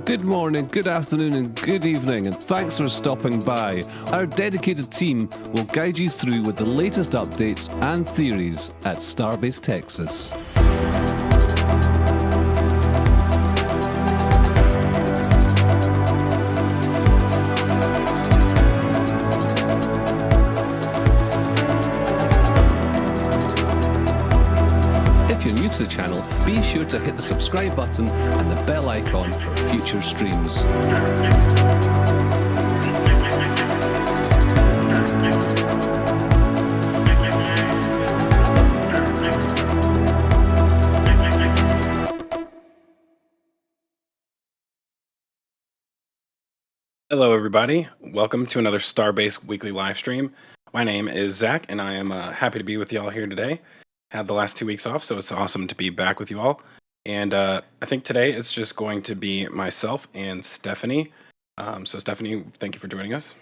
Good morning, good afternoon, and good evening, and thanks for stopping by. Our dedicated team will guide you through with the latest updates and theories at Starbase, Texas. If you're new to the channel, be sure to hit the subscribe button and the bell icon for future streams. Hello, everybody. Welcome to another Starbase Weekly live stream. My name is Zach, and I am happy to be with you all here today. Had the last 2 weeks off, so it's awesome to be back with you all. And I think today it's just going to be myself and Stephanie. So Stephanie, thank you for joining us.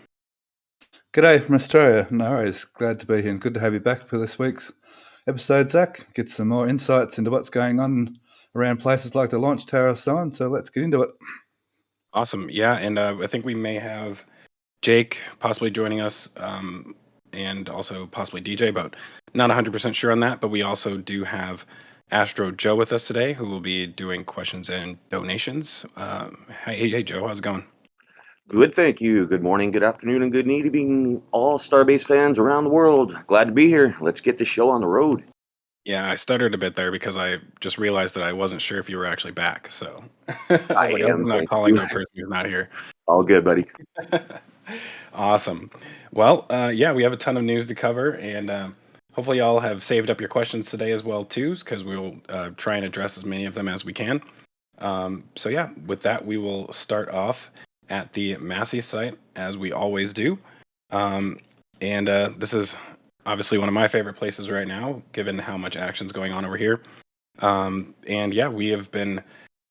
G'day from Australia. No worries. Glad to be here and good to have you back for this week's episode, Zach. Get some more insights into what's going on around places like the launch tower and so on. So let's get into it. Awesome. Yeah, and I think we may have Jake possibly joining us and also possibly DJ, but not 100% sure on that. But we also do have Astro Joe with us today, who will be doing questions and donations. Hey, Joe, how's it going? Good, thank you. Good morning, good afternoon, and good evening, all Starbase fans around the world. Glad to be here. Let's get the show on the road. Yeah, I stuttered a bit there because I just realized that I wasn't sure if you were actually back. So I like, am. I'm not Thank calling you. no person who's not here. All good, buddy. Awesome. Well, yeah, we have a ton of news to cover, and hopefully y'all have saved up your questions today as well too, because we'll try and address as many of them as we can. So yeah, with that, we will start off at the Massie Site as we always do. This is obviously one of my favorite places right now, given how much action's going on over here. And yeah, we have been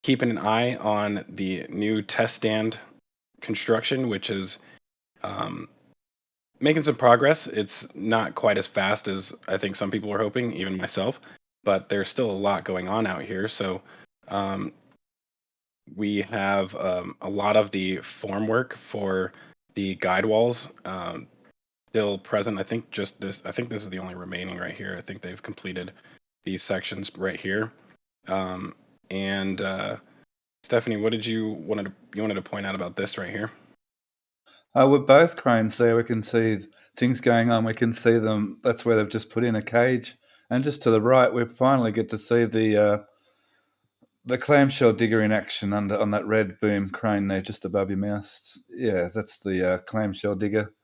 keeping an eye on the new test stand construction, which is making some progress. It's not quite as fast as I think some people were hoping, even myself, but there's still a lot going on out here. So we have a lot of the formwork for the guide walls still present. I think this is the only remaining right here. I think they've completed these sections right here. Stephanie, what did you wanted to point out about this right here? With both cranes there, we can see things going on. We can see them. That's where they've just put in a cage. And just to the right, we finally get to see the clamshell digger in action on that red boom crane there just above your mouse. Yeah, that's the clamshell digger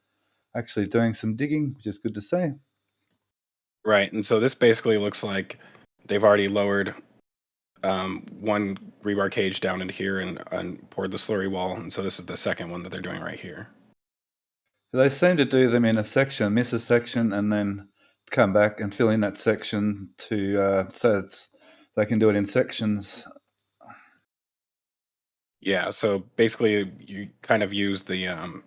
actually doing some digging, which is good to see. Right, and so this basically looks like they've already lowered one rebar cage down into here and poured the slurry wall. And so this is the second one that they're doing right here. They seem to do them in a section, miss a section, and then come back and fill in that section to so they can do it in sections. Yeah, so basically you kind of use the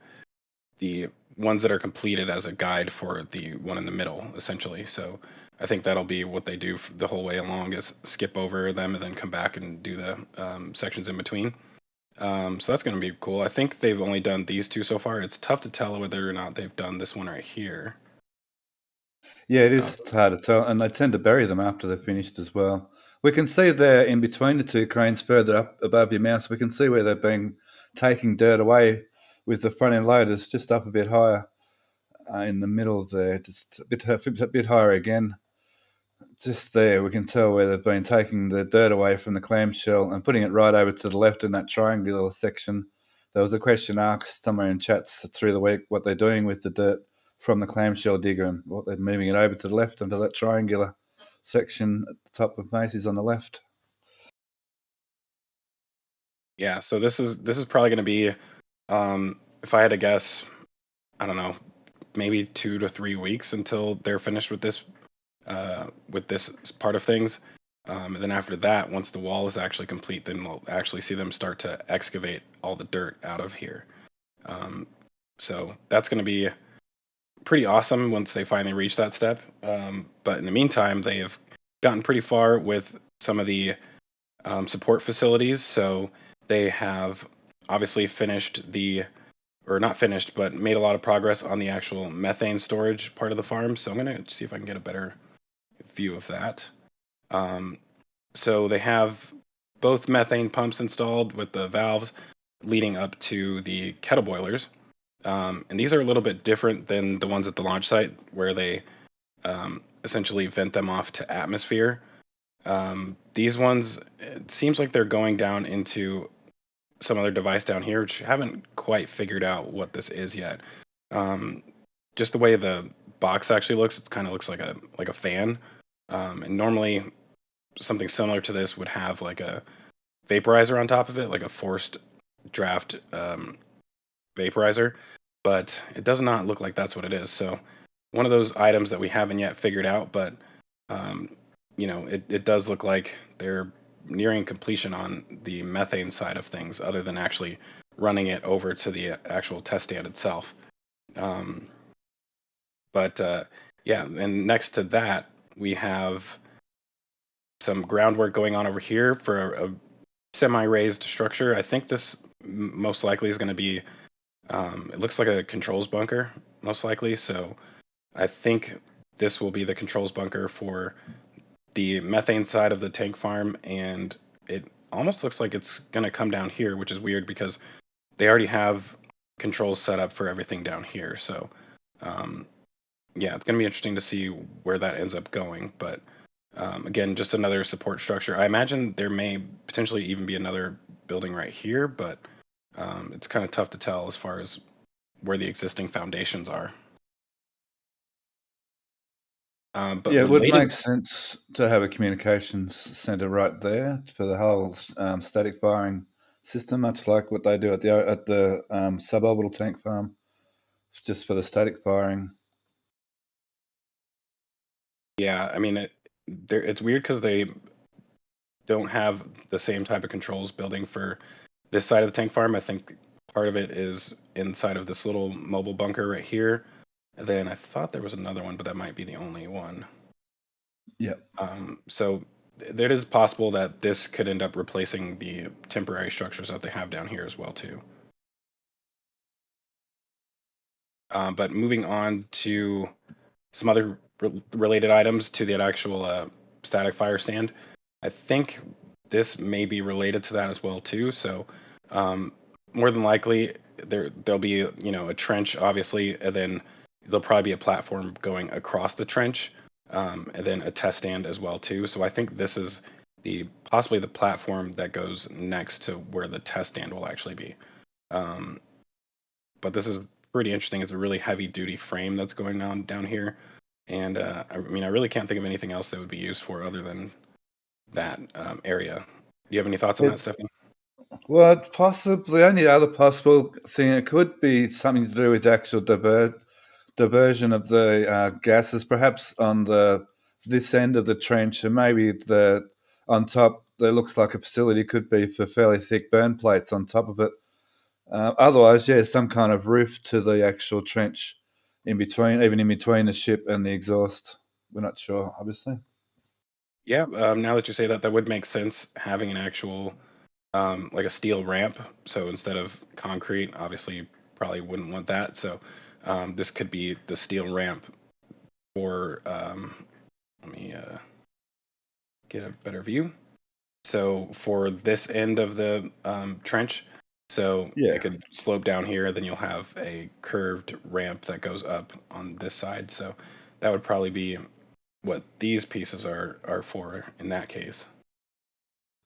ones that are completed as a guide for the one in the middle, essentially. So I think that'll be what they do the whole way along, is skip over them and then come back and do the sections in between. So that's going to be cool. I think they've only done these two so far. It's tough to tell whether or not they've done this one right here. Yeah, it is hard to tell, and they tend to bury them after they're finished as well. We can see there in between the two cranes further up above your mouse, we can see where they've been taking dirt away with the front end loaders just up a bit higher in the middle there, just a bit higher again. Just there, we can tell where they've been taking the dirt away from the clamshell and putting it right over to the left in that triangular section. There was a question asked somewhere in chats through the week what they're doing with the dirt from the clamshell digger and what they're moving it over to the left into that triangular section at the top of Massie's on the left. Yeah, so this is probably going to be, if I had to guess, I don't know, maybe 2 to 3 weeks until they're finished with this part of things. And then after that, once the wall is actually complete, then we'll actually see them start to excavate all the dirt out of here. So that's going to be pretty awesome once they finally reach that step. But in the meantime, they have gotten pretty far with some of the support facilities. So they have obviously not finished, but made a lot of progress on the actual methane storage part of the farm. So I'm going to see if I can get a better view of that. So they have both methane pumps installed with the valves leading up to the kettle boilers. And these are a little bit different than the ones at the launch site, where they essentially vent them off to atmosphere. These ones, it seems like they're going down into some other device down here, which I haven't quite figured out what this is yet. Just the way the box actually looks, it kind of looks like a fan. And normally something similar to this would have like a vaporizer on top of it, like a forced draft vaporizer, but it does not look like that's what it is. So one of those items that we haven't yet figured out, but it does look like they're nearing completion on the methane side of things, other than actually running it over to the actual test stand itself. And next to that, we have some groundwork going on over here for a semi-raised structure. I think this most likely is going to be, it looks like a controls bunker, most likely. So I think this will be the controls bunker for the methane side of the tank farm, and it almost looks like it's going to come down here, which is weird because they already have controls set up for everything down here. So it's going to be interesting to see where that ends up going. But again, just another support structure. I imagine there may potentially even be another building right here, but it's kind of tough to tell as far as where the existing foundations are. But it would make sense to have a communications center right there for the whole static firing system, much like what they do at the suborbital tank farm, just for the static firing. Yeah, I mean, it's weird because they don't have the same type of controls building for this side of the tank farm. I think part of it is inside of this little mobile bunker right here. And then I thought there was another one, but that might be the only one. Yeah. So it is possible that this could end up replacing the temporary structures that they have down here as well, too. But moving on to some other related items to the actual static fire stand, I think this may be related to that as well, too. So more than likely, there'll be a trench, obviously, and then there'll probably be a platform going across the trench, and then a test stand as well too. So I think this is possibly the platform that goes next to where the test stand will actually be. But this is pretty interesting. It's a really heavy duty frame that's going on down here, and I really can't think of anything else that would be used for other than that area. you have any thoughts on that, It, Stephanie? well, possibly the only other possible thing, it could be something to do with actual diversion of the gases, perhaps on this end of the trench, and maybe on top there looks like a facility could be for fairly thick burn plates on top of it. Otherwise, yeah, some kind of roof to the actual trench in between, even in between the ship and the exhaust. We're not sure, obviously. Yeah, now that you say that, that would make sense having an actual like a steel ramp. So instead of concrete, obviously you probably wouldn't want that. So this could be the steel ramp for. Let me get a better view. So for this end of the trench, so Yeah. it could slope down here. Then you'll have a curved ramp that goes up on this side. So that would probably be what these pieces are for in that case.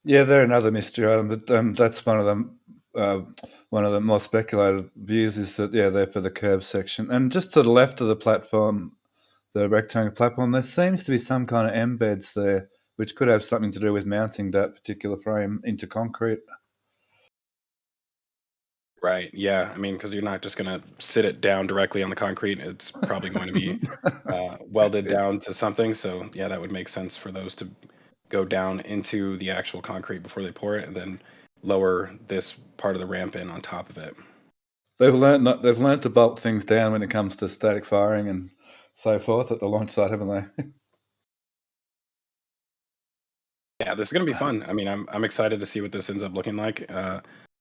Yeah, they're another mystery item, but that's one of them. One of the more speculated views is that they're for the curb section, and just to the left of the platform, the rectangular platform, there seems to be some kind of embeds there, which could have something to do with mounting that particular frame into concrete. Right. Yeah. I mean, because you're not just going to sit it down directly on the concrete. It's probably going to be welded Yeah. down to something. So, yeah, that would make sense for those to go down into the actual concrete before they pour it and then lower this part of the ramp in on top of it. They've learned to bolt things down when it comes to static firing and so forth at the launch site, haven't they? Yeah, this is going to be fun. I mean, I'm excited to see what this ends up looking like.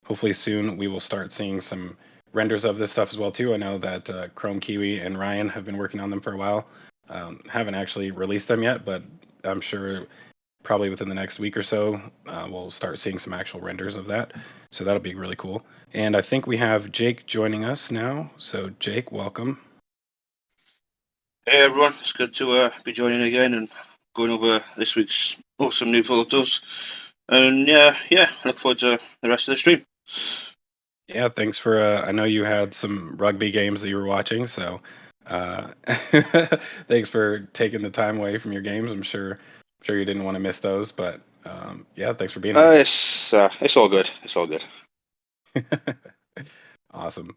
Hopefully soon we will start seeing some renders of this stuff as well too. I know that Chrome Kiwi and Ryan have been working on them for a while. Haven't actually released them yet, but I'm sure probably within the next week or so we'll start seeing some actual renders of that. So that'll be really cool. And I think we have Jake joining us now. So Jake, welcome. Hey everyone, it's good to be joining again and going over this week's awesome new photos. And yeah, look forward to the rest of the stream. Yeah, thanks for. I know you had some rugby games that you were watching, so thanks for taking the time away from your games. I'm sure you didn't want to miss those, but yeah, thanks for being here. It's all good. It's all good. Awesome.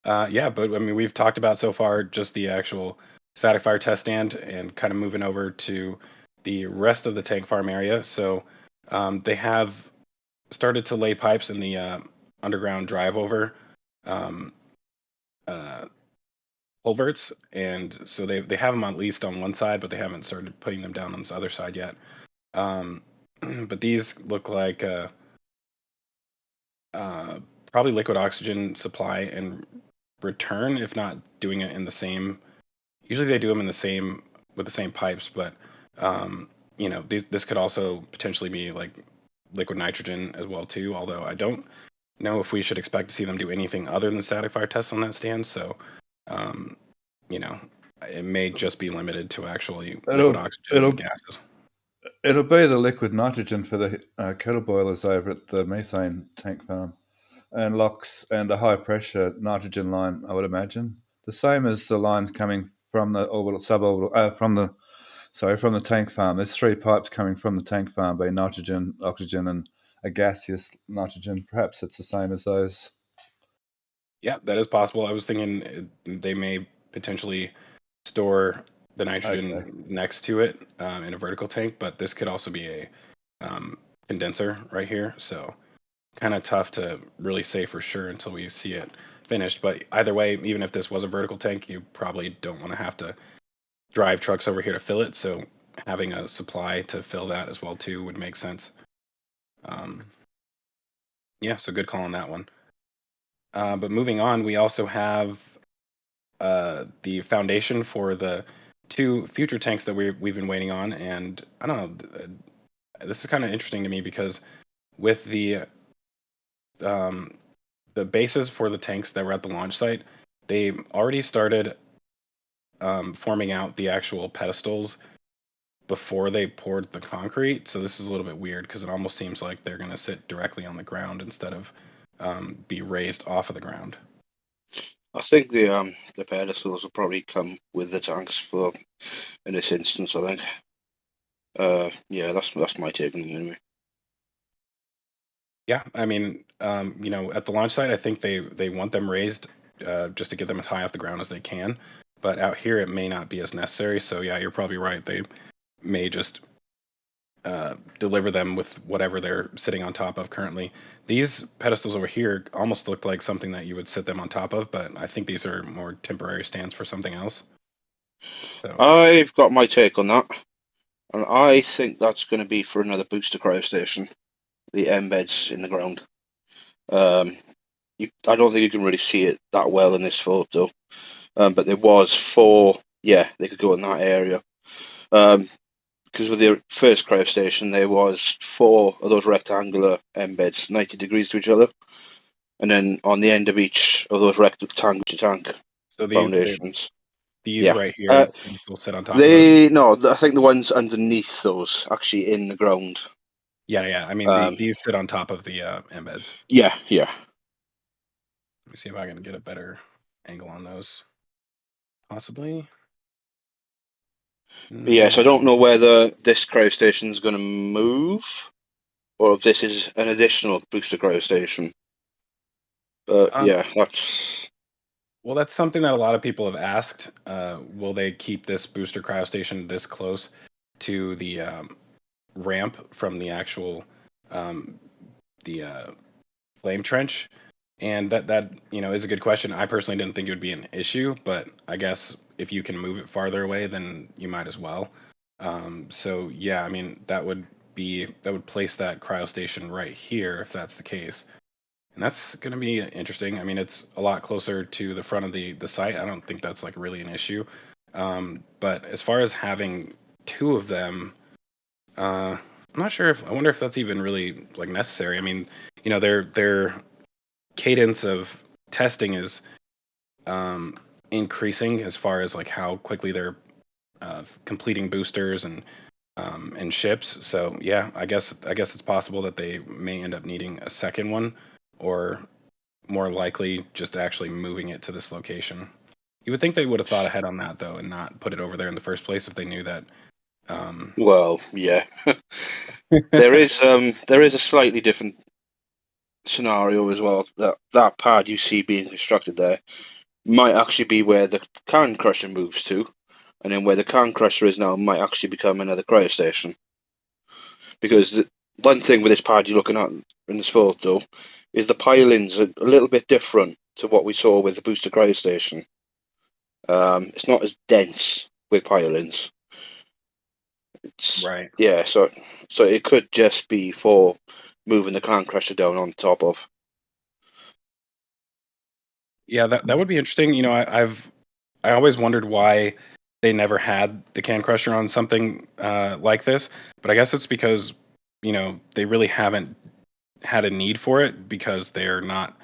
Yeah, but I mean, we've talked about so far just the actual static fire test stand and kind of moving over to the rest of the tank farm area. So they have started to lay pipes in the underground drive over culverts, and so they have them at least on one side, but they haven't started putting them down on this other side yet. But these look like probably liquid oxygen supply and return, if not doing it in the same. Usually they do them in the same with the same pipes, but this could also potentially be like liquid nitrogen as well too. Although I don't know if we should expect to see them do anything other than static fire tests on that stand. So, it may just be limited to actually liquid oxygen and gases. It'll be the liquid nitrogen for the kettle boilers over at the methane tank farm, and LOX and a high pressure nitrogen line, I would imagine. The same as the lines coming from the suborbital, from the tank farm. There's 3 pipes coming from the tank farm, being nitrogen, oxygen, and a gaseous nitrogen. Perhaps it's the same as those. Yeah, that is possible. I was thinking they may potentially store the nitrogen next to it in a vertical tank, but this could also be a condenser right here. So kind of tough to really say for sure until we see it finished. But either way, even if this was a vertical tank, you probably don't want to have to drive trucks over here to fill it. So having a supply to fill that as well too would make sense. Yeah, so good call on that one. But moving on, we also have the foundation for the 2 future tanks that we've been waiting on, and I don't know. This is kind of interesting to me because with the bases for the tanks that were at the launch site, they already started forming out the actual pedestals before they poured the concrete. So this is a little bit weird because it almost seems like they're going to sit directly on the ground instead of be raised off of the ground. I think the pedestals will probably come with the tanks in this instance. I think. Yeah, that's my take on it anyway. Yeah, I mean, at the launch site, I think they want them raised just to get them as high off the ground as they can. But out here, it may not be as necessary. So yeah, you're probably right. They may just deliver them with whatever they're sitting on top of currently. These pedestals over here almost look like something that you would sit them on top of, but I think these are more temporary stands for something else. So I've got my take on that, and I think that's going to be for another booster cryo station. The embeds in the ground. I don't think you can really see it that well in this photo, but there was 4. Yeah, they could go in that area. Because with the first cryo station, there was 4 of those rectangular embeds, 90 degrees to each other, and then on the end of each of those rectangle tank so foundations. these Yeah. right here will sit on top of those. I think the ones underneath those actually in the ground. Yeah. I mean, these sit on top of the embeds. Yeah. Let me see if I can get a better angle on those. Possibly. But yes, I don't know whether this cryo station is going to move, or if this is an additional booster cryo station. But yeah, that's. Well, that's something that a lot of people have asked. Will they keep this booster cryo station this close to the ramp from the actual the flame trench? And that is a good question. I personally didn't think it would be an issue, but I guess if you can move it farther away, then you might as well. So yeah, I mean that would place that cryo station right here if that's the case. And that's going to be interesting. I mean, it's a lot closer to the front of the site. I don't think that's like really an issue. But as far as having 2 of them, I'm not sure I wonder if that's even really like necessary. I mean, their cadence of testing is increasing as far as like how quickly they're completing boosters and ships. So yeah, I guess it's possible that they may end up needing a second one, or more likely just actually moving it to this location. You would think they would have thought ahead on that though, and not put it over there in the first place if they knew that. Well, yeah. There is a slightly different scenario as well. That pad you see being constructed there might actually be where the can crusher moves to, and then where the can crusher is now might actually become another cryo station. Because one thing with this pad you're looking at in this photo is the pilings are a little bit different to what we saw with the booster cryo station. It's not as dense with pilings. Right. Yeah, so it could just be for moving the can crusher down on top of. Yeah, that would be interesting. I always wondered why they never had the can crusher on something like this, but I guess it's because they really haven't had a need for it because they're not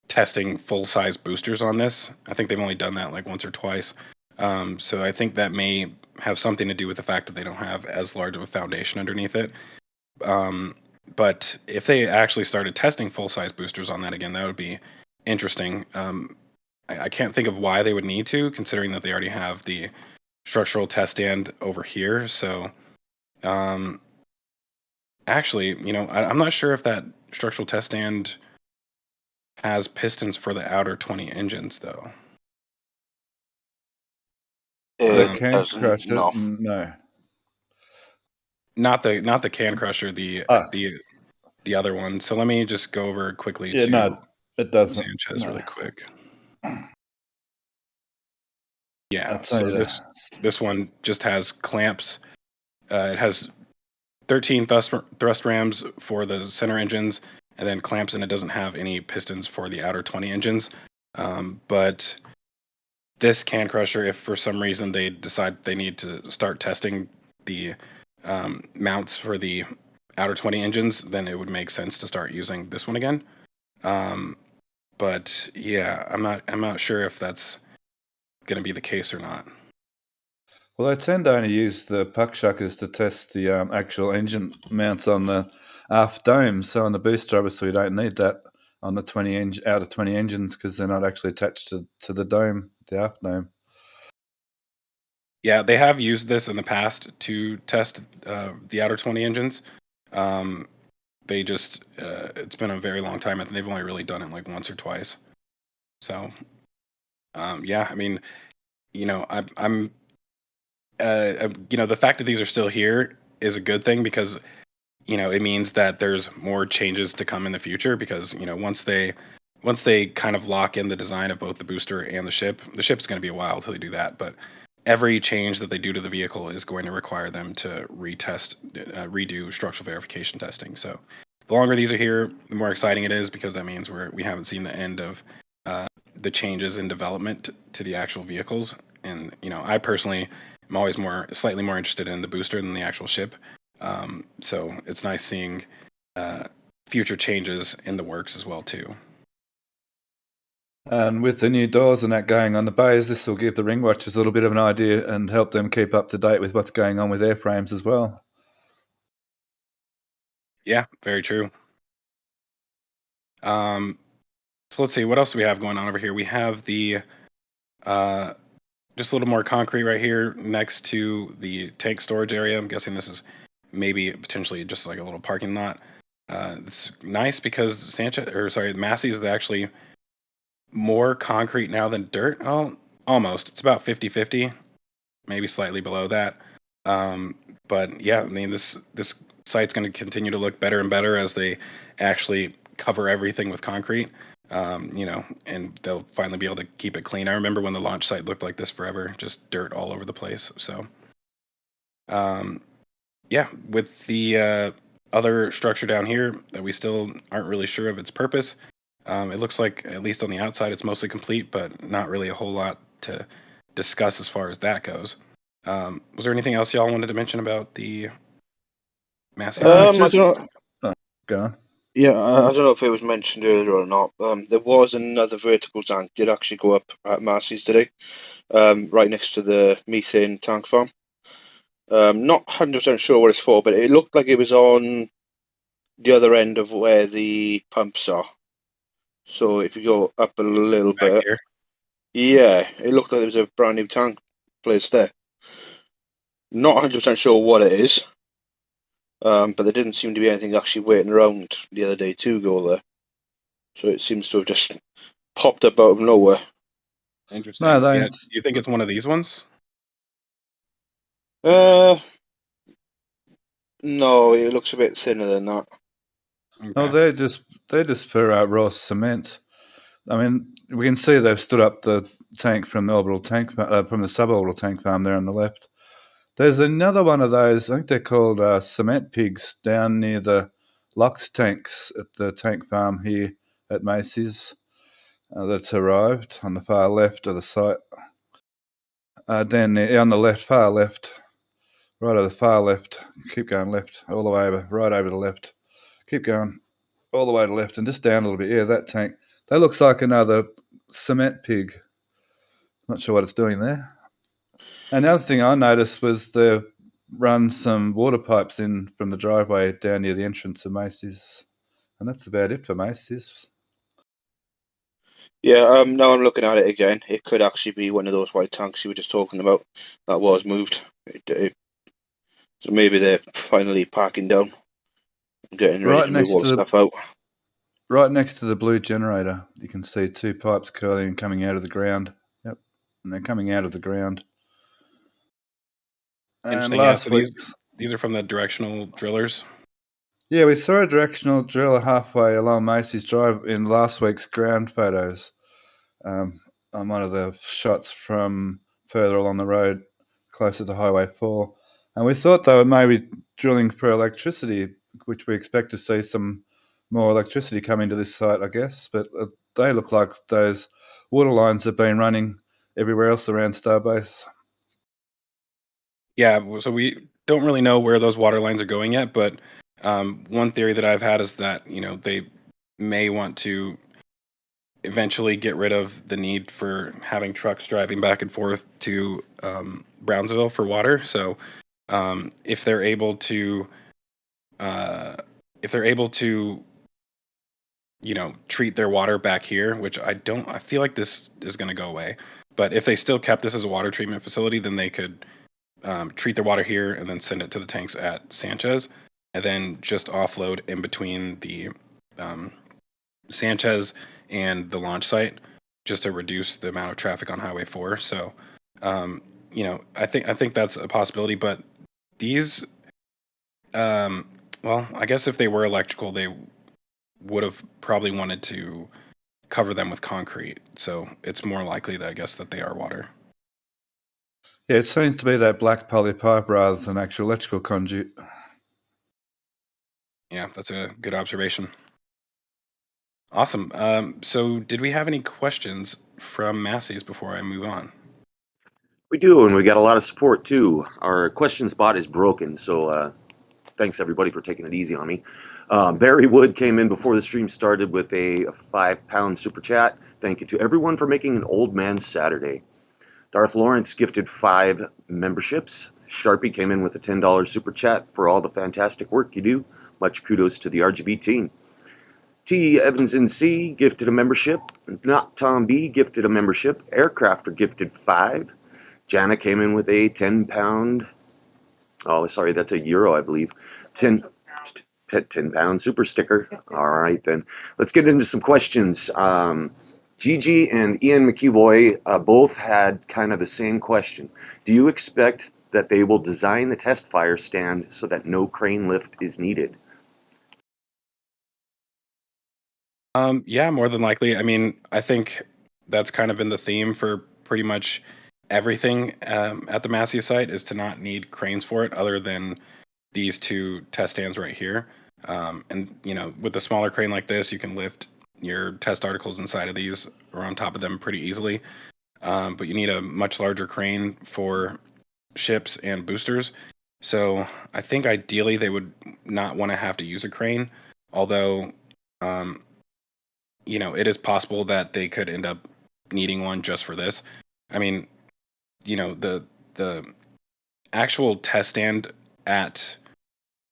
testing full size boosters on this. I think they've only done that like once or twice. So I think that may have something to do with the fact that they don't have as large of a foundation underneath it. But if they actually started testing full size boosters on that again, that would be interesting. I can't think of why they would need to, considering that they already have the structural test stand over here. So actually, I'm not sure if that structural test stand has pistons for the outer 20 engines, though. The can doesn't, crusher, no. no. Not the can crusher, the other one. So let me just go over quickly Yeah, to no, it doesn't. Sanchez No. really quick. Yeah, I'd so say this one just has clamps. It has 13 thrust rams for the center engines, and then clamps, and it doesn't have any pistons for the outer 20 engines. But this can crusher, if for some reason they decide they need to start testing the mounts for the outer 20 engines, then it would make sense to start using this one again. But yeah, I'm not sure if that's going to be the case or not. Well, they tend to only use the puck shuckers to test the actual engine mounts on the aft dome. So on the booster, obviously, we don't need that on the out of 20 engines because they're not actually attached to the dome, the aft dome. Yeah, they have used this in the past to test the outer 20 engines. they just it's been a very long time, and they've only really done it like once or twice. So yeah, I mean, I'm the fact that these are still here is a good thing, because it means that there's more changes to come in the future, because once they kind of lock in the design of both the booster and the ship's going to be a while till they do that. But every change that they do to the vehicle is going to require them to redo structural verification testing. So the longer these are here, the more exciting it is, because that means we haven't seen the end of the changes in development to the actual vehicles. And I personally am always slightly more interested in the booster than the actual ship. So it's nice seeing future changes in the works as well too. And with the new doors and that going on the bays, this will give the ring watchers a little bit of an idea and help them keep up to date with what's going on with airframes as well. Yeah, very true. So let's see, what else do we have going on over here? We have the just a little more concrete right here next to the tank storage area. I'm guessing this is maybe potentially just like a little parking lot. It's nice because Massie is actually more concrete now than dirt. Oh, almost. It's about 50-50, maybe slightly below that. But yeah, I mean, this site's going to continue to look better and better as they actually cover everything with concrete. And they'll finally be able to keep it clean. I remember when the launch site looked like this forever, just dirt all over the place. So, yeah, with the other structure down here that we still aren't really sure of its purpose, it looks like, at least on the outside, it's mostly complete, but not really a whole lot to discuss as far as that goes. Was there anything else y'all wanted to mention about the Massie site? I don't know. Go on. Yeah, I don't know if it was mentioned earlier or not. There was another vertical tank did actually go up at Massey's today, right next to the methane tank farm. Not 100% sure what it's for, but it looked like it was on the other end of where the pumps are. So if you go up a little Back bit, here? yeah, it looked like there was a brand new tank placed there. Not 100% sure what it is, but there didn't seem to be anything actually waiting around the other day to go there. So it seems to have just popped up out of nowhere. Interesting. No, Yeah, do you think it's one of these ones? No, it looks a bit thinner than that. Okay. Oh, they're just for raw cement. I mean, we can see they've stood up the tank from the orbital tank from the suborbital tank farm there on the left. There's another one of those. I think they're called cement pigs down near the Lux tanks at the tank farm here at Macy's. That's arrived on the far left of the site. Down there on the left, far left, right over the far left. Keep going left, all the way over, right over the left. Keep going all the way to the left and just down a little bit. Yeah, that tank. That looks like another cement pig. Not sure what it's doing there. And the other thing I noticed was they've run some water pipes in from the driveway down near the entrance of Macy's. And that's about it for Macy's. Yeah, now I'm looking at it again. It could actually be one of those white tanks you were just talking about that was moved. So maybe they're finally packing down and getting ready to move all the stuff out. Right next to the blue generator, you can see two pipes curling and coming out of the ground. Yep, and they're coming out of the ground. Interesting. Yeah, so these are from the directional drillers. Yeah, we saw a directional driller halfway along Macy's Drive in last week's ground photos. On one of the shots from further along the road, closer to Highway 4. And we thought they were maybe drilling for electricity, which we expect to see some more electricity come into this site, I guess. But they look like those water lines have been running everywhere else around Starbase. Yeah, so we don't really know where those water lines are going yet, but one theory that I've had is that, they may want to eventually get rid of the need for having trucks driving back and forth to Brownsville for water. So if they're able to treat their water back here, which I feel like this is going to go away, but if they still kept this as a water treatment facility, then they could treat their water here and then send it to the tanks at Sanchez, and then just offload in between the Sanchez and the launch site, just to reduce the amount of traffic on Highway 4. So, I think that's a possibility. But these, well, I guess if they were electrical, they would have probably wanted to cover them with concrete. So it's more likely that I guess that they are water. Yeah, it seems to be that black poly pipe rather than actual electrical conduit. Yeah, that's a good observation. Awesome. So did we have any questions from Massie's before I move on? We do, and we got a lot of support too. Our questions bot is broken, so thanks everybody for taking it easy on me. Barry Wood came in before the stream started with a £5 super chat. Thank you to everyone for making an old man Saturday. Darth Lawrence gifted 5 memberships. Sharpie came in with a $10 super chat for all the fantastic work you do. Much kudos to the RGB team. T. Evans NC gifted a membership. Not Tom B gifted a membership. Aircrafter gifted 5. Jana came in with a £10. Oh, sorry, that's a euro, I believe. 10 pound super sticker. All right, then. Let's get into some questions. Gigi and Ian McEvoy both had kind of the same question. Do you expect that they will design the test fire stand so that no crane lift is needed? Yeah, more than likely. I mean, I think that's kind of been the theme for pretty much everything at the Massie site, is to not need cranes for it, other than these 2 test stands right here. And with a smaller crane like this, you can lift your test articles inside of these or on top of them pretty easily. But you need a much larger crane for ships and boosters. So I think ideally they would not want to have to use a crane, although it is possible that they could end up needing one just for this. I mean, the actual test stand at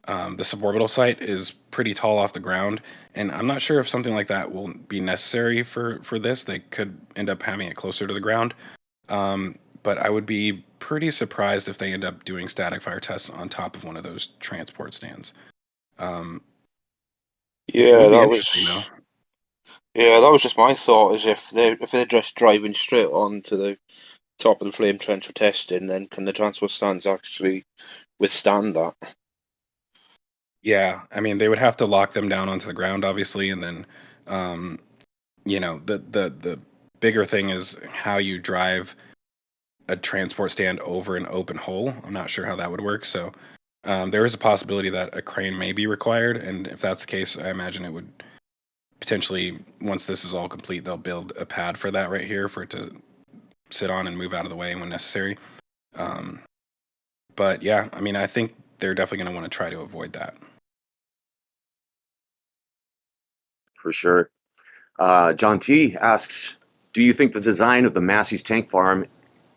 the suborbital site is pretty tall off the ground, and I'm not sure if something like that will be necessary for this. They could end up having it closer to the ground, but I would be pretty surprised if they end up doing static fire tests on top of one of those transport stands. It would be interesting, though. Yeah, that was just my thought. Is if they're just driving straight on to the top of the flame trench for testing, then can the transport stands actually withstand that? Yeah, I mean, they would have to lock them down onto the ground, obviously, and then, the bigger thing is how you drive a transport stand over an open hole. I'm not sure how that would work, so there is a possibility that a crane may be required, and if that's the case, I imagine it would potentially, once this is all complete, they'll build a pad for that right here for it to sit on and move out of the way when necessary. But yeah, I mean, I think they're definitely going to want to try to avoid that. For sure. John T. asks, do you think the design of the Massey's tank farm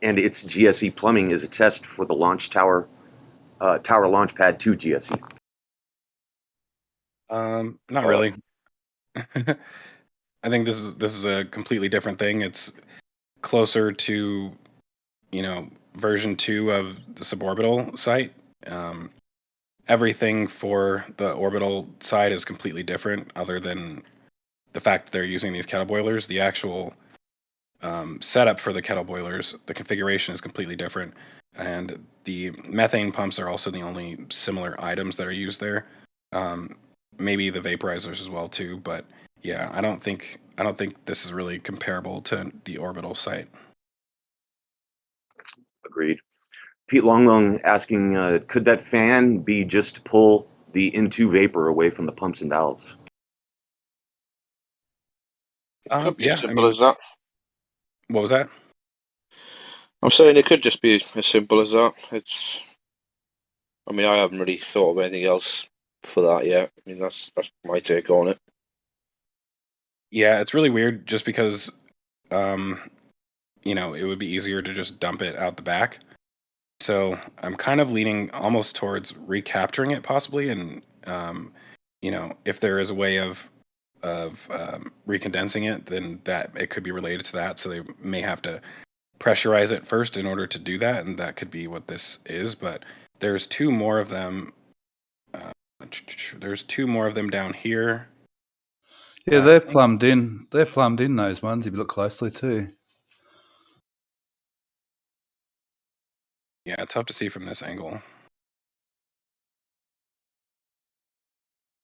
and its GSE plumbing is a test for the launch tower launch pad to GSE? Not really. I think this is a completely different thing. It's closer to, version 2 of the suborbital site. Everything for the orbital side is completely different, other than the fact that they're using these kettle boilers. The actual setup for the kettle boilers, the configuration is completely different, and the methane pumps are also the only similar items that are used there. Maybe the vaporizers as well too, but yeah, I don't think this is really comparable to the orbital site. Agreed. Pete Longlong asking, could that fan be just to pull the N2 vapor away from the pumps and valves? Could be Yeah, as simple as that. What was that? I'm saying it could just be as simple as that. I haven't really thought of anything else for that yet. I mean, that's my take on it. Yeah, it's really weird just because, it would be easier to just dump it out the back. So I'm kind of leaning almost towards recapturing it possibly, and if there is a way of recondensing it, then that it could be related to that. So they may have to pressurize it first in order to do that, and that could be what this is. But there's 2 more of them There's two more of them down here. Yeah, they're plumbed in. They're plumbed in, those ones, if you look closely too. Yeah, tough to see from this angle. I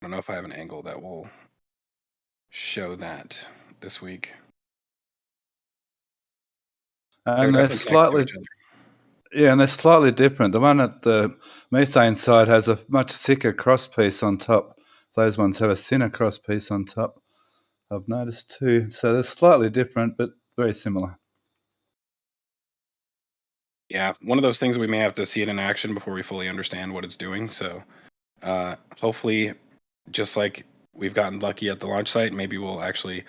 don't know if I have an angle that will show that this week. And they're slightly, and they're slightly different. The one at the methane side has a much thicker cross piece on top. Those ones have a thinner cross piece on top, I've noticed too. So they're slightly different, but very similar. Yeah, one of those things we may have to see it in action before we fully understand what it's doing. So hopefully, just like we've gotten lucky at the launch site, maybe we'll actually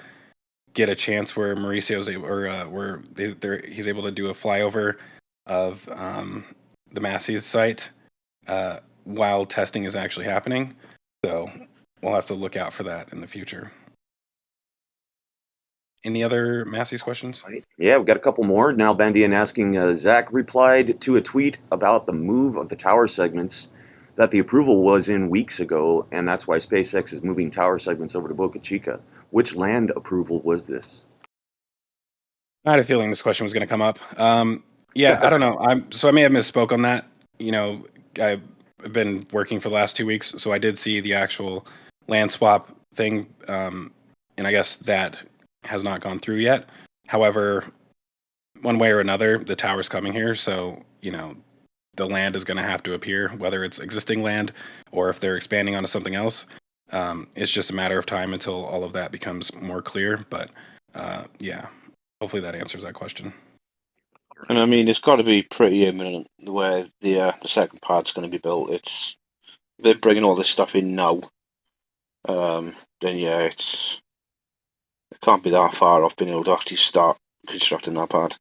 get a chance where Mauricio's able, or where he's able to do a flyover of the Massie Site while testing is actually happening. So we'll have to look out for that in the future. Any other Massie's questions? Yeah, we've got a couple more. Now Bandian asking, Zach replied to a tweet about the move of the tower segments that the approval was in weeks ago, and that's why SpaceX is moving tower segments over to Boca Chica. Which land approval was this? I had a feeling this question was going to come up. Yeah, I don't know. I may have misspoke on that. You know, I've been working for the last 2 weeks, so I did see the actual land swap thing, and I guess that has not gone through yet. However, one way or another, the tower's coming here, so you know, the land is going to have to appear, whether it's existing land or if they're expanding onto something else. It's just a matter of time until all of that becomes more clear. But yeah, hopefully that answers that question. And I mean, it's got to be pretty imminent where the second part's going to be built. They're bringing all this stuff in now. Then yeah, it can't be that far off being able to actually start constructing that part.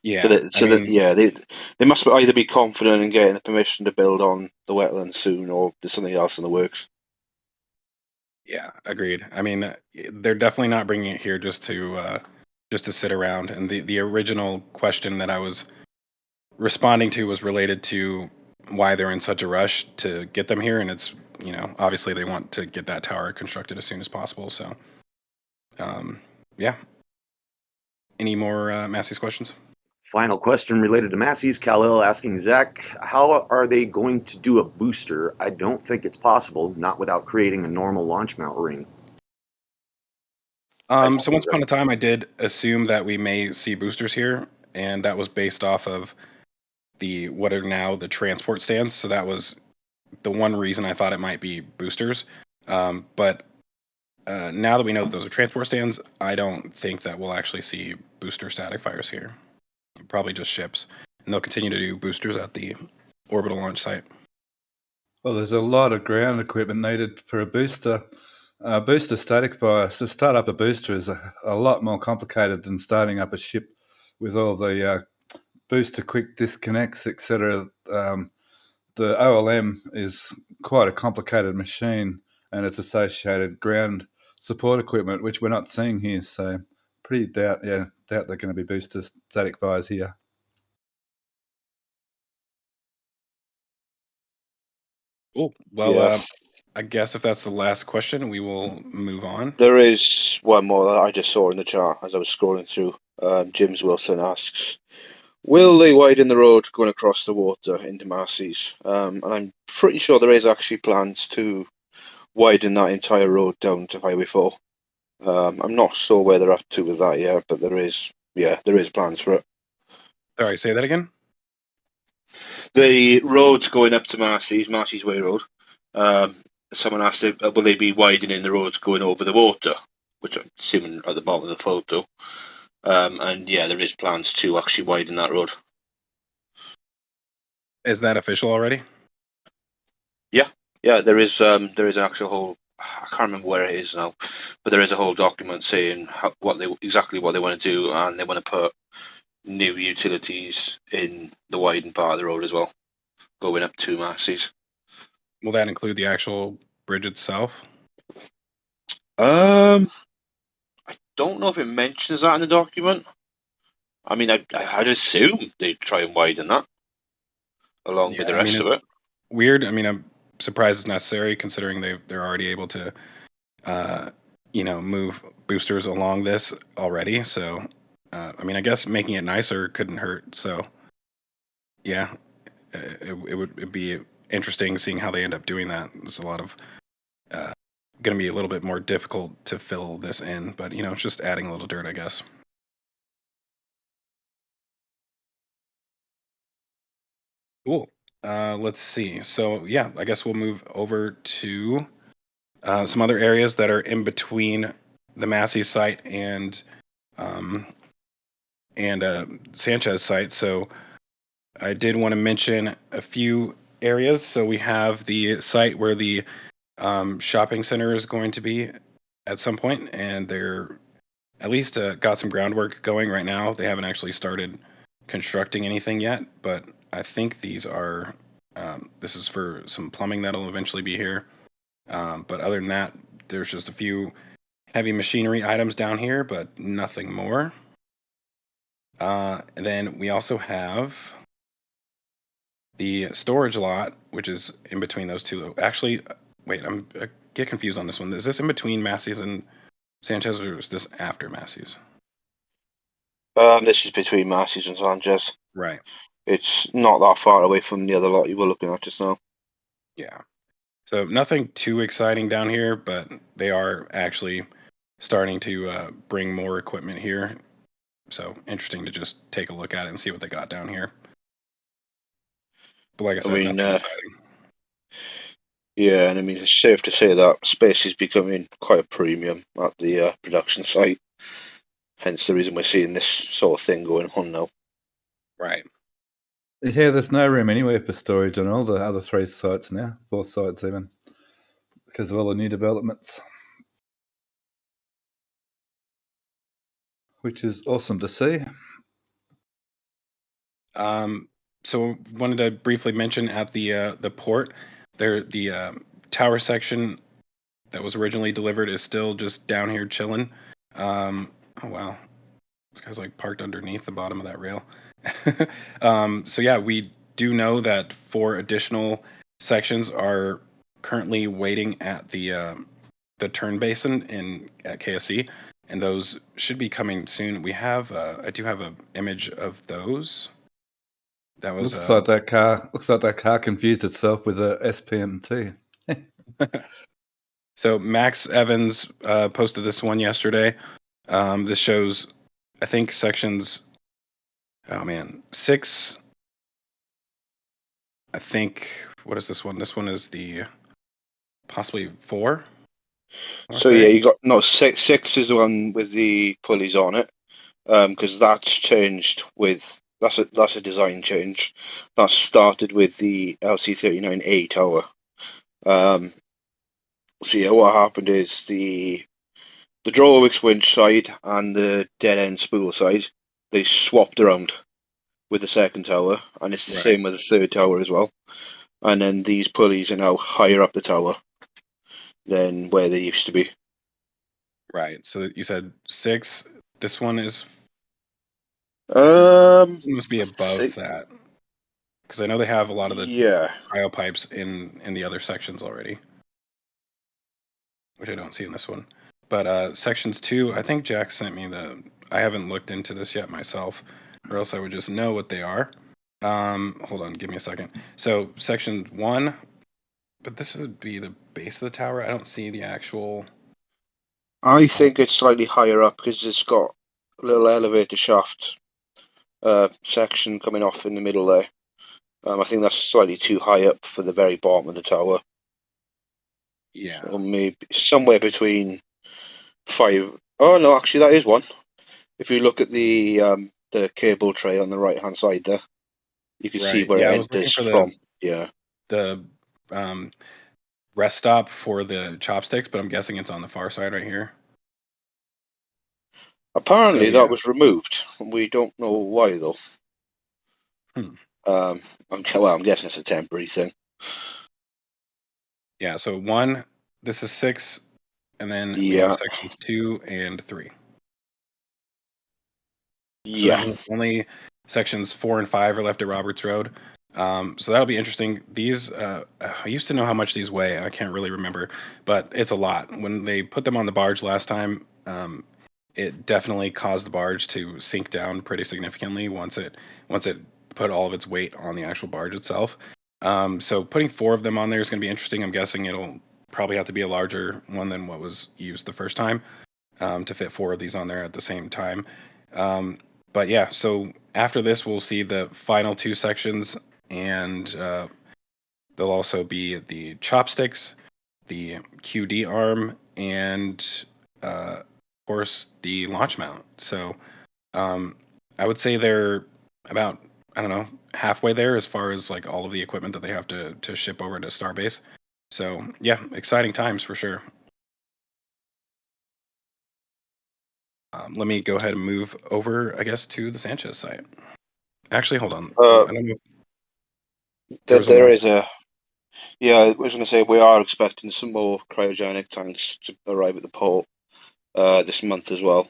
Yeah. They must either be confident in getting the permission to build on the wetlands soon, or there's something else in the works. Yeah, agreed. I mean, they're definitely not bringing it here just to sit around. And the original question that I was responding to was related to why they're in such a rush to get them here, and it's, you know, obviously they want to get that tower constructed as soon as possible. So, yeah. Any more Massie's questions? Final question related to Massie's. Kal-El asking Zach, how are they going to do a booster? I don't think it's possible, not without creating a normal launch mount ring. So once upon a time, I did assume that we may see boosters here, and that was based off of what are now the transport stands. So that was the one reason I thought it might be boosters. But now that we know that those are transport stands, I don't think that we'll actually see booster static fires here. Probably just ships, and they'll continue to do boosters at the orbital launch site. Well, there's a lot of ground equipment needed for a booster. Booster static fire. To start up a booster is a lot more complicated than starting up a ship with all the booster quick disconnects, etc. The OLM is quite a complicated machine, and its associated ground support equipment, which we're not seeing here. So, pretty doubt they're going to be booster static fires here. Cool. Well, yeah. I guess if that's the last question, we will move on. There is one more that I just saw in the chat as I was scrolling through. James Wilson asks, will they widen the road going across the water into Massey's? And I'm pretty sure there is actually plans to widen that entire road down to Highway 4. I'm not sure where they're up to with that yet, but there is plans for it. Sorry, say that again? The roads going up to Massey's Way Road. Someone asked, will they be widening the roads going over the water, which I'm assuming at the bottom of the photo. And yeah, there is plans to actually widen that road. Is that official already? Yeah, there is an actual whole, I can't remember where it is now, but there is a whole document saying exactly what they want to do, and they want to put new utilities in the widened part of the road as well, going up to Massey's. Will that include the actual bridge itself? I don't know if it mentions that in the document. I mean, I'd assume they'd try and widen that along with the rest of it. Weird. I mean, surprised it's necessary, considering they're already able to, move boosters along this already. So, I mean, I guess making it nicer couldn't hurt. So, yeah, it'd be interesting seeing how they end up doing that. There's a lot of going to be a little bit more difficult to fill this in, but it's just adding a little dirt, I guess. Cool. Let's see. So yeah, I guess we'll move over to some other areas that are in between the Massie site and Sanchez site. So I did want to mention a few areas. So we have the site where the shopping center is going to be at some point, and they're at least got some groundwork going right now. They haven't actually started constructing anything yet, but I think these are this is for some plumbing that'll eventually be here. But other than that, there's just a few heavy machinery items down here, but nothing more. And then we also have the storage lot, which is in between those two. Actually, wait, I get confused on this one. Is this in between Massey's and Sanchez, or is this after Massey's? This is between Massey's and Sanchez. Right. It's not that far away from the other lot you were looking at just now. Yeah. So nothing too exciting down here, but they are actually starting to bring more equipment here. So interesting to just take a look at it and see what they got down here. But like I said, nothing exciting. Yeah, and I mean, it's safe to say that space is becoming quite a premium at the production site. Hence the reason we're seeing this sort of thing going on now. Right. Yeah, there's no room anywhere for storage on all the other 3 sites now, 4 sites even, because of all the new developments, which is awesome to see. So wanted to briefly mention at the port, the tower section that was originally delivered is still just down here chilling. Oh wow, this guy's like parked underneath the bottom of that rail. So yeah, we do know that 4 additional sections are currently waiting at the turn basin at KSC, and those should be coming soon. We have I do have an image of those. That was looks like that car confused itself with a SPMT. So Max Evans posted this one yesterday. This shows, I think, sections. Oh man, 6. I think. What is this one? This one is the possibly 4. So yeah, you got 6 is the one with the pulleys on it, because that's changed with that's a design change. That started with the LC-39A tower. So yeah, what happened is the Drowick's winch side and the dead end spool side, they swapped around with the second tower, and it's the same with the third tower as well. And then these pulleys are now higher up the tower than where they used to be. Right. So you said 6. This one is. It must be above that, because I know they have a lot of the cryo pipes in the other sections already, which I don't see in this one. But sections 2, I think Jack sent me I haven't looked into this yet myself, or else I would just know what they are. Hold on, give me a second. So section 1, but this would be the base of the tower. I don't see the actual. I think it's slightly higher up because it's got a little elevator shaft section coming off in the middle there. I think that's slightly too high up for the very bottom of the tower. Yeah. So maybe somewhere between 5. Oh no, actually that is one. If you look at the cable tray on the right hand side there, you can see where it enters from. The rest stop for the chopsticks, but I'm guessing it's on the far side right here. Apparently that was removed. We don't know why though. I'm guessing it's a temporary thing. Yeah, so 1, this is 6, and then we have sections 2 and 3. Yeah. So only sections 4 and 5 are left at Roberts Road. So that'll be interesting. These, I used to know how much these weigh. I can't really remember, but it's a lot. When they put them on the barge last time, it definitely caused the barge to sink down pretty significantly once it put all of its weight on the actual barge itself. So putting 4 of them on there is going to be interesting. I'm guessing it'll probably have to be a larger one than what was used the first time, to fit 4 of these on there at the same time. But yeah, so after this, we'll see the final 2 sections, and there'll also be the chopsticks, the QD arm, and of course the launch mount. So I would say they're about, I don't know, halfway there as far as like all of the equipment that they have to ship over to Starbase. So yeah, exciting times for sure. Let me go ahead and move over, I guess, to the Sanchez site. Actually, hold on. I don't know. There is a. Yeah, I was going to say we are expecting some more cryogenic tanks to arrive at the port this month as well.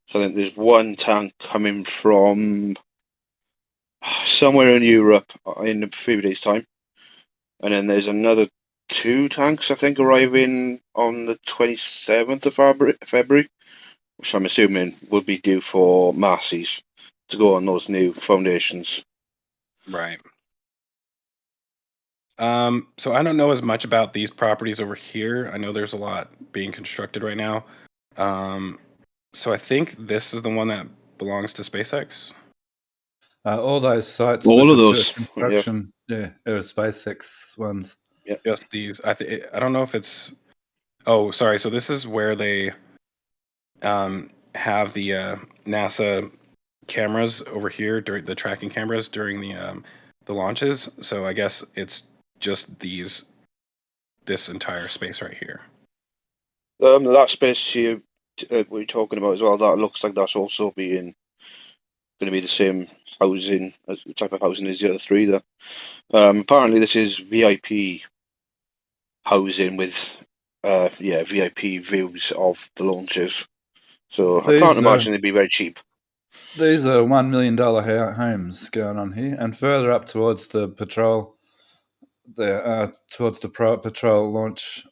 So I think there's one tank coming from somewhere in Europe in a few days' time, and then there's another 2 tanks I think arriving on the 27th of February, which I'm assuming will be due for Massie's to go on those new foundations. Right. So I don't know as much about these properties over here. I know there's a lot being constructed right now. So I think this is the one that belongs to SpaceX. All those sites, All with of the those, construction, are SpaceX ones. Yeah. Just these. I don't know if it's. Oh, sorry. So this is where they have the NASA cameras over here during the tracking cameras during the launches. So I guess it's just this entire space right here. That space here we're talking about as well. That looks like that's also going to be the same housing as the type of housing as the other 3 there. Apparently, this is VIP housing with VIP views of the launches. So I can't imagine it'd be very cheap. These are $1 million homes going on here, and further up towards the patrol, towards the patrol launch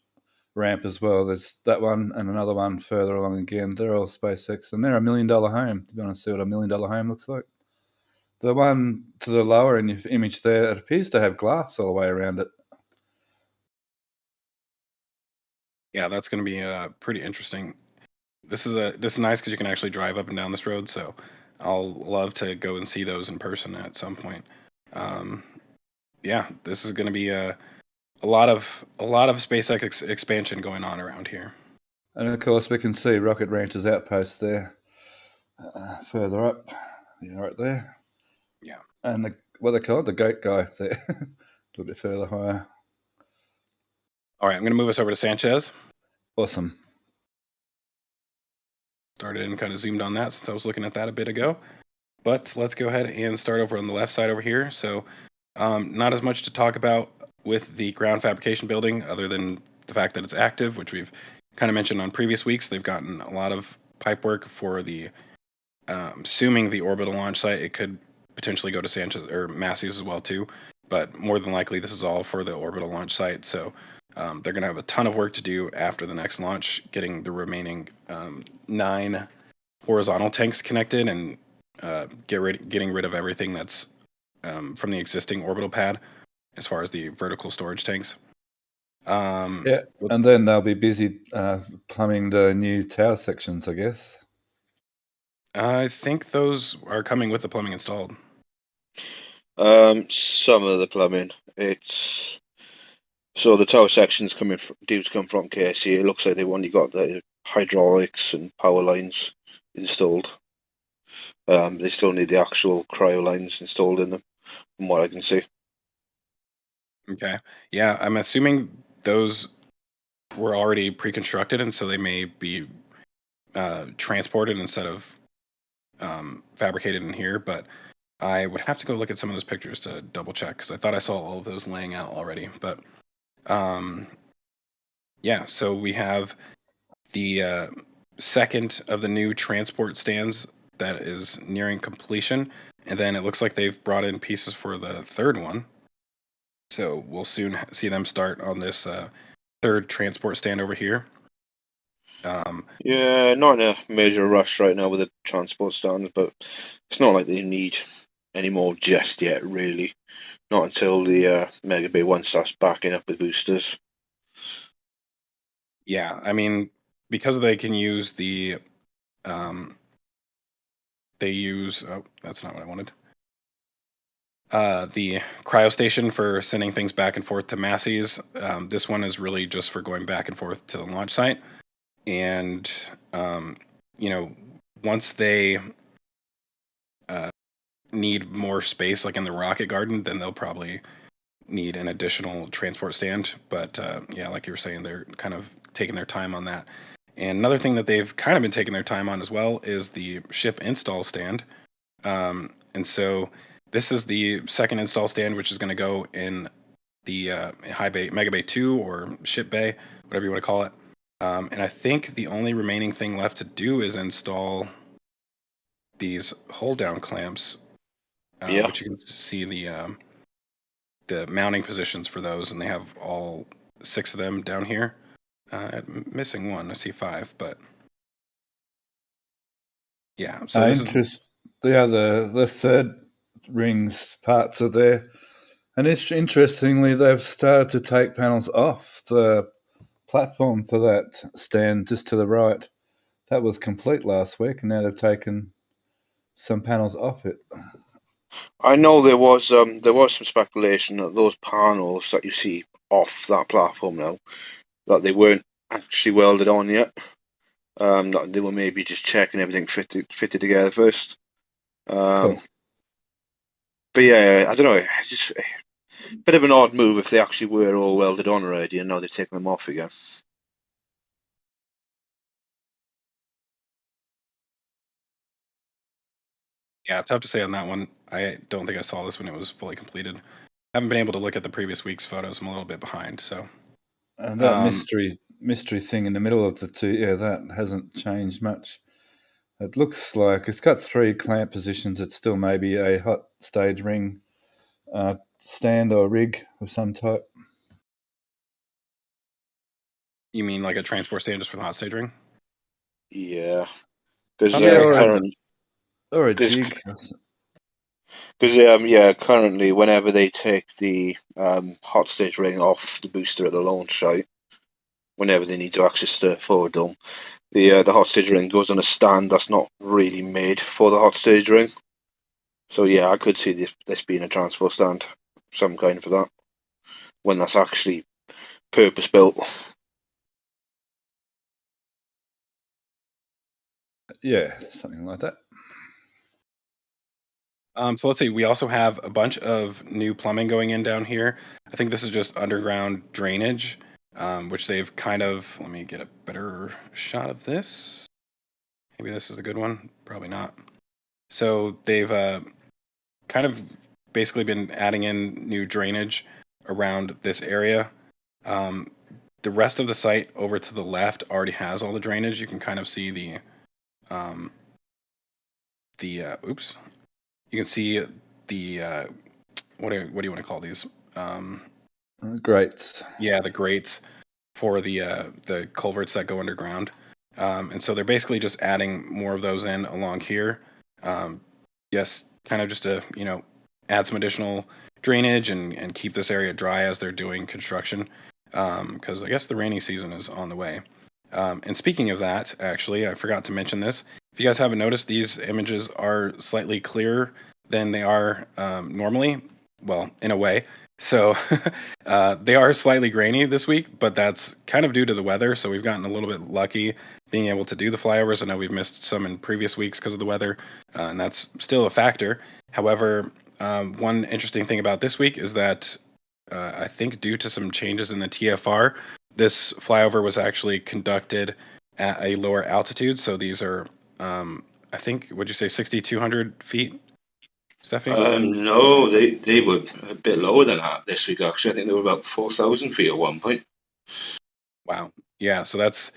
ramp as well. There's that one and another one further along again. They're all SpaceX, and they're $1 million home. To be honest, see what $1 million home looks like. The one to the lower in your image there, it appears to have glass all the way around it. Yeah, that's going to be pretty interesting. This is nice because you can actually drive up and down this road. So I'll love to go and see those in person at some point. Yeah, this is going to be a lot of SpaceX expansion going on around here. And of course, we can see Rocket Ranch's outpost there, further up, right there. Yeah. And what they call it, the goat guy there, a little bit further higher. All right, I'm going to move us over to Sanchez. Awesome. Started and kind of zoomed on that since I was looking at that a bit ago. But let's go ahead and start over on the left side over here. So not as much to talk about with the ground fabrication building other than the fact that it's active, which we've kind of mentioned on previous weeks. They've gotten a lot of pipe work for the, assuming the orbital launch site. It could potentially go to Sanchez or Massie's as well too, but more than likely this is all for the orbital launch site. So they're going to have a ton of work to do after the next launch, getting the remaining 9 horizontal tanks connected and getting rid of everything that's from the existing orbital pad as far as the vertical storage tanks. Yeah, and then they'll be busy plumbing the new tower sections, I guess. I think those are coming with the plumbing installed. Some of the plumbing. It's so the tower sections due to come from KSE. It looks like they've only got the hydraulics and power lines installed. They still need the actual cryo lines installed in them, from what I can see. Okay. Yeah, I'm assuming those were already pre-constructed, and so they may be transported instead of fabricated in here. But I would have to go look at some of those pictures to double check because I thought I saw all of those laying out already. But yeah, so we have the second of the new transport stands that is nearing completion, and then it looks like they've brought in pieces for the third one. So we'll soon see them start on this third transport stand over here. Yeah, not in a major rush right now with the transport stands, but it's not like they need any more just yet, really. Not until the Mega Bay 1 starts backing up with boosters. Yeah, I mean, because they can use the they use, oh, that's not what I wanted. The cryo station for sending things back and forth to Massie's. This one is really just for going back and forth to the launch site. And, you know, once they need more space, like in the rocket garden, then they'll probably need an additional transport stand. But yeah, like you were saying, they're kind of taking their time on that. And another thing that they've kind of been taking their time on as well is the ship install stand. And so this is the second install stand, which is going to go in the high bay, Mega Bay 2 or ship bay, whatever you want to call it. And I think the only remaining thing left to do is install these hold down clamps, Yeah. which you can see the mounting positions for those, and they have all 6 of them down here. I'm missing one. I see 5, but yeah. So this is the third rings parts are there, and it's interestingly they've started to take panels off the platform for that stand just to the right. That was complete last week, and now they've taken some panels off it. I know there was some speculation that those panels that you see off that platform now, that they weren't actually welded on yet. That they were maybe just checking everything fitted together first. Cool. But yeah, I don't know. It's just a bit of an odd move if they actually were all welded on already, and now they're taking them off again. Yeah, tough to say on that one. I don't think I saw this when it was fully completed. I haven't been able to look at the previous week's photos. I'm a little bit behind, so. And that mystery thing in the middle of the two, yeah, that hasn't changed much. It looks like it's got 3 clamp positions. It's still maybe a hot stage ring stand or rig of some type. You mean like a transport stand just for the hot stage ring? Yeah, because or a jig. Because currently, whenever they take the hot stage ring off the booster at the launch site, whenever they need to access the forward dome, the hot stage ring goes on a stand that's not really made for the hot stage ring. So yeah, I could see this being a transport stand, some kind for that, when that's actually purpose built. Yeah, something like that. So let's see. We also have a bunch of new plumbing going in down here. I think this is just underground drainage, which they've kind of. Let me get a better shot of this. Maybe this is a good one. Probably not. So they've kind of basically been adding in new drainage around this area. The rest of the site over to the left already has all the drainage. You can kind of see the oops. You can see the what do you want to call these? Grates. Yeah, the grates for the culverts that go underground. And so they're basically just adding more of those in along here. Yes, kind of just to add some additional drainage and keep this area dry as they're doing construction. Because I guess the rainy season is on the way. And speaking of that, actually, I forgot to mention this. If you guys haven't noticed, these images are slightly clearer than they are normally. Well, in a way. So they are slightly grainy this week, but that's kind of due to the weather. So we've gotten a little bit lucky being able to do the flyovers. I know we've missed some in previous weeks because of the weather, and that's still a factor. However, one interesting thing about this week is that I think due to some changes in the TFR, this flyover was actually conducted at a lower altitude. So these are, I think, would you say 6,200 feet, Stephanie? No, they were a bit lower than that this week, actually. I think they were about 4,000 feet at one point. Wow. Yeah, so that's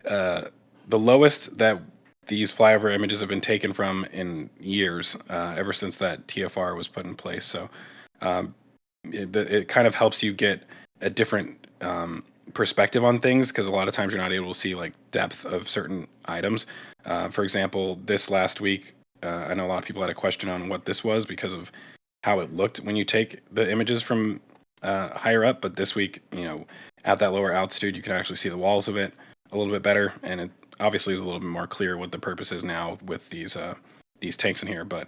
the lowest that these flyover images have been taken from in years, ever since that TFR was put in place. So it kind of helps you get a different perspective on things, because a lot of times you're not able to see like depth of certain items. For example, this last week, I know a lot of people had a question on what this was because of how it looked when you take the images from higher up. But this week, at that lower altitude, you can actually see the walls of it a little bit better, and it obviously is a little bit more clear what the purpose is now with these tanks in here. But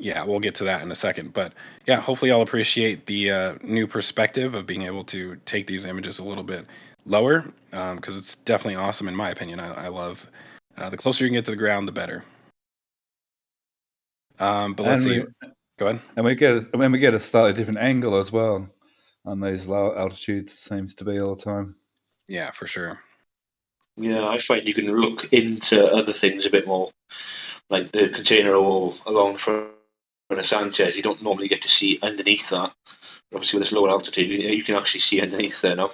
yeah, we'll get to that in a second. But yeah, hopefully y'all appreciate the new perspective of being able to take these images a little bit lower, because it's definitely awesome in my opinion. I love the closer you can get to the ground, the better. But let's see. Go ahead. And we get a slightly different angle as well on these low altitudes. Seems to be all the time. Yeah, for sure. Yeah, I find you can look into other things a bit more, like the container hole along front of Sanchez. You don't normally get to see underneath that. Obviously, with this lower altitude, you can actually see underneath there now.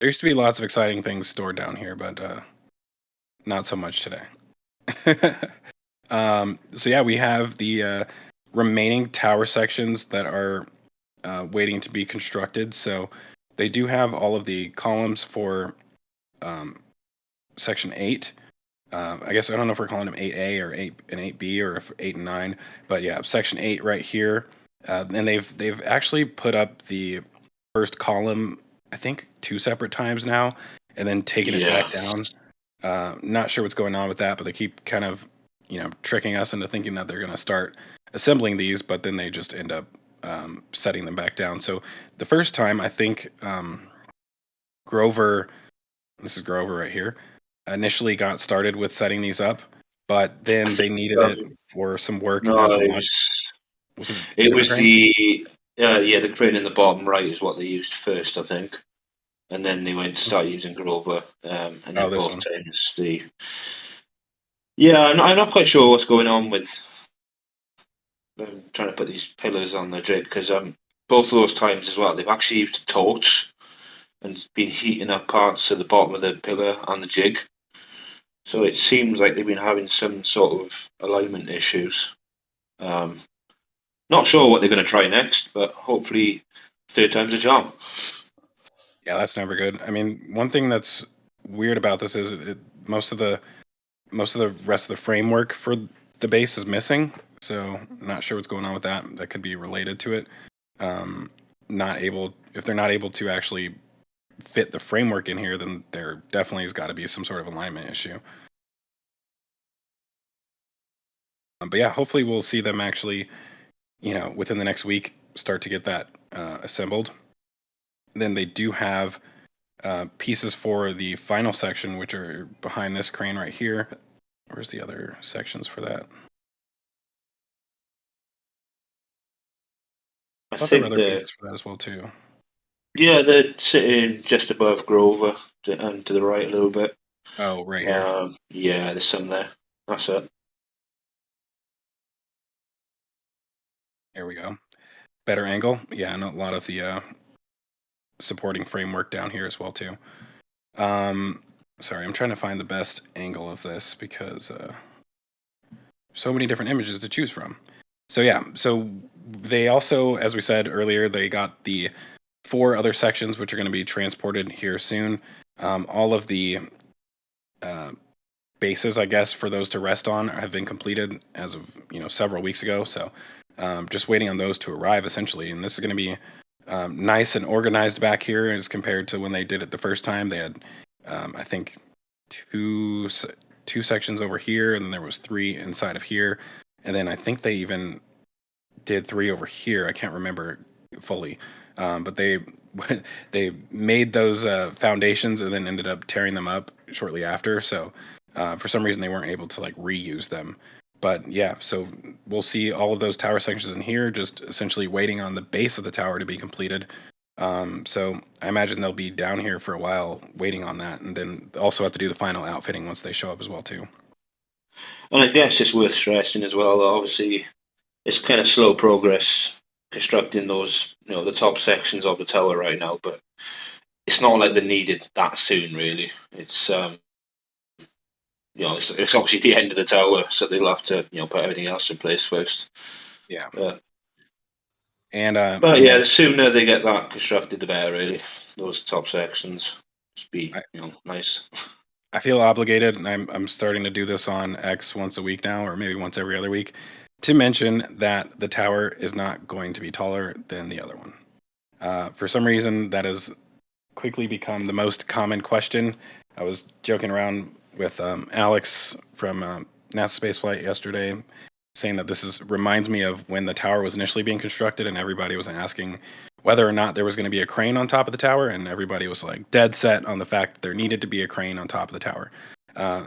There used to be lots of exciting things stored down here, but not so much today. So yeah, we have the remaining tower sections that are waiting to be constructed. So they do have all of the columns for section 8. I guess I don't know if we're calling them 8A or 8 and 8B, or if 8 and 9, but yeah, section 8 right here. And they've actually put up the first column, I think 2 separate times now, and then taken it back down. Not sure what's going on with that, but they keep kind of tricking us into thinking that they're going to start assembling these, but then they just end up setting them back down. So the first time, I think Grover, this is Grover right here, initially got started with setting these up, but then they needed it for some work. No, it was the crane in the bottom right is what they used first, I think, and then they went to start using Grover, and then this both one. times I'm not quite sure what's going on with trying to put these pillars on the jig, because both of those times as well, they've actually used a torch and been heating up parts of the bottom of the pillar on the jig. So it seems like they've been having some sort of alignment issues. Not sure what they're going to try next, but hopefully third time's a charm. Yeah, that's never good. I mean, one thing that's weird about this is most of the rest of the framework for the base is missing. So I'm not sure what's going on with that. That could be related to it. If they're not able to actually fit the framework in here, then there definitely has got to be some sort of alignment issue. But yeah, hopefully we'll see them actually, within the next week, start to get that assembled. Then they do have pieces for the final section, which are behind this crane right here. Where's the other sections for that? I thought there were other pieces for that as well too. Yeah, they're sitting just above Grover and to the right a little bit. Oh, right here. Yeah, there's some there. That's it. There we go. Better angle. Yeah, and a lot of the supporting framework down here as well too. Sorry, I'm trying to find the best angle of this because so many different images to choose from. So yeah, so they also, as we said earlier, they got the 4 other sections which are going to be transported here soon. All of the bases, I guess, for those to rest on have been completed as of several weeks ago. So just waiting on those to arrive essentially, and this is going to be nice and organized back here as compared to when they did it the first time. They had I think two sections over here, and then there was 3 inside of here, and then I think they even did 3 over here. I can't remember fully, but they made those foundations and then ended up tearing them up shortly after. So for some reason they weren't able to reuse them. But yeah, so we'll see all of those tower sections in here, just essentially waiting on the base of the tower to be completed. So I imagine they'll be down here for a while waiting on that, and then also have to do the final outfitting once they show up as well too. And I guess it's worth stressing as well, obviously it's kind of slow progress constructing those, the top sections of the tower right now, but it's not like they needed that soon, really. It's it's obviously the end of the tower, so they'll have to put everything else in place first. Yeah. But And yeah, the sooner they get that constructed, the better. Really, those top sections just be nice. I feel obligated, and I'm starting to do this on X once a week now, or maybe once every other week, to mention that the tower is not going to be taller than the other one. For some reason, that has quickly become the most common question. I was joking around with Alex from NASA Spaceflight yesterday, saying that this reminds me of when the tower was initially being constructed, and everybody was asking whether or not there was going to be a crane on top of the tower, and everybody was like dead set on the fact that there needed to be a crane on top of the tower.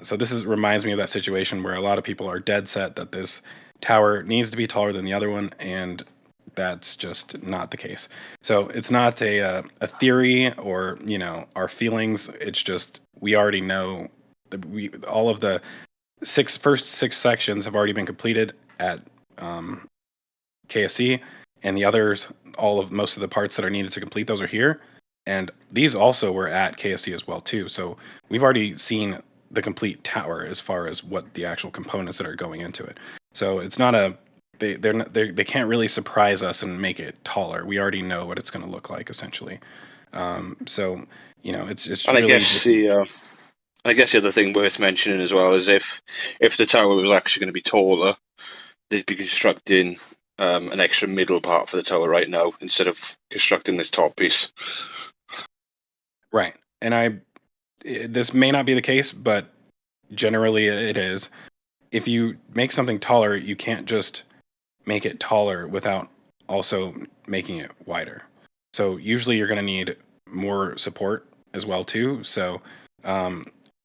So this reminds me of that situation where a lot of people are dead set that this tower needs to be taller than the other one, and that's just not the case. So it's not a theory or our feelings. It's just we already know that all of the first six sections have already been completed at KSC, and the others, most of the parts that are needed to complete those are here, and these also were at KSC as well too. So we've already seen the complete tower as far as what the actual components that are going into it. So it's not they can't really surprise us and make it taller. We already know what it's going to look like essentially. So it's And really. I guess the other thing worth mentioning as well is if the tower was actually going to be taller, they'd be constructing an extra middle part for the tower right now instead of constructing this top piece. Right. And this may not be the case, but generally it is. If you make something taller, you can't just make it taller without also making it wider. So usually you're going to need more support as well too. So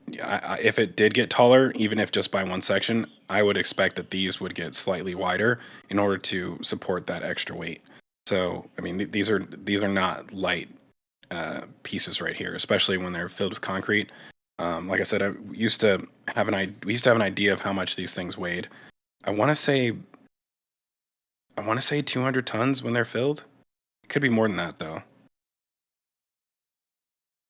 if it did get taller, even if just by one section, I would expect that these would get slightly wider in order to support that extra weight. So I mean, these are not light pieces right here, especially when they're filled with concrete. Like I said, we used to have an idea of how much these things weighed. I want to say 200 tons when they're filled. It could be more than that though.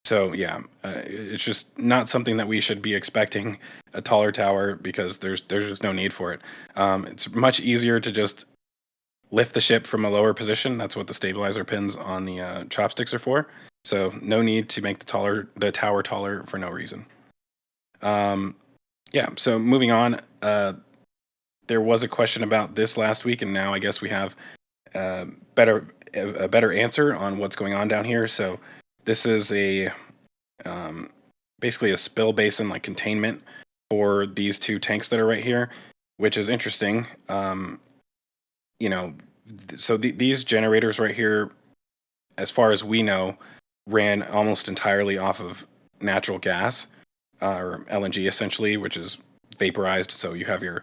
So yeah, it's just not something that we should be expecting a taller tower because there's just no need for it. It's much easier to just lift the ship from a lower position. That's what the stabilizer pins on the chopsticks are for. So no need to make the tower taller for no reason. Yeah. So moving on, there was a question about this last week, and now I guess we have a better answer on what's going on down here. So this is basically a spill basin like containment for these two tanks that are right here, which is interesting. So these generators right here, as far as we know, ran almost entirely off of natural gas or LNG essentially, which is vaporized. So you have your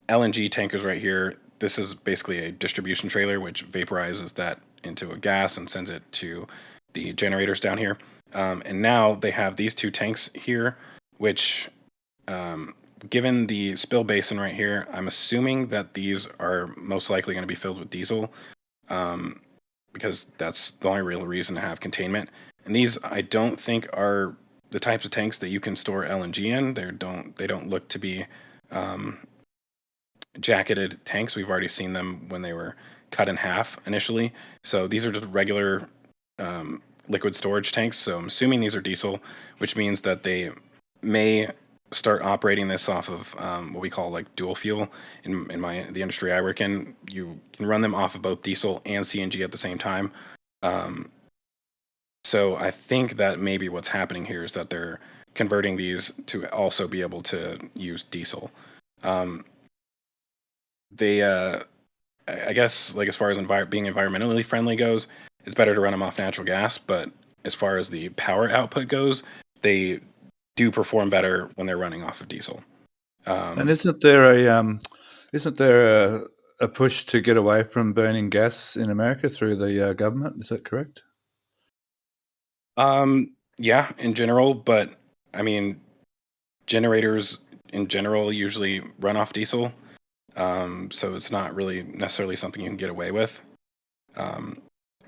LNG tankers right here. This is basically a distribution trailer which vaporizes that into a gas and sends it to the generators down here. And now they have these two tanks here, which, given the spill basin right here, I'm assuming that these are most likely going to be filled with diesel, because that's the only real reason to have containment. And these, I don't think, are the types of tanks that you can store LNG in. They don't look to be jacketed tanks. We've already seen them when they were cut in half initially. So these are just regular liquid storage tanks. So I'm assuming these are diesel, which means that they may start operating this off of what we call like dual fuel. In the industry I work in, you can run them off of both diesel and CNG at the same time. So I think that maybe what's happening here is that they're converting these to also be able to use diesel. I guess, like, as far as being environmentally friendly goes, it's better to run them off natural gas. But as far as the power output goes, they do perform better when they're running off of diesel. And isn't there a push to get away from burning gas in America through the government? Is that correct? Yeah, in general, but I mean, generators in general usually run off diesel. So it's not really necessarily something you can get away with.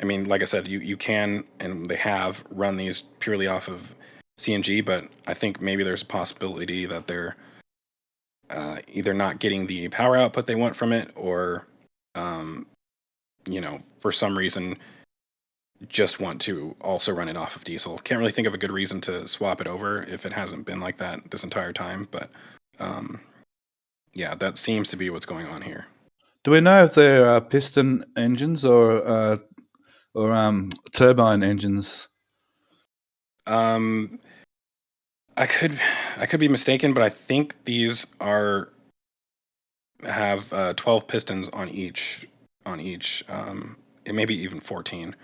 I mean, like I said, you can, and they have run these purely off of CNG, but I think maybe there's a possibility that they're either not getting the power output they want from it, or for some reason just want to also run it off of diesel. Can't really think of a good reason to swap it over if it hasn't been like that this entire time, but yeah, that seems to be what's going on here. Do we know if they're piston engines or turbine engines? I could be mistaken, but I think these have 12 pistons on each. It may be even 14.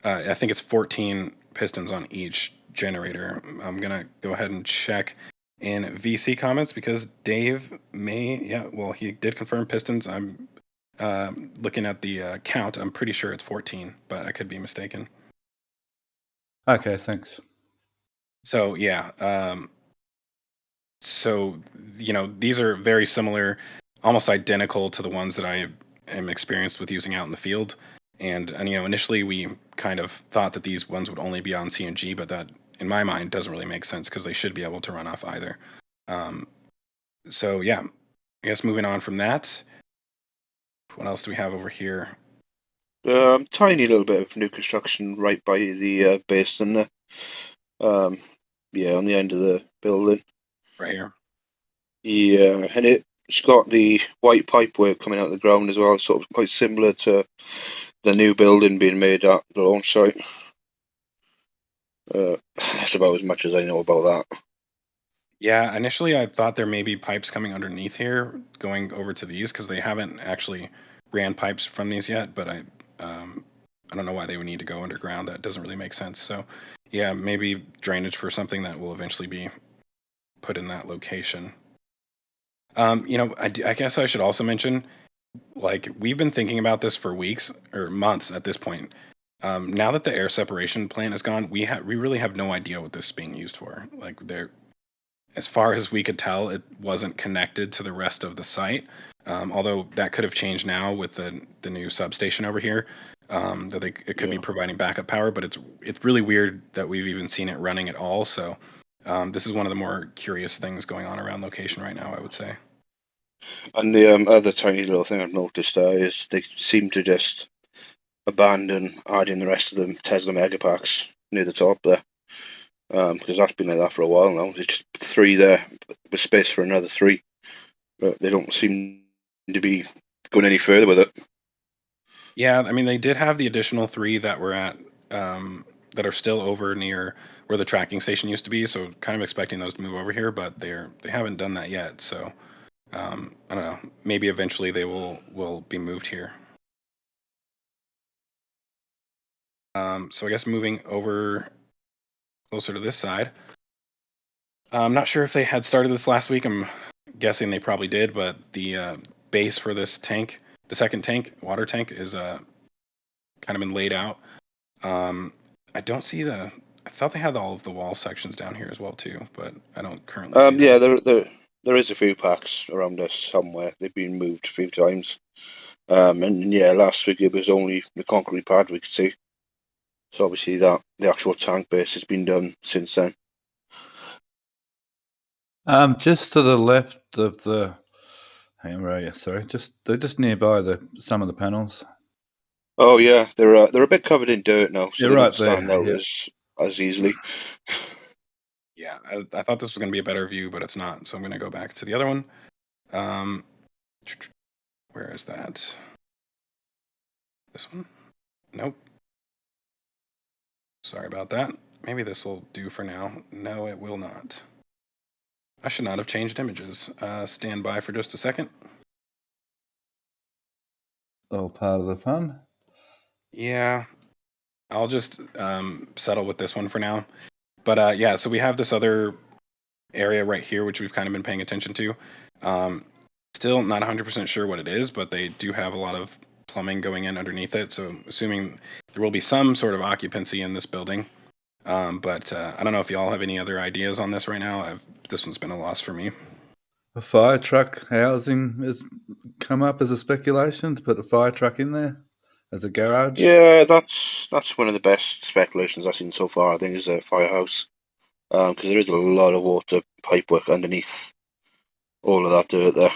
I think it's 14 pistons on each generator. I'm gonna go ahead and check in VC comments because Dave he did confirm pistons. I'm looking at the count. I'm pretty sure it's 14, but I could be mistaken. Okay, thanks. So yeah, so these are very similar, almost identical to the ones that I am experienced with using out in the field. And initially we kind of thought that these ones would only be on CNG, but that in my mind doesn't really make sense because they should be able to run off either. So yeah, I guess moving on from that, what else do we have over here? Tiny little bit of new construction right by the basin there. On the end of the building. Right here. Yeah, and it's got the white pipework coming out of the ground as well, sort of quite similar to the new building being made at the launch site. That's about as much as I know about that. Yeah, initially I thought there may be pipes coming underneath here going over to these because they haven't actually ran pipes from these yet, but I don't know why they would need to go underground. That doesn't really make sense. So yeah, maybe drainage for something that will eventually be put in that location. I guess I should also mention, like, we've been thinking about this for weeks or months at this point. Now that the air separation plant is gone, we really have no idea what this is being used for. Like, as far as we could tell, it wasn't connected to the rest of the site. Although that could have changed now with the new substation over here. That it could be providing backup power, but it's really weird that we've even seen it running at all. So this is one of the more curious things going on around location right now, I would say. And the other tiny little thing I've noticed there is they seem to just abandon adding the rest of the Tesla Megapacks near the top there. Because that's been like that for a while now. There's just 3 there with space for another 3. But they don't seem to be going any further with it. Yeah, I mean, they did have the additional 3 that were at that are still over near where the tracking station used to be. So kind of expecting those to move over here, but they haven't done that yet. So I don't know. Maybe eventually they will be moved here. So I guess moving over closer to this side. I'm not sure if they had started this last week. I'm guessing they probably did, but the base for this tank, the second tank, water tank, is kind of been laid out. I don't see I thought they had all of the wall sections down here as well too, but I don't currently see Yeah, that. there is a few packs around us somewhere. They've been moved a few times. And yeah, last week it was only the concrete pad we could see. So obviously the actual tank base has been done since then. Just to the left of the. Hang on, where are you? Sorry, they're just nearby some of the panels. Oh yeah, they're a bit covered in dirt now, so You're they right don't stand there, out yeah. as easily. Yeah, I thought this was going to be a better view, but it's not. So I'm going to go back to the other one. Where is that? This one? Nope. Sorry about that. Maybe this will do for now. No, it will not. I should not have changed images. Stand by for just a second. All part of the fun. Yeah, I'll just settle with this one for now. But yeah, so we have this other area right here, which we've kind of been paying attention to. Still not 100% sure what it is, but they do have a lot of plumbing going in underneath it. So assuming there will be some sort of occupancy in this building. But I don't know if y'all have any other ideas on this right now. This one's been a loss for me. A fire truck housing has come up as a speculation to put a fire truck in there. as a garage. Yeah, that's one of the best speculations I've seen so far. I think is a firehouse, because there is a lot of water pipe work underneath all of that dirt there.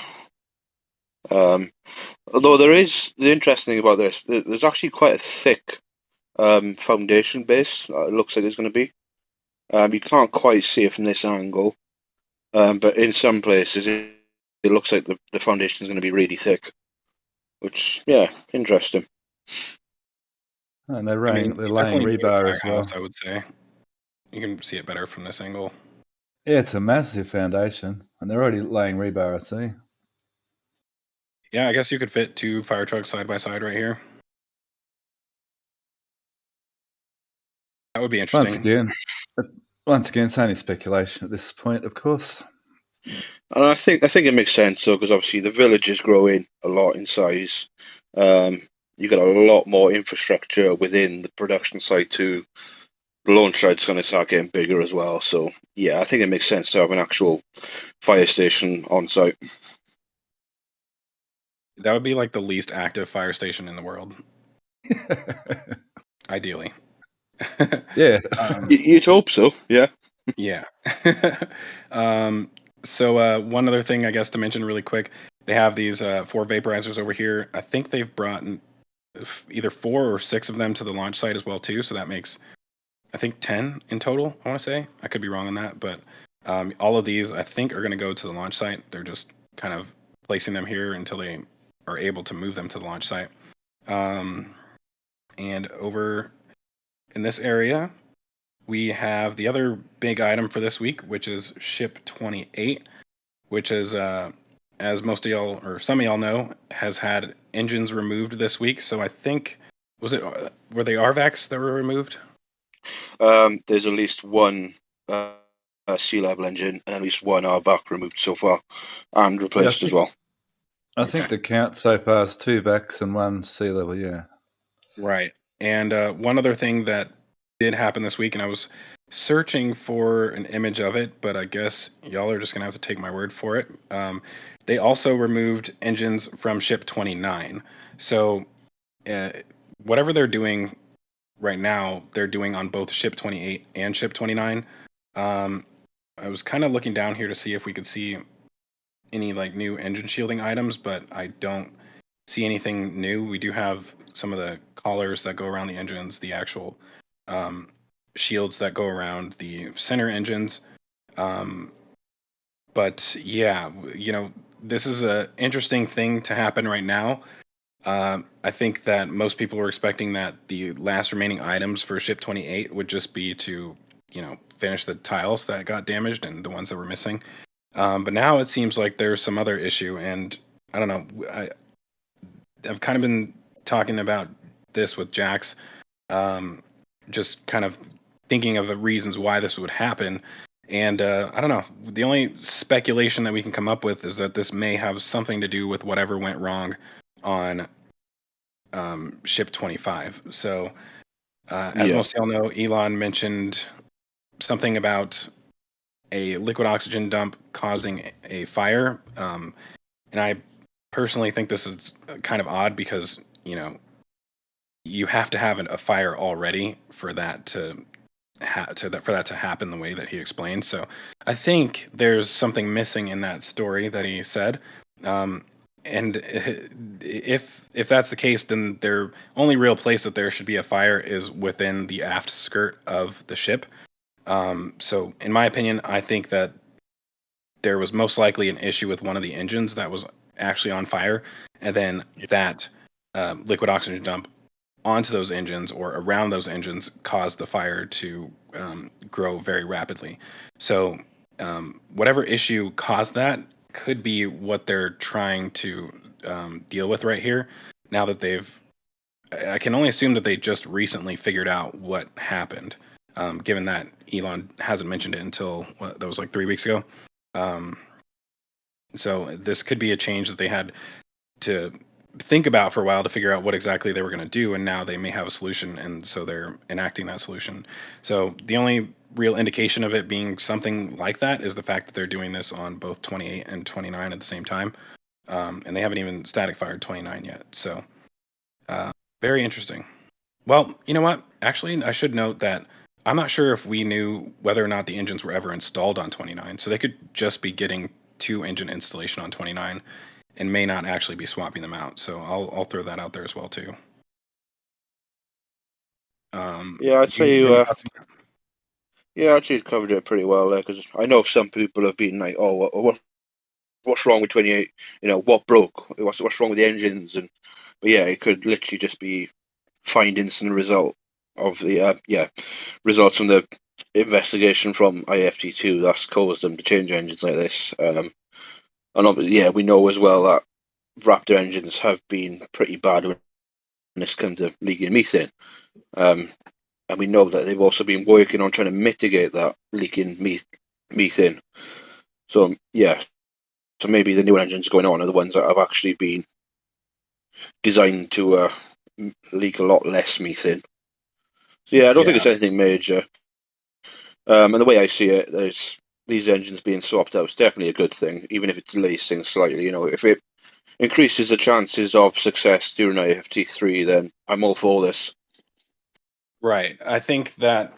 Although the interesting thing about this, there's actually quite a thick foundation base. It looks like it's going to be. You can't quite see it from this angle, but in some places it looks like the foundation is going to be really thick, which, yeah, interesting. And they're I laying, mean, they're you laying definitely need a rebar as well. firehouse, I would say. You can see it better from this angle. Yeah, it's a massive foundation, and they're already laying rebar, I see. Yeah, I guess you could fit 2 fire trucks side by side right here. That would be interesting. Once again, it's only speculation at this point, of course. And I think it makes sense though, because obviously the village is growing a lot in size. You've got a lot more infrastructure within the production site too. The launch site's going to start getting bigger as well. So yeah, I think it makes sense to have an actual fire station on site. That would be like the least active fire station in the world, ideally. Yeah. You'd hope so, yeah. Yeah. So one other thing I guess to mention really quick, they have these 4 vaporizers over here. I think they've brought either 4 or 6 of them to the launch site as well too. So that makes, I think, 10 in total, I want to say. I could be wrong on that, but all of these I think are going to go to the launch site. They're just kind of placing them here until they are able to move them to the launch site. And over in this area, we have the other big item for this week, which is Ship 28, which is, as most of y'all, or some of y'all know, has had engines removed this week. So I think, were they RVACs that were removed? There's at least one sea level engine and at least one RVAC removed so far and replaced as well. I think the count so far is 2 VACs and 1 sea level, yeah. Right. And one other thing that did happen this week, and I was searching for an image of it, but I guess y'all are just going to have to take my word for it. They also removed engines from Ship 29. So whatever they're doing right now, they're doing on both Ship 28 and Ship 29. I was kind of looking down here to see if we could see any like new engine shielding items, but I don't see anything new. We do have some of the collars that go around the engines, the actual shields that go around the center engines. But yeah, this is an interesting thing to happen right now. I think that most people were expecting that the last remaining items for Ship 28 would just be to, finish the tiles that got damaged and the ones that were missing. But now it seems like there's some other issue, and I don't know. I've kind of been talking about this with Jax, just kind of thinking of the reasons why this would happen. And I don't know. The only speculation that we can come up with is that this may have something to do with whatever went wrong on Ship 25. So, as most of y'all know, Elon mentioned something about a liquid oxygen dump causing a fire. And I personally think this is kind of odd because, you have to have a fire already for that to happen the way that he explained. So I think there's something missing in that story that he said. And if that's the case, then the only real place that there should be a fire is within the aft skirt of the ship. So in my opinion, I think that there was most likely an issue with one of the engines that was actually on fire, and then that liquid oxygen dump onto those engines or around those engines caused the fire to grow very rapidly. So whatever issue caused that could be what they're trying to deal with right here. Now that I can only assume that they just recently figured out what happened, given that Elon hasn't mentioned it until that was like 3 weeks ago. So this could be a change that they had to think about for a while to figure out what exactly they were going to do, and now they may have a solution, and so they're enacting that solution. So the only real indication of it being something like that is the fact that they're doing this on both 28 and 29 at the same time, and they haven't even static fired 29 yet. So Very interesting. Well, you know what? Actually, I should note that I'm not sure if we knew whether or not the engines were ever installed on 29. So they could just be getting 2 engine installation on 29 and may not actually be swapping them out. So I'll throw that out there as well too. Yeah, I'd do say you have you. any thoughts on that? Yeah, actually, you covered it pretty well there because I know some people have been like, "Oh, what's wrong with 28? What broke? What's wrong with the engines?" But yeah, it could literally just be findings and result of the results from the investigation from IFT-2 that's caused them to change engines like this. And obviously, yeah, we know as well that Raptor engines have been pretty bad when this comes to leaking methane. Um, and we know that they've also been working on trying to mitigate that leaking methane. So yeah, so maybe the new engines going on are the ones that have actually been designed to leak a lot less methane. So yeah, I don't think Yeah. it's anything major. And the way I see it, there's these engines being swapped out is definitely a good thing, even if it delays things slightly. If it increases the chances of success during IFT-3, then I'm all for this. Right. I think that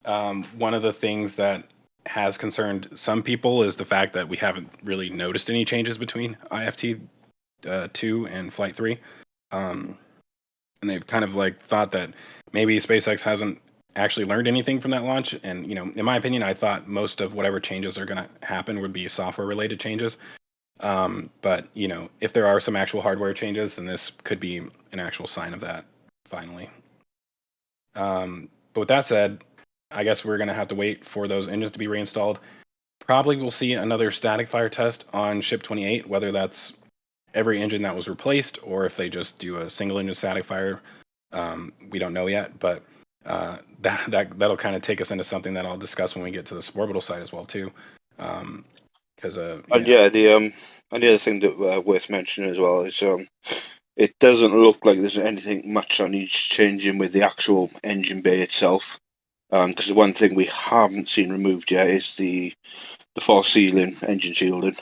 one of the things that has concerned some people is the fact that we haven't really noticed any changes between IFT 2 and Flight 3. Um, and they've kind of like thought that maybe SpaceX hasn't actually learned anything from that launch. And, in my opinion, I thought most of whatever changes are going to happen would be software related changes. But, if there are some actual hardware changes, then this could be an actual sign of that finally. But with that said, I guess we're going to have to wait for those engines to be reinstalled. Probably we'll see another static fire test on ship 28, whether that's every engine that was replaced or if they just do a single engine static fire. We don't know yet, but that'll kind of take us into something that I'll discuss when we get to the suborbital side as well too. Because And yeah, the other thing that worth mentioning as well is it doesn't look like there's anything much that needs changing with the actual engine bay itself. Because the one thing we haven't seen removed yet is the false ceiling engine shielding.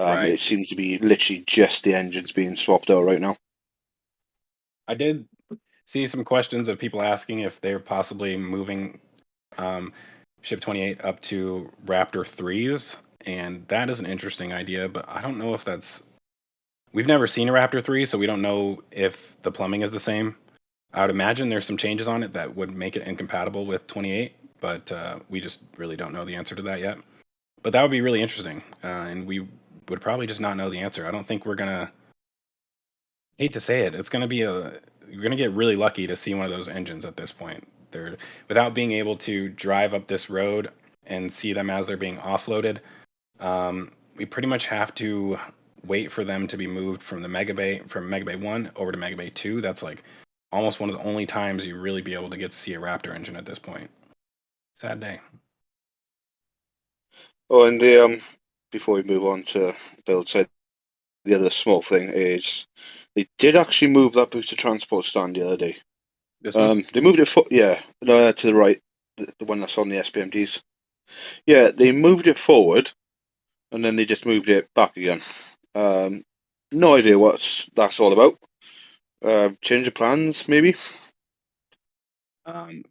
Right. It seems to be literally just the engines being swapped out right now. I did see some questions of people asking if they're possibly moving um, ship 28 up to Raptor 3s, and that is an interesting idea, but I don't know if we've never seen a Raptor 3, so we don't know if the plumbing is the same. I would imagine there's some changes on it that would make it incompatible with 28, but we just really don't know the answer to that yet. But that would be really interesting, and we would probably just not know the answer. I don't think we're gonna. Hate to say it, it's gonna be you're gonna get really lucky to see one of those engines at this point. They're without being able to drive up this road and see them as they're being offloaded. We pretty much have to wait for them to be moved from the Mega Bay 1 over to Mega Bay 2. That's like almost one of the only times you really be able to get to see a Raptor engine at this point. Sad day. Oh, and the before we move on to build side, the other small thing is they did actually move that booster transport stand the other day. This one? They moved it to the right, the one that's on the SPMDs. Yeah, they moved it forward, and then they just moved it back again. No idea what that's all about. Change of plans, maybe.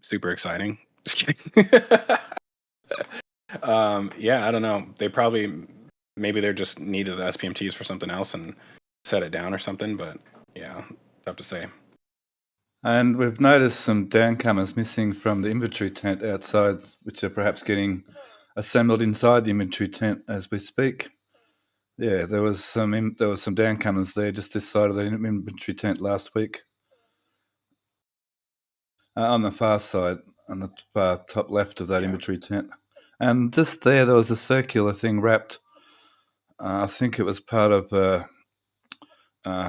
Super exciting. Just kidding. Yeah, I don't know. Maybe they're just needed the SPMTs for something else and set it down or something. But yeah, tough to say. And we've noticed some downcomers missing from the inventory tent outside, which are perhaps getting assembled inside the inventory tent as we speak. Yeah, there was some downcomers there just this side of the inventory tent last week. On the far side, on the far top left of that inventory tent. And just there was a circular thing wrapped. I think it was part of a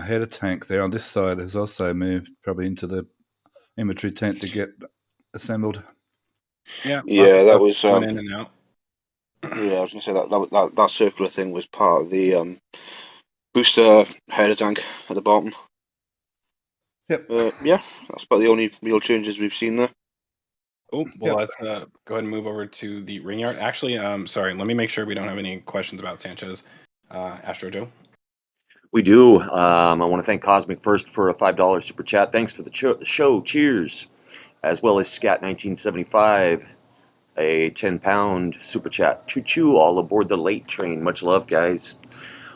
header tank there on this side has also moved probably into the inventory tent to get assembled. Yeah, lots of Yeah, that stuff was. going in and out. Yeah, I was gonna say that circular thing was part of the booster header tank at the bottom. Yep. Yeah, that's about the only real changes we've seen there. Oh, well, Yep. let's go ahead and move over to the ring yard. Actually, sorry, let me make sure we don't have any questions about Sanchez. Astro Joe. We do. I want to thank Cosmic first for a $5 super chat. Thanks for the show. Cheers. As well as Scat 1975, a 10-pound super chat. Choo choo, all aboard the late train. Much love, guys.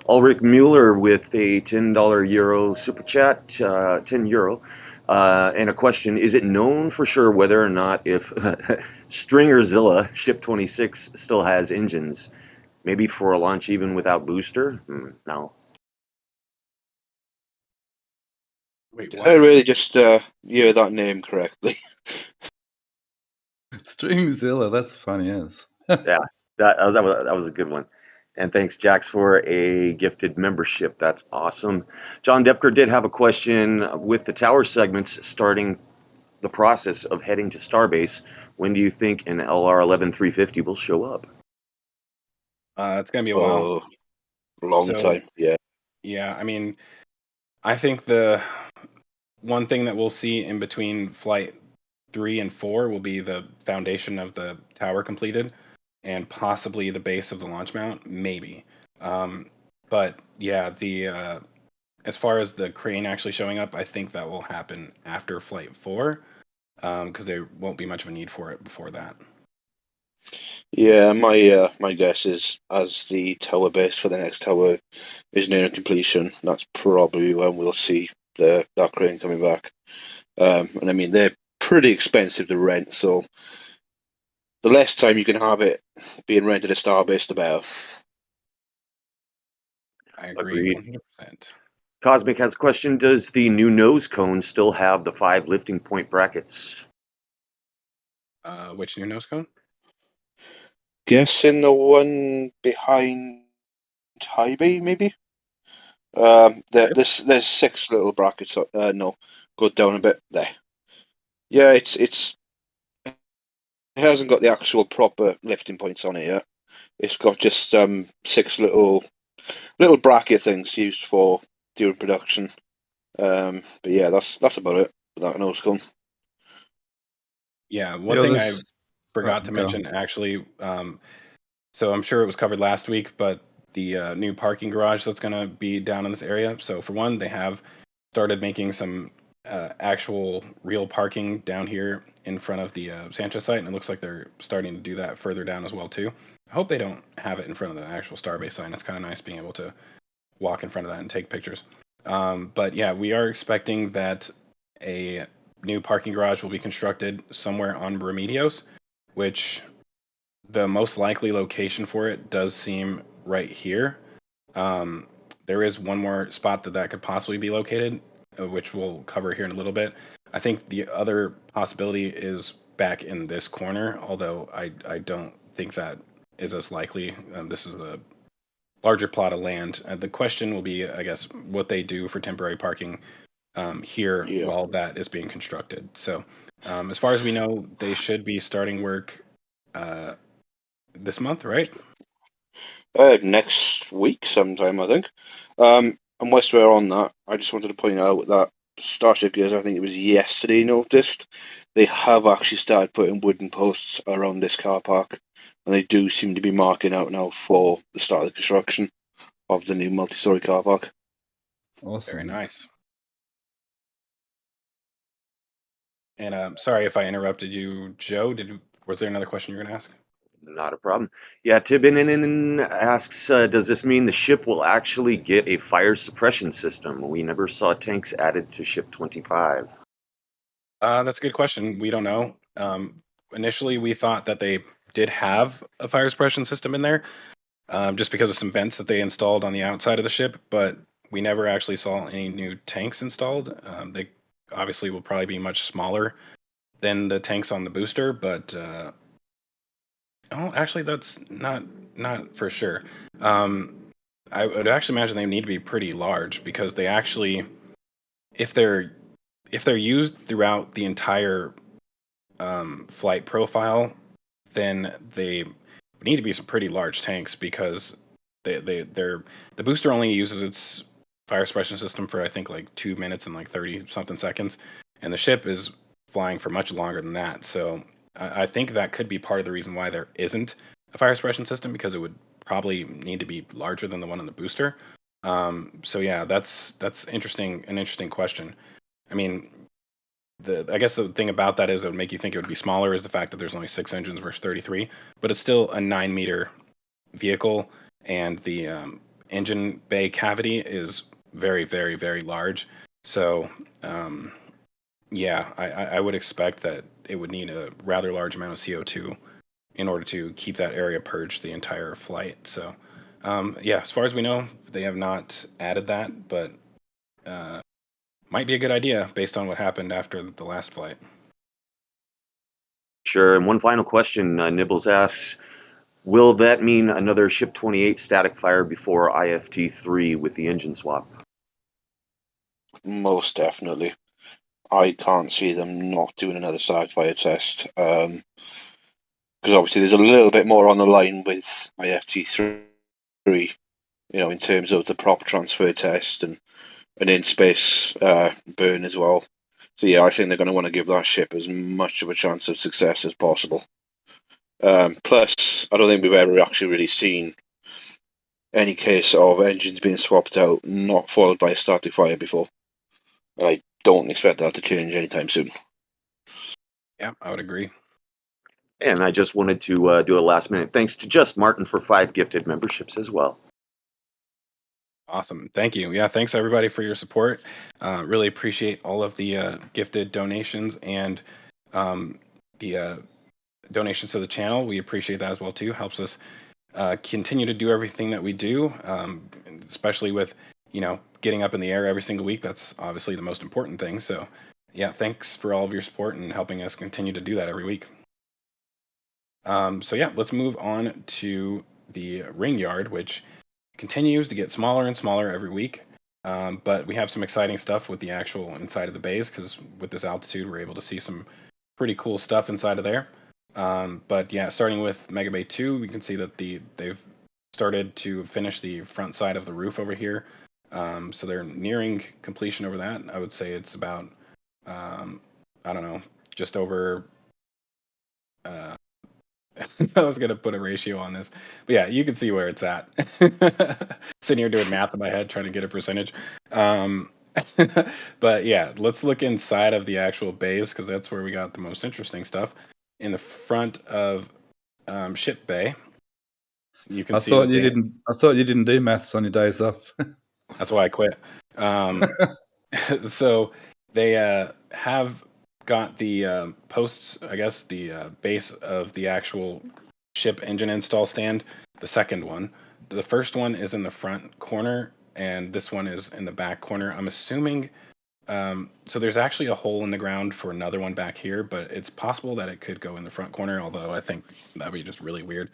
Ulrich Mueller with a €10 super chat, 10 euro. And a question: is it known for sure whether or not if Stringerzilla Ship 26 still has engines? Maybe for a launch even without booster? No. Wait, Did what? I really just hear that name correctly? Stringzilla, that's funny as. Yeah, that was a good one. And thanks, Jax, for a gifted membership. That's awesome. John Depker did have a question with the tower segments starting the process of heading to Starbase. When do you think an LR-11-350 will show up? It's gonna be a while. Long So time. Yeah. yeah, I mean, I think the one thing that we'll see in between flight 3 and 4 will be the foundation of the tower completed, and possibly the base of the launch mount, maybe. But yeah, the as far as the crane actually showing up, I think that will happen after flight 4, because there won't be much of a need for it before that. Yeah, my guess is as the tower base for the next tower is nearing completion, that's probably when we'll see that crane coming back. And I mean they're pretty expensive to rent, so the less time you can have it being rented at Starbase, the better. I agree Agreed. 100%. Cosmic has a question. Does the new nose cone still have the 5 lifting point brackets? Which new nose cone? Guessing the one behind High Bay, maybe. There's 6 little brackets. No, go down a bit there. Yeah, it hasn't got the actual proper lifting points on it yet. It's got just 6 little bracket things used for during production. But yeah, that's about it for that nose cone. Yeah, one Yeah, thing I this. forgot to Go. mention actually, so I'm sure it was covered last week, but the new parking garage that's going to be down in this area. So for one, they have started making some actual real parking down here in front of the Sanchez site, and it looks like they're starting to do that further down as well too. I hope they don't have it in front of the actual Starbase sign. It's kind of nice being able to walk in front of that and take pictures. But yeah, we are expecting that a new parking garage will be constructed somewhere on Remedios, which the most likely location for it does seem right here. There is one more spot that could possibly be located, which we'll cover here in a little bit. I think the other possibility is back in this corner, although I don't think that is as likely. This is a larger plot of land. The question will be, I guess, what they do for temporary parking here while that is being constructed. So, as far as we know, they should be starting work this month, right? Next week sometime, I think. And whilst we're on that, I just wanted to point out that Starship Gears, I think it was yesterday, noticed they have actually started putting wooden posts around this car park, and they do seem to be marking out now for the start of the construction of the new multi-story car park. Awesome. Very nice. And sorry if I interrupted you, Joe. Was there another question you were going to ask? Not a problem. Yeah, Tibinin asks, does this mean the ship will actually get a fire suppression system? We never saw tanks added to Ship 25. That's a good question. We don't know. Initially, we thought that they did have a fire suppression system in there, just because of some vents that they installed on the outside of the ship, but we never actually saw any new tanks installed. They obviously will probably be much smaller than the tanks on the booster, but actually, that's not for sure. I would actually imagine they need to be pretty large because they actually, if they're used throughout the entire flight profile, then they need to be some pretty large tanks because the booster only uses its fire suppression system for I think like 2 minutes and like 30 something seconds, and the ship is flying for much longer than that. So I think that could be part of the reason why there isn't a fire suppression system, because it would probably need to be larger than the one on the booster. So yeah, that's interesting. An interesting question. I mean, I guess the thing about that is it would make you think it would be smaller is the fact that there's only 6 engines versus 33, but it's still a 9 meter vehicle, and the engine bay cavity is very, very, very large. So yeah, I would expect that it would need a rather large amount of CO2 in order to keep that area purged the entire flight. So yeah, as far as we know, they have not added that, but uh, might be a good idea based on what happened after the last flight. Sure. And one final question, Nibbles asks, will that mean another Ship 28 static fire before IFT-3 with the engine swap? Most definitely. I can't see them not doing another side fire test. Because obviously there's a little bit more on the line with IFT-3, in terms of the prop transfer test and an in-space burn as well. So yeah, I think they're going to want to give that ship as much of a chance of success as possible. Plus, I don't think we've ever actually really seen any case of engines being swapped out not followed by a static fire before. I don't expect that to change anytime soon. Yeah, I would agree. And I just wanted to do a last minute thanks to Just Martin for 5 gifted memberships as well. Awesome. Thank you. Yeah, thanks everybody for your support. Really appreciate all of the gifted donations and the donations to the channel. We appreciate that as well too. Helps us continue to do everything that we do, especially with getting up in the air every single week. That's obviously the most important thing. So yeah, thanks for all of your support and helping us continue to do that every week. So yeah, let's move on to the ring yard, which continues to get smaller and smaller every week. But we have some exciting stuff with the actual inside of the bays, because with this altitude, we're able to see some pretty cool stuff inside of there. But yeah, starting with Mega Bay 2, we can see that they've started to finish the front side of the roof over here. So they're nearing completion over that. I would say it's about, I don't know, just over. I was gonna put a ratio on this, but yeah, you can see where it's at. Sitting here doing math in my head, trying to get a percentage. Um, but yeah, let's look inside of the actual bays, because that's where we got the most interesting stuff. In the front of ship bay, you can see. I thought you didn't do maths on your days off. That's why I quit. So they have got the posts, I guess, the base of the actual ship engine install stand, the second one. The first one is in the front corner, and this one is in the back corner. I'm assuming, so there's actually a hole in the ground for another one back here, but it's possible that it could go in the front corner, although I think that'd be just really weird.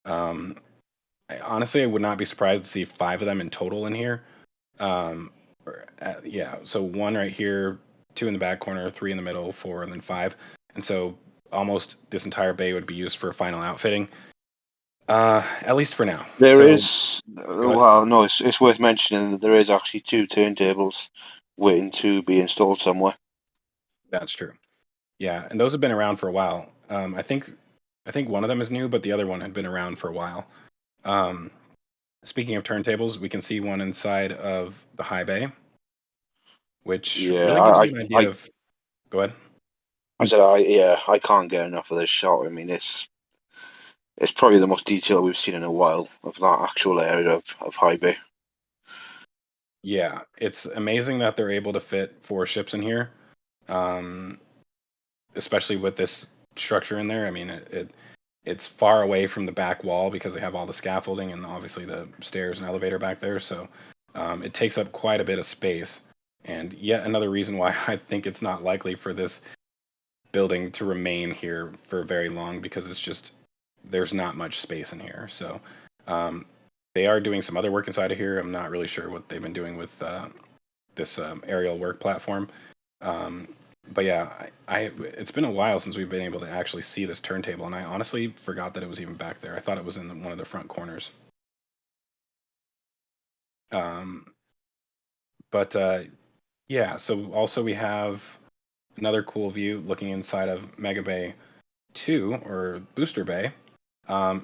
Honestly, I would not be surprised to see 5 of them in total in here. Yeah, so 1 right here, 2 in the back corner, 3 in the middle, 4, and then 5. And so almost this entire bay would be used for final outfitting, at least for now. Well, no, it's worth mentioning that there is actually 2 turntables waiting to be installed somewhere. That's true. Yeah, and those have been around for a while. I think one of them is new, but the other one had been around for a while. Speaking of turntables, we can see one inside of the high bay, which really gives you an idea of. Go ahead. I said, I can't get enough of this shot. I mean, it's probably the most detail we've seen in a while of that actual area of high bay. Yeah, it's amazing that they're able to fit 4 ships in here, especially with this structure in there. I mean, it's far away from the back wall because they have all the scaffolding and obviously the stairs and elevator back there. So it takes up quite a bit of space. And yet another reason why I think it's not likely for this building to remain here for very long, because it's just, there's not much space in here. So they are doing some other work inside of here. I'm not really sure what they've been doing with this aerial work platform. But yeah, it's been a while since we've been able to actually see this turntable, and I honestly forgot that it was even back there. I thought it was in one of the front corners. But yeah, so also we have another cool view looking inside of Mega Bay 2, or Booster Bay.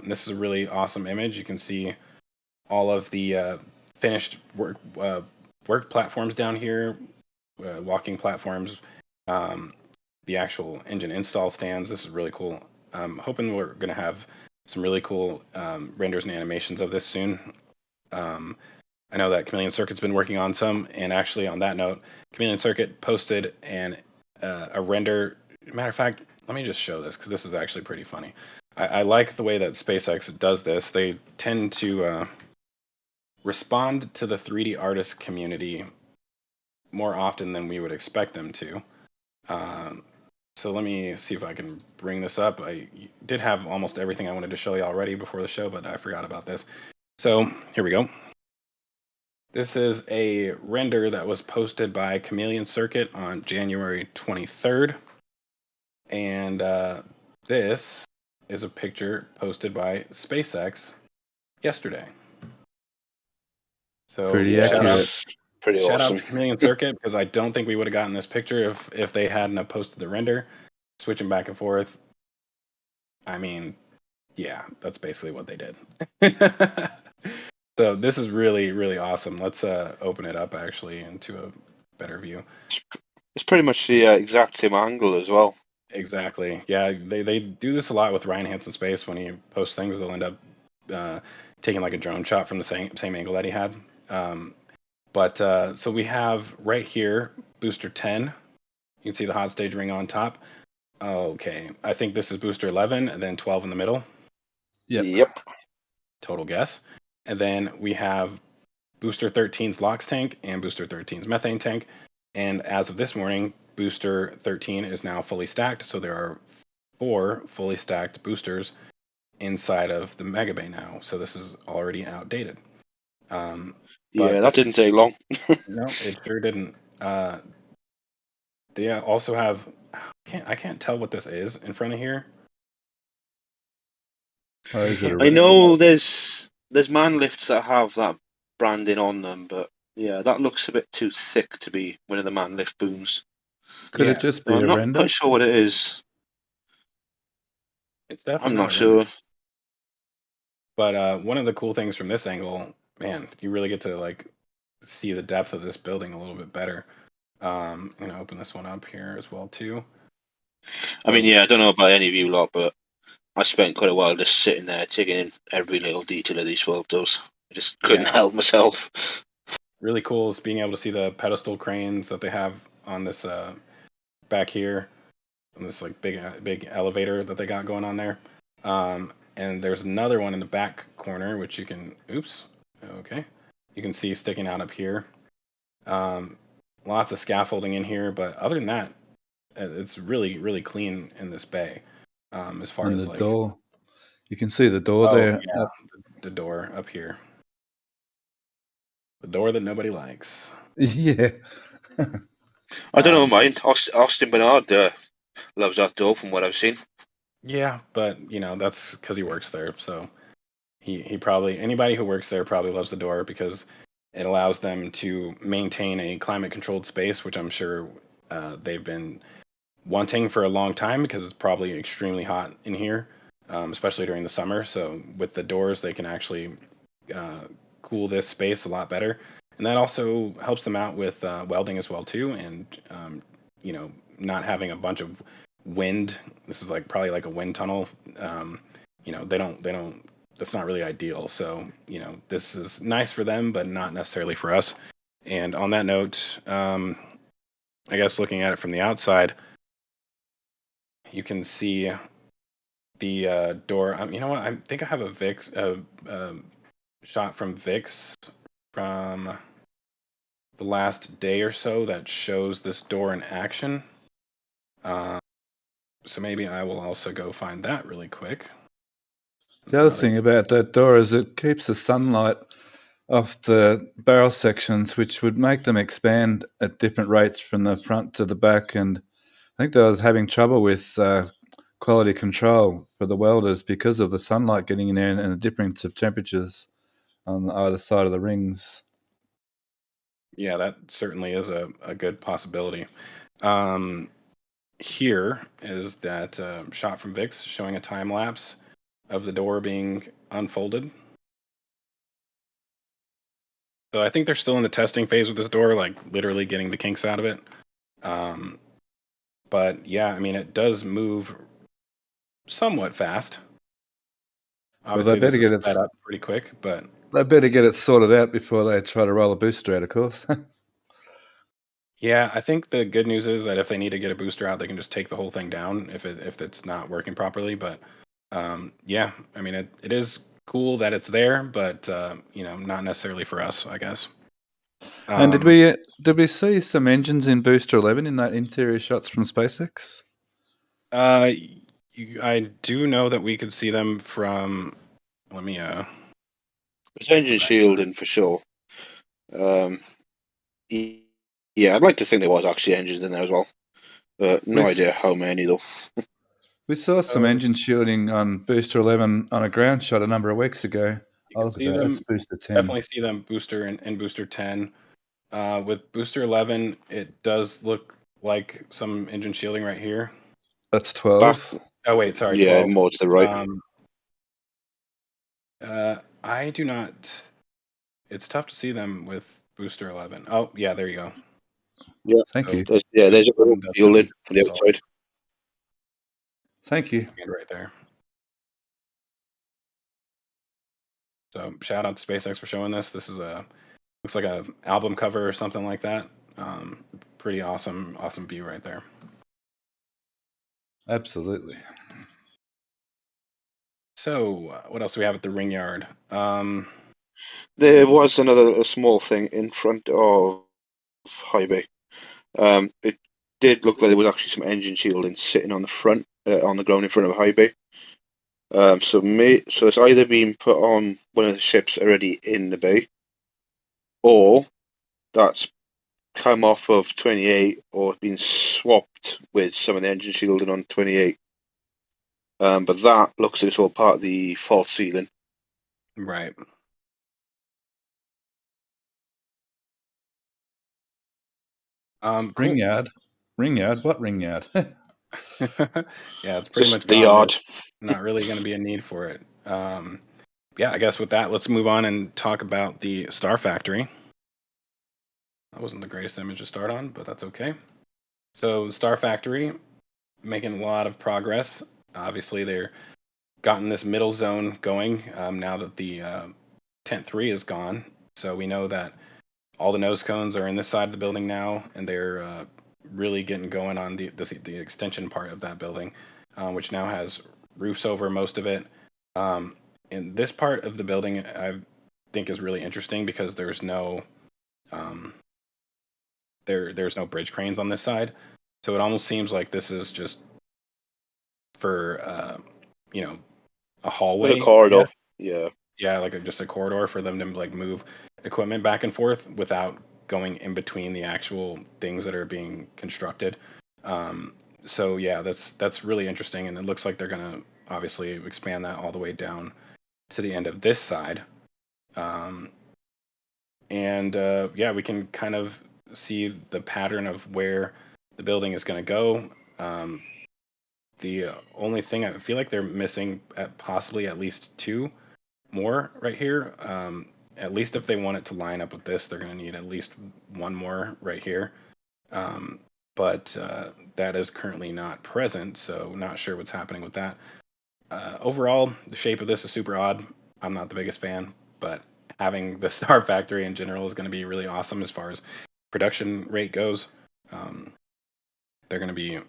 This is a really awesome image. You can see all of the finished work platforms down here, walking platforms, the actual engine install stands. This is really cool. I'm hoping we're going to have some really cool renders and animations of this soon. I know that Chameleon Circuit's been working on some, and actually on that note, Chameleon Circuit posted a render. Matter of fact, let me just show this because this is actually pretty funny. I like the way that SpaceX does this. They tend to respond to the 3D artist community more often than we would expect them to. So let me see if I can bring this up. I did have almost everything I wanted to show you already before the show, but I forgot about this. So here we go. This is a render that was posted by Chameleon Circuit on January 23rd. And this is a picture posted by SpaceX yesterday. So Pretty shout out, accurate. Pretty shout out awesome. to Chameleon Circuit, because I don't think we would have gotten this picture if they hadn't have posted the render. Switching back and forth. I mean, yeah, that's basically what they did. So this is really, really awesome. Let's open it up actually into a better view. It's pretty much the exact same angle as well. Exactly. Yeah, they do this a lot with Ryan Hansen Space. When he posts things, they'll end up taking like a drone shot from the same angle that he had. So we have right here booster 10. You can see the hot stage ring on top. Okay, I think this is booster 11 and then 12 in the middle. Yep. Total guess. And then we have booster 13's LOX tank and booster 13's methane tank. And as of this morning, booster 13 is now fully stacked. So there are 4 fully stacked boosters inside of the Mega Bay now. So this is already outdated. Yeah, that didn't take long. No, it sure didn't. They also have, I can't tell what this is in front of here. Oh, is it a I know there's man lifts that have that branding on them, but yeah, that looks a bit too thick to be one of the man lift booms. Could Yeah. it just So be I'm a not render? quite sure what it is. It's definitely I'm not not a render. sure. But one of the cool things from this angle, man, you really get to like see the depth of this building a little bit better. I'm gonna open this one up here as well too. I mean, yeah, I don't know about any of you lot, but I spent quite a while just sitting there taking in every little detail of these photos. I just couldn't Yeah. help myself. Really cool is being able to see the pedestal cranes that they have on this back here, on this like big elevator that they got going on there. And there's another one in the back corner which you can you can see sticking out up here. Lots of scaffolding in here, but other than that, it's really, really clean in this bay. As far And as the like, door. You can see the door oh there. yeah, the door up here, the door that nobody likes. Yeah. I don't know, mind. Austin Bernard loves that door from what I've seen. Yeah, but that's because he works there. So he probably, anybody who works there probably loves the door because it allows them to maintain a climate controlled space, which I'm sure they've been wanting for a long time because it's probably extremely hot in here, especially during the summer. So with the doors, they can actually cool this space a lot better, and that also helps them out with welding as well too. And not having a bunch of wind. This is like probably like a wind tunnel. They don't. That's not really ideal. So this is nice for them, but not necessarily for us. And on that note, I guess looking at it from the outside, you can see the door. You know what? I think I have a Vix shot from Vix from the last day or so that shows this door in action. So maybe I will also go find that really quick. The other thing about that door is it keeps the sunlight off the barrel sections, which would make them expand at different rates from the front to the back. And I think they were having trouble with quality control for the welders because of the sunlight getting in there and the difference of temperatures on either side of the rings. Yeah, that certainly is a good possibility. Here is that shot from Vix showing a time lapse of the door being unfolded. So I think they're still in the testing phase with this door, like literally getting the kinks out of it. But yeah, I mean, it does move somewhat fast. Well, they Obviously, this better is get it. sped up pretty quick, but They better get it sorted out before they try to roll a booster out. Of course. yeah, I think the good news is that if they need to get a booster out, they can just take the whole thing down if it's not working properly. But yeah, I mean, it is cool that it's there, but not necessarily for us, I guess. And did we see some engines in Booster 11 in that interior shots from SpaceX? I do know that we could see them from. Let me. It's engine shielding for sure. Yeah, I'd like to think there was actually engines in there as well, but no idea how many though. We saw some engine shielding on Booster 11 on a ground shot a number of weeks ago. You can see them. That's Booster 10. Definitely see them booster and booster 10. With booster 11, it does look like some engine shielding right here. That's 12. Oh wait, sorry, Yeah, 12. more to the right. I do not. It's tough to see them with booster 11. Oh yeah, there you go. Yeah, Thank you. There's a little shielding from the outside. Thank you. Right there. So shout out to SpaceX for showing this. This is looks like a album cover or something like that. Pretty awesome view right there. Absolutely. So what else do we have at the ring yard? There was another small thing in front of high bay. It did look like there was actually some engine shielding sitting on the front, on the ground in front of high bay. So it's either been put on one of the ships already in the bay, or that's come off of 28 or been swapped with some of the engine shielding on 28. But that looks like it's all part of the false ceiling. Right. Cool. Ring yard. What ring yard? Yeah, it's pretty Just much the gone. yard. Not really going to be a need for it. Yeah, I guess with that, let's move on and talk about the Star Factory. That wasn't the greatest image to start on, but that's okay. So, Star Factory making a lot of progress. Obviously, they're gotten this middle zone going now that the Tent 3 is gone. So we know that all the nose cones are in this side of the building now, and they're really getting going on the extension part of that building, which now has roofs over most of it. In this part of the building, I think is really interesting because there's no there's no bridge cranes on this side, so it almost seems like this is just for a hallway, Like a corridor. Yeah. Yeah, like just a corridor for them to like move equipment back and forth without going in between the actual things that are being constructed. So yeah, that's really interesting, and it looks like they're gonna obviously expand that all the way down to the end of this side. Yeah, we can kind of see the pattern of where the building is going to go. The only thing I feel like they're missing possibly at least two more right here. At least if they want it to line up with this, they're going to need at least one more right here. But that is currently not present, so not sure what's happening with that. Overall, the shape of this is super odd. I'm not the biggest fan, but having the Star Factory in general is going to be really awesome as far as production rate goes. They're going to be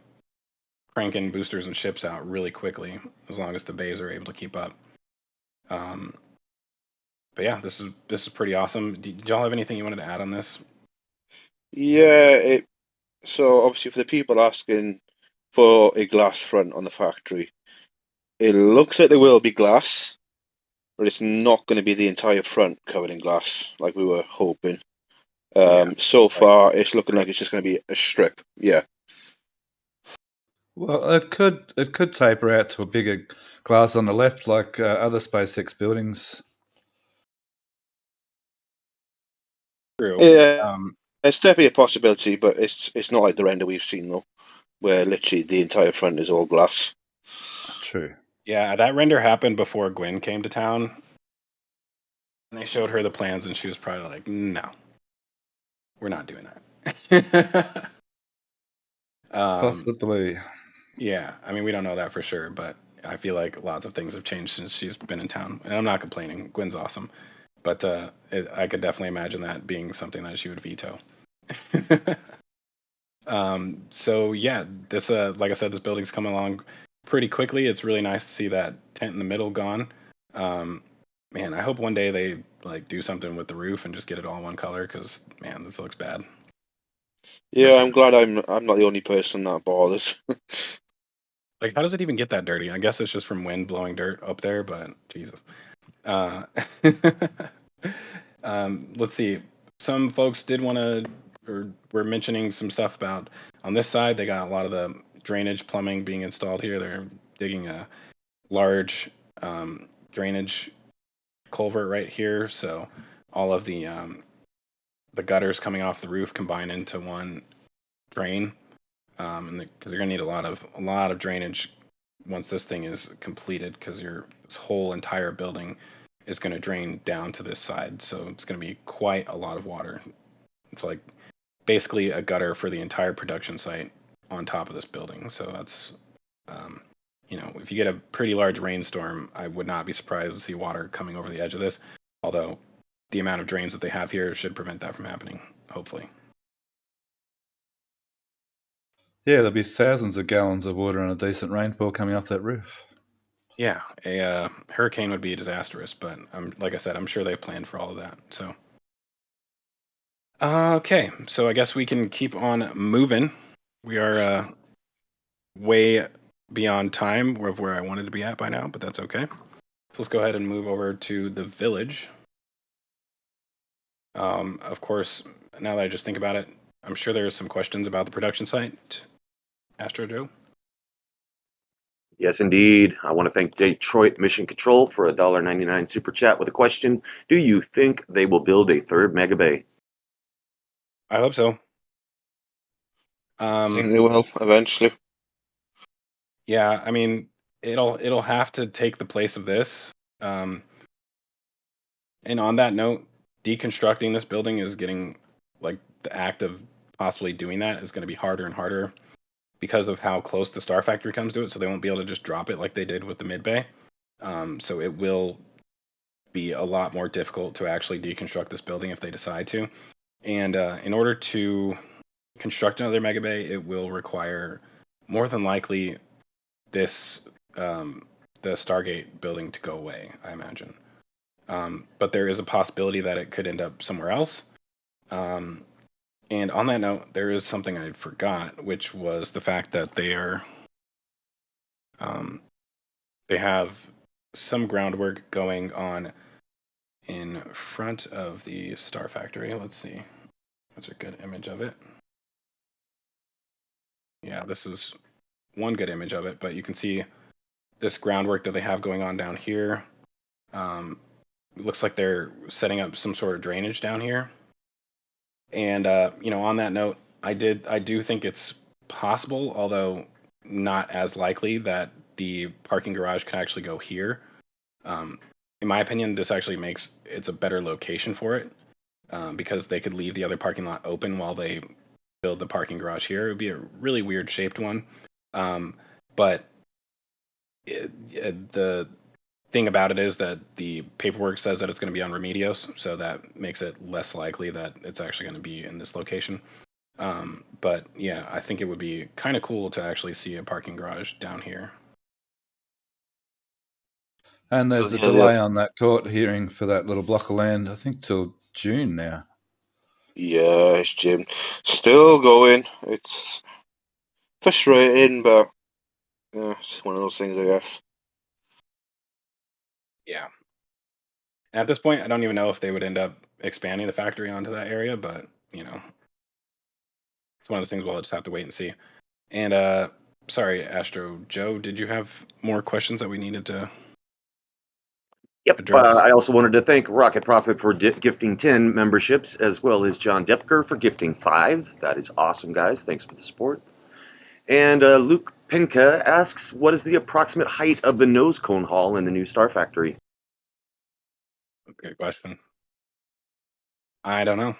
cranking boosters and ships out really quickly as long as the bays are able to keep up. But yeah, this is pretty awesome. Did y'all have anything you wanted to add on this? Yeah. So obviously for the people asking for a glass front on the factory, it looks like there will be glass, but it's not going to be the entire front covered in glass like we were hoping. So far, it's looking like it's just going to be a strip. Yeah. Well, it could taper out to a bigger glass on the left, like other SpaceX buildings. True. Yeah, it's definitely a possibility, but it's not like the render we've seen though, where literally the entire front is all glass. True. Yeah, that render happened before Gwen came to town. And they showed her the plans, and she was probably like, "No, we're not doing that." Possibly. Yeah, I mean, we don't know that for sure, but I feel like lots of things have changed since she's been in town, and I'm not complaining. Gwen's awesome, but I could definitely imagine that being something that she would veto. So yeah, this like I said, this building's coming along pretty quickly. It's really nice to see that tent in the middle gone. Man, I hope one day they like do something with the roof and just get it all one color, because man, this looks bad. Yeah, I'm glad I'm not the only person that bothers. Like, how does it even get that dirty? I guess it's just from wind blowing dirt up there, but Jesus. Uh, let's see. Some folks did want to, or were mentioning some stuff about on this side. They got a lot of the drainage plumbing being installed here. They're digging a large drainage culvert right here, so all of the gutters coming off the roof combine into one drain, and because they're gonna need a lot of drainage once this thing is completed, because this whole entire building is going to drain down to this side, so it's going to be quite a lot of water. It's like basically a gutter for the entire production site on top of this building. So that's if you get a pretty large rainstorm, I would not be surprised to see water coming over the edge of this, although the amount of drains that they have here should prevent that from happening, hopefully. Yeah, there'll be thousands of gallons of water and a decent rainfall coming off that roof. Yeah, a hurricane would be disastrous, but like I said, I'm sure they've planned for all of that. So, okay, so I guess we can keep on moving. We are way beyond time of where I wanted to be at by now, but that's okay. So let's go ahead and move over to the village. Of course, now that I just think about it, I'm sure there's some questions about the production site. Astro Joe? Yes, indeed. I want to thank Detroit Mission Control for a $1.99 super chat with a question. Do you think they will build a third mega bay? I hope so. I think they will eventually. Yeah, I mean, it'll have to take the place of this. And on that note, deconstructing this building is getting, like, the act of possibly doing that is going to be harder and harder because of how close the Star Factory comes to it. So they won't be able to just drop it like they did with the mid bay. So it will be a lot more difficult to actually deconstruct this building if they decide to. And in order to construct another mega bay, it will require more than likely this the Stargate building to go away, I imagine. But there is a possibility that it could end up somewhere else. And on that note, there is something I forgot, which was the fact that they have some groundwork going on in front of the Star Factory. Let's see. That's a good image of it. Yeah, this is one good image of it, but you can see this groundwork that they have going on down here. It looks like they're setting up some sort of drainage down here. And on that note, I do think it's possible, although not as likely, that the parking garage can actually go here. In my opinion, this actually makes it's a better location for it, because they could leave the other parking lot open while they build the parking garage here. It would be a really weird shaped one, but the thing about it is that the paperwork says that it's going to be on Remedios, so that makes it less likely that it's actually going to be in this location. But yeah, I think it would be kind of cool to actually see a parking garage down here. And there's a delay on that court hearing for that little block of land, I think, till June now. Yes, Jim. Still going. It's frustrating, but it's one of those things, I guess. Yeah. At this point, I don't even know if they would end up expanding the factory onto that area, but it's one of those things we'll just have to wait and see. And sorry, Astro Joe, did you have more questions that we needed to address? I also wanted to thank Rocket Profit for gifting 10 memberships, as well as John Depker for gifting 5. That is awesome, guys. Thanks for the support. And Luke Penka asks, what is the approximate height of the nose cone hall in the new Star Factory? Good question. I don't know.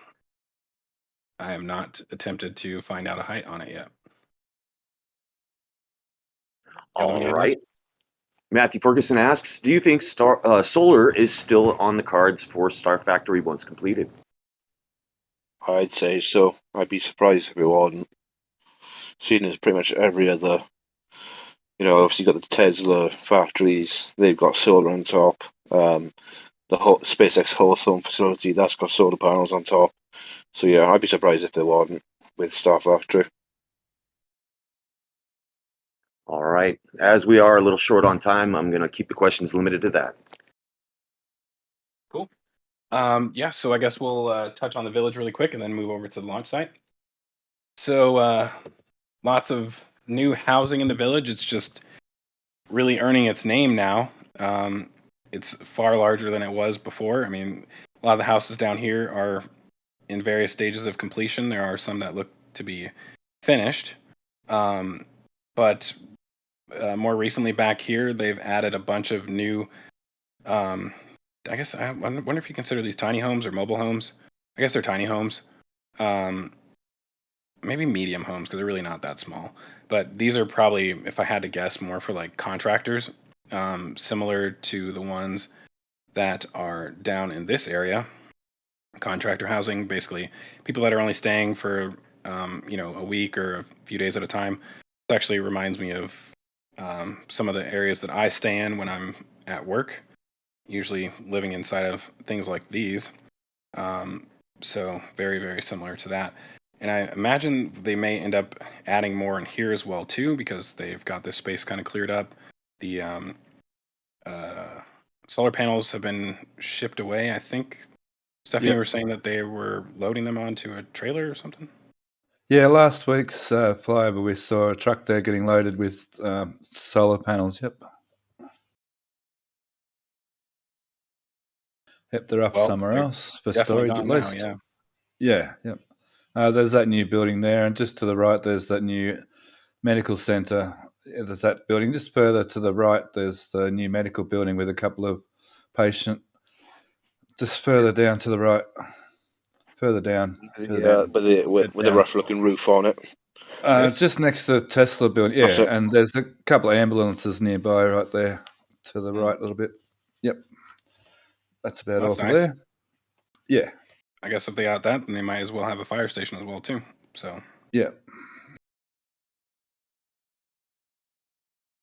I have not attempted to find out a height on it yet. Y'all have any All ideas? right. Matthew Ferguson asks, do you think solar is still on the cards for Star Factory once completed? I'd say so. I'd be surprised if it wasn't. Seeing as pretty much every other, obviously you've got the Tesla factories, they've got solar on top. The whole SpaceX Hawthorne facility, that's got solar panels on top. So yeah, I'd be surprised if there wasn't with Star Factory. All right. As we are a little short on time, I'm going to keep the questions limited to that. Cool. Yeah, so I guess we'll touch on the village really quick and then move over to the launch site. So lots of new housing in the village. It's just really earning its name now. It's far larger than it was before. I mean, a lot of the houses down here are in various stages of completion. There are some that look to be finished. But more recently back here, they've added a bunch of new, I guess, I wonder if you consider these tiny homes or mobile homes. I guess they're tiny homes. Maybe medium homes because they're really not that small. But these are probably, if I had to guess, more for like contractors, similar to the ones that are down in this area. Contractor housing, basically people that are only staying for a week or a few days at a time. It actually reminds me of some of the areas that I stay in when I'm at work, usually living inside of things like these. So very, very similar to that. And I imagine they may end up adding more in here as well too, because they've got this space kind of cleared up. The solar panels have been shipped away. I think, Stephanie, you were saying that they were loading them onto a trailer or something? Yeah, last week's flyover, we saw a truck there getting loaded with solar panels. Yep. Yep, they're off Well, somewhere they're else for definitely storage at gone now, least. yeah. Yeah, yep. There's that new building there, and just to the right, there's that new medical centre. There's that building. Just further to the right, there's the new medical building with a couple of patient. Just further down to the right, further down. Yeah, but with the down. rough-looking roof on it. This? Just next to the Tesla building. That's Yeah, it. and there's a couple of ambulances nearby right there to the right a little bit. Yep. That's about all That's for nice. there. Yeah. I guess if they got that, then they might as well have a fire station as well too. So Yeah.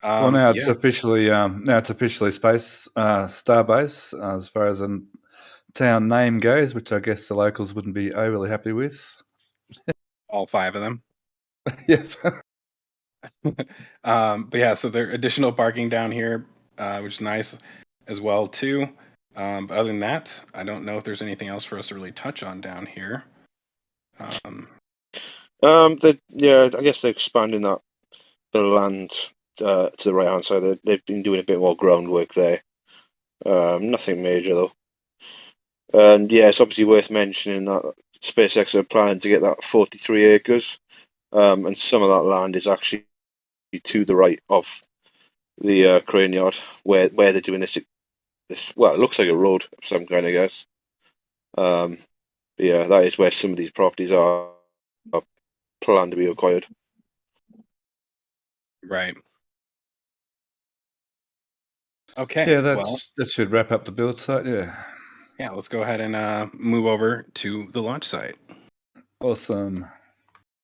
Well, now it's yeah, officially space Starbase as far as a town name goes, which I guess the locals wouldn't be overly happy with. all 5 of them. Yeah. But yeah, so there are additional parking down here, which is nice as well too. But other than that, I don't know if there's anything else for us to really touch on down here. I guess they're expanding that the land to the right hand side. They've been doing a bit more groundwork there. Nothing major though. And yeah, it's obviously worth mentioning that SpaceX are planning to get that 43 acres, and some of that land is actually to the right of the crane yard where they're doing this. Well, it looks like a road of some kind, I guess. But yeah, that is where some of these properties are planned to be acquired. Right. Okay. Yeah, Well, that should wrap up the build site. Yeah. yeah, let's go ahead and move over to the launch site. Awesome.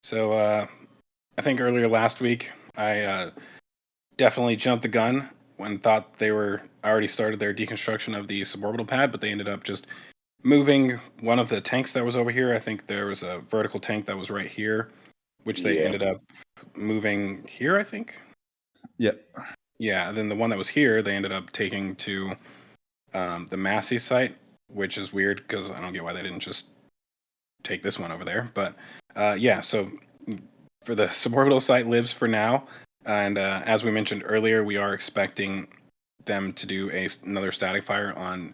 So I think earlier last week, I definitely jumped the gun when thought they were already started their deconstruction of the suborbital pad, but they ended up just moving one of the tanks that was over here. I think there was a vertical tank that was right here, which they ended up moving here, I think. Yep. Yeah, and then the one that was here, they ended up taking to the Massie site, which is weird because I don't get why they didn't just take this one over there. But yeah, so for the suborbital site lives for now. And as we mentioned earlier, we are expecting them to do another static fire on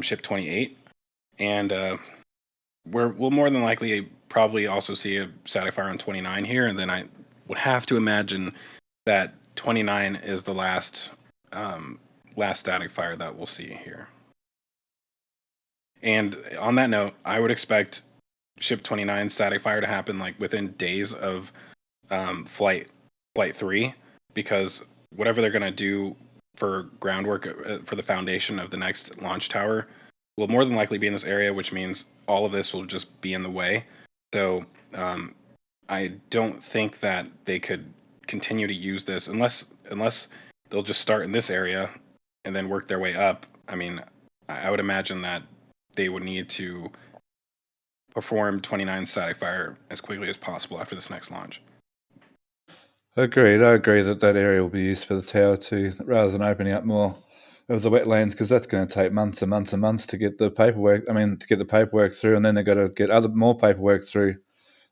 ship 28. And we'll more than likely probably also see a static fire on 29 here. And then I would have to imagine that 29 is the last static fire that we'll see here. And on that note, I would expect Ship 29 static fire to happen like within days of flight 3, because whatever they're going to do for groundwork for the foundation of the next launch tower will more than likely be in this area, which means all of this will just be in the way. So I don't think that they could continue to use this unless they'll just start in this area and then work their way up. I mean, I would imagine that they would need to perform 29 static fire as quickly as possible after this next launch. Agreed. I agree that area will be used for the tower too, rather than opening up more of the wetlands, because that's going to take months and months and months to get the paperwork. To get the paperwork through, and then they've got to get more paperwork through.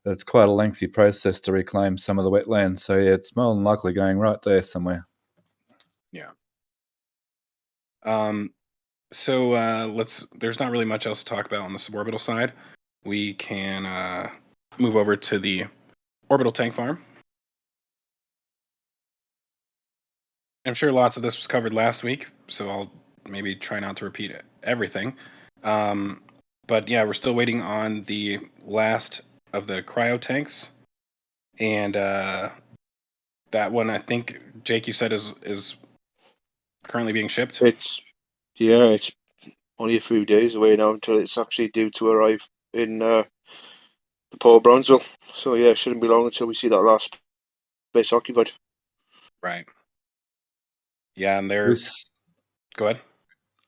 It's quite a lengthy process to reclaim some of the wetlands. So yeah, it's more than likely going right there somewhere. Yeah. So there's not really much else to talk about on the suborbital side. We can move over to the orbital tank farm. I'm sure lots of this was covered last week, so I'll maybe try not to repeat everything. But yeah, we're still waiting on the last of the cryo tanks, and that one, I think, Jake, you said is currently being shipped. It's only a few days away now until it's actually due to arrive in the Port of Brownsville. So yeah, it shouldn't be long until we see that last space occupied. Right. Yeah, and they're... Go ahead.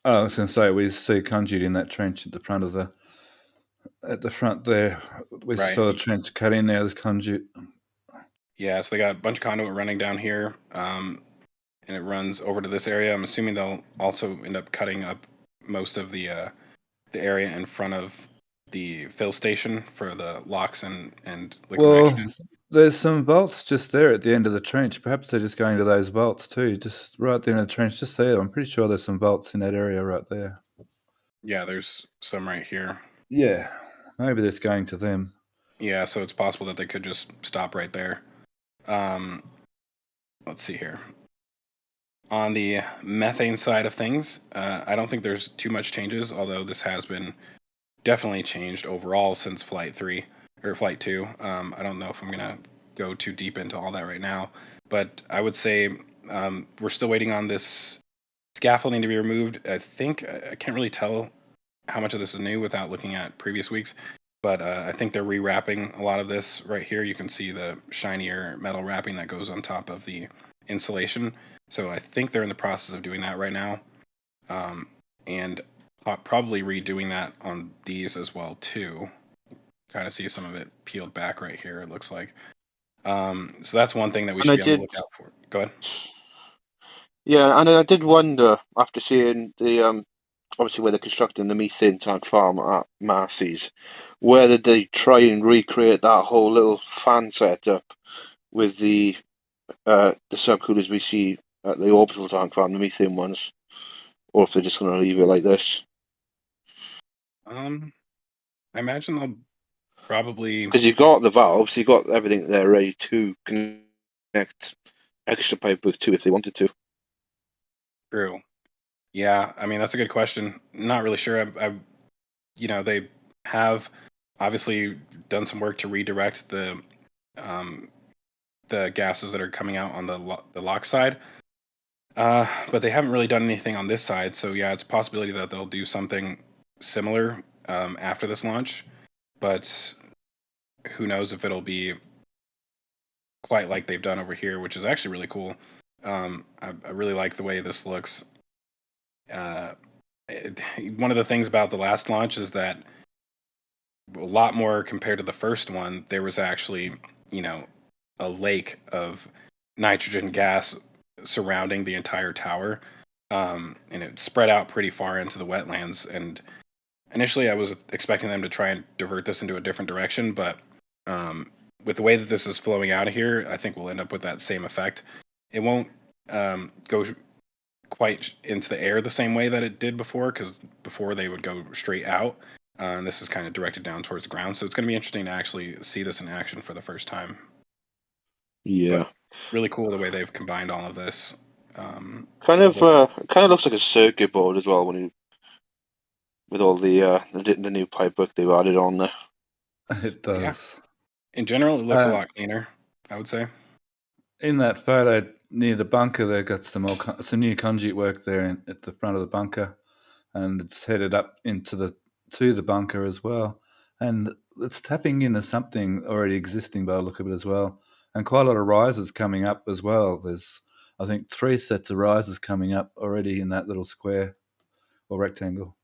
I was going to say, we see conduit in that trench at the front there. We saw a trench cut in there. There's conduit. Yeah, so they got a bunch of conduit running down here, and it runs over to this area. I'm assuming they'll also end up cutting up most of the area in front of the fill station for the locks and liquid nitrogen. There's some vaults just there at the end of the trench. Perhaps they're just going to those vaults too, just right at the end of the trench, just there. I'm pretty sure there's some vaults in that area right there. Yeah, there's some right here. Yeah, maybe they're just going to them. Yeah, so it's possible that they could just stop right there. Let's see here. On the methane side of things, I don't think there's too much changes, although this has been definitely changed overall since Flight 3 or Flight 2. I don't know if I'm going to go too deep into all that right now, but I would say we're still waiting on this scaffolding to be removed. I think I can't really tell how much of this is new without looking at previous weeks, but I think they're rewrapping a lot of this right here. You can see the shinier metal wrapping that goes on top of the insulation. So I think they're in the process of doing that right now, and probably redoing that on these as well too. Kind of see some of it peeled back right here, it looks like. So that's one thing that we should be on the lookout for. Go ahead. Yeah, and I did wonder, after seeing the obviously where they're constructing the methane tank farm at Massie's, whether they try and recreate that whole little fan setup with the subcoolers we see at the orbital tank farm, the methane ones, or if they're just going to leave it like this. I imagine they'll probably, because you've got the valves, you've got everything there ready to connect extra pipe with too if they wanted to. True. Yeah, I mean that's a good question. Not really sure. They have obviously done some work to redirect the gases that are coming out on the lock side, but they haven't really done anything on this side. So yeah, it's a possibility that they'll do something similar after this launch, but who knows if it'll be quite like they've done over here, which is actually really cool. I really like the way this looks. One of the things about the last launch is that a lot more compared to the first one, there was actually, a lake of nitrogen gas surrounding the entire tower. And it spread out pretty far into the wetlands. And initially I was expecting them to try and divert this into a different direction, but with the way that this is flowing out of here, I think we'll end up with that same effect. It won't go quite into the air the same way that it did before, because before they would go straight out, and this is kind of directed down towards the ground. So it's going to be interesting to actually see this in action for the first time. Yeah, but really cool the way they've combined all of this. Kind of looks like a circuit board as well when you with all the new pipework they've added on there. It Yeah. does. In general, it looks a Uh, lot cleaner, I would say. In that photo near the bunker, they've got some new conduit work there at the front of the bunker, and it's headed up to the bunker as well. And it's tapping into something already existing by the look of it as well. And quite a lot of risers coming up as well. There's, I think, 3 sets of risers coming up already in that little square or rectangle.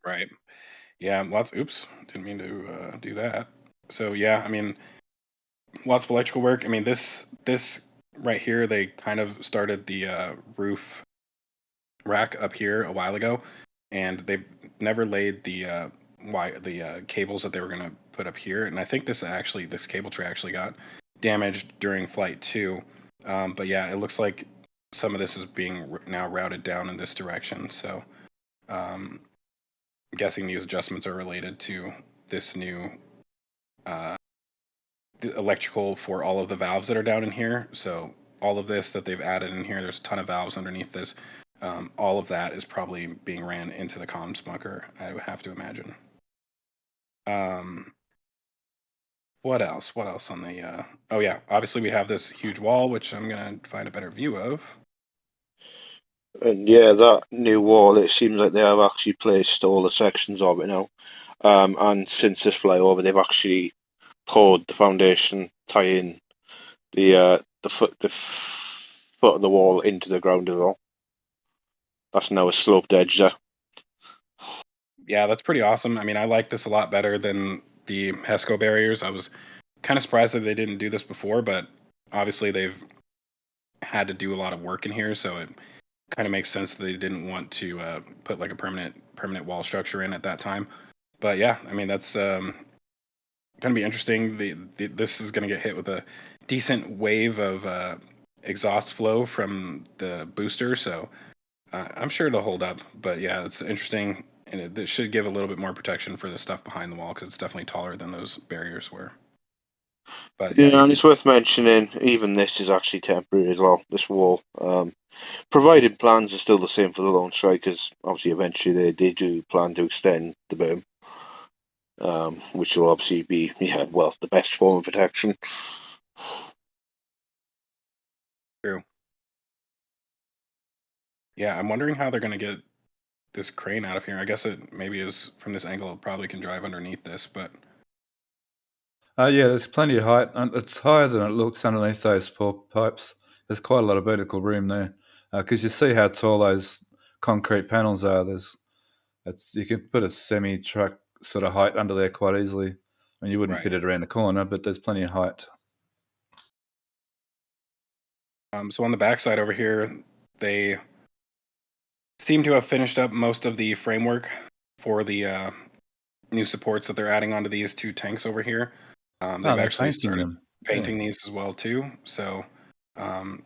Right. Yeah, oops, didn't mean to do that. So yeah, I mean, lots of electrical work. I mean, this right here, they kind of started the roof rack up here a while ago, and they've never laid the cables that they were going to put up here. And I think this cable tray actually got damaged during flight 2. But yeah, it looks like some of this is being now routed down in this direction. So I'm guessing these adjustments are related to this new the electrical for all of the valves that are down in here. So all of this that they've added in here, there's a ton of valves underneath this. All of that is probably being ran into the comms bunker, I would have to imagine. What else? What else on the? Oh yeah, obviously we have this huge wall, which I'm gonna find a better view of. And yeah, that new wall, it seems like they have actually placed all the sections of it now. And since this flyover, they've actually poured the foundation, tying the foot of the wall into the ground as well. That's now a sloped edge there. Yeah, that's pretty awesome. I mean, I like this a lot better than the HESCO barriers. I was kind of surprised that they didn't do this before, but obviously they've had to do a lot of work in here, so it kind of makes sense that they didn't want to put like a permanent wall structure in at that time. But yeah, I mean that's going to be interesting. This is going to get hit with a decent wave of exhaust flow from the booster, so I'm sure it'll hold up. But yeah, it's interesting, and it should give a little bit more protection for the stuff behind the wall because it's definitely taller than those barriers were. But yeah, and it's worth mentioning, even this is actually temporary as well, this wall. Provided plans are still the same for the Lone Strikers, obviously eventually they do plan to extend the berm, which will obviously be, the best form of protection. True. Yeah, I'm wondering how they're going to get this crane out of here. I guess it maybe is from this angle, it probably can drive underneath this, but Yeah, there's plenty of height. It's higher than it looks underneath those pipes. There's quite a lot of vertical room there because you see how tall those concrete panels are. You can put a semi-truck sort of height under there quite easily. I mean, you wouldn't right. fit it around the corner, but there's plenty of height. So on the backside over here, they seem to have finished up most of the framework for the new supports that they're adding onto these 2 tanks over here. They've they're actually painting started them. painting these as well too. So kind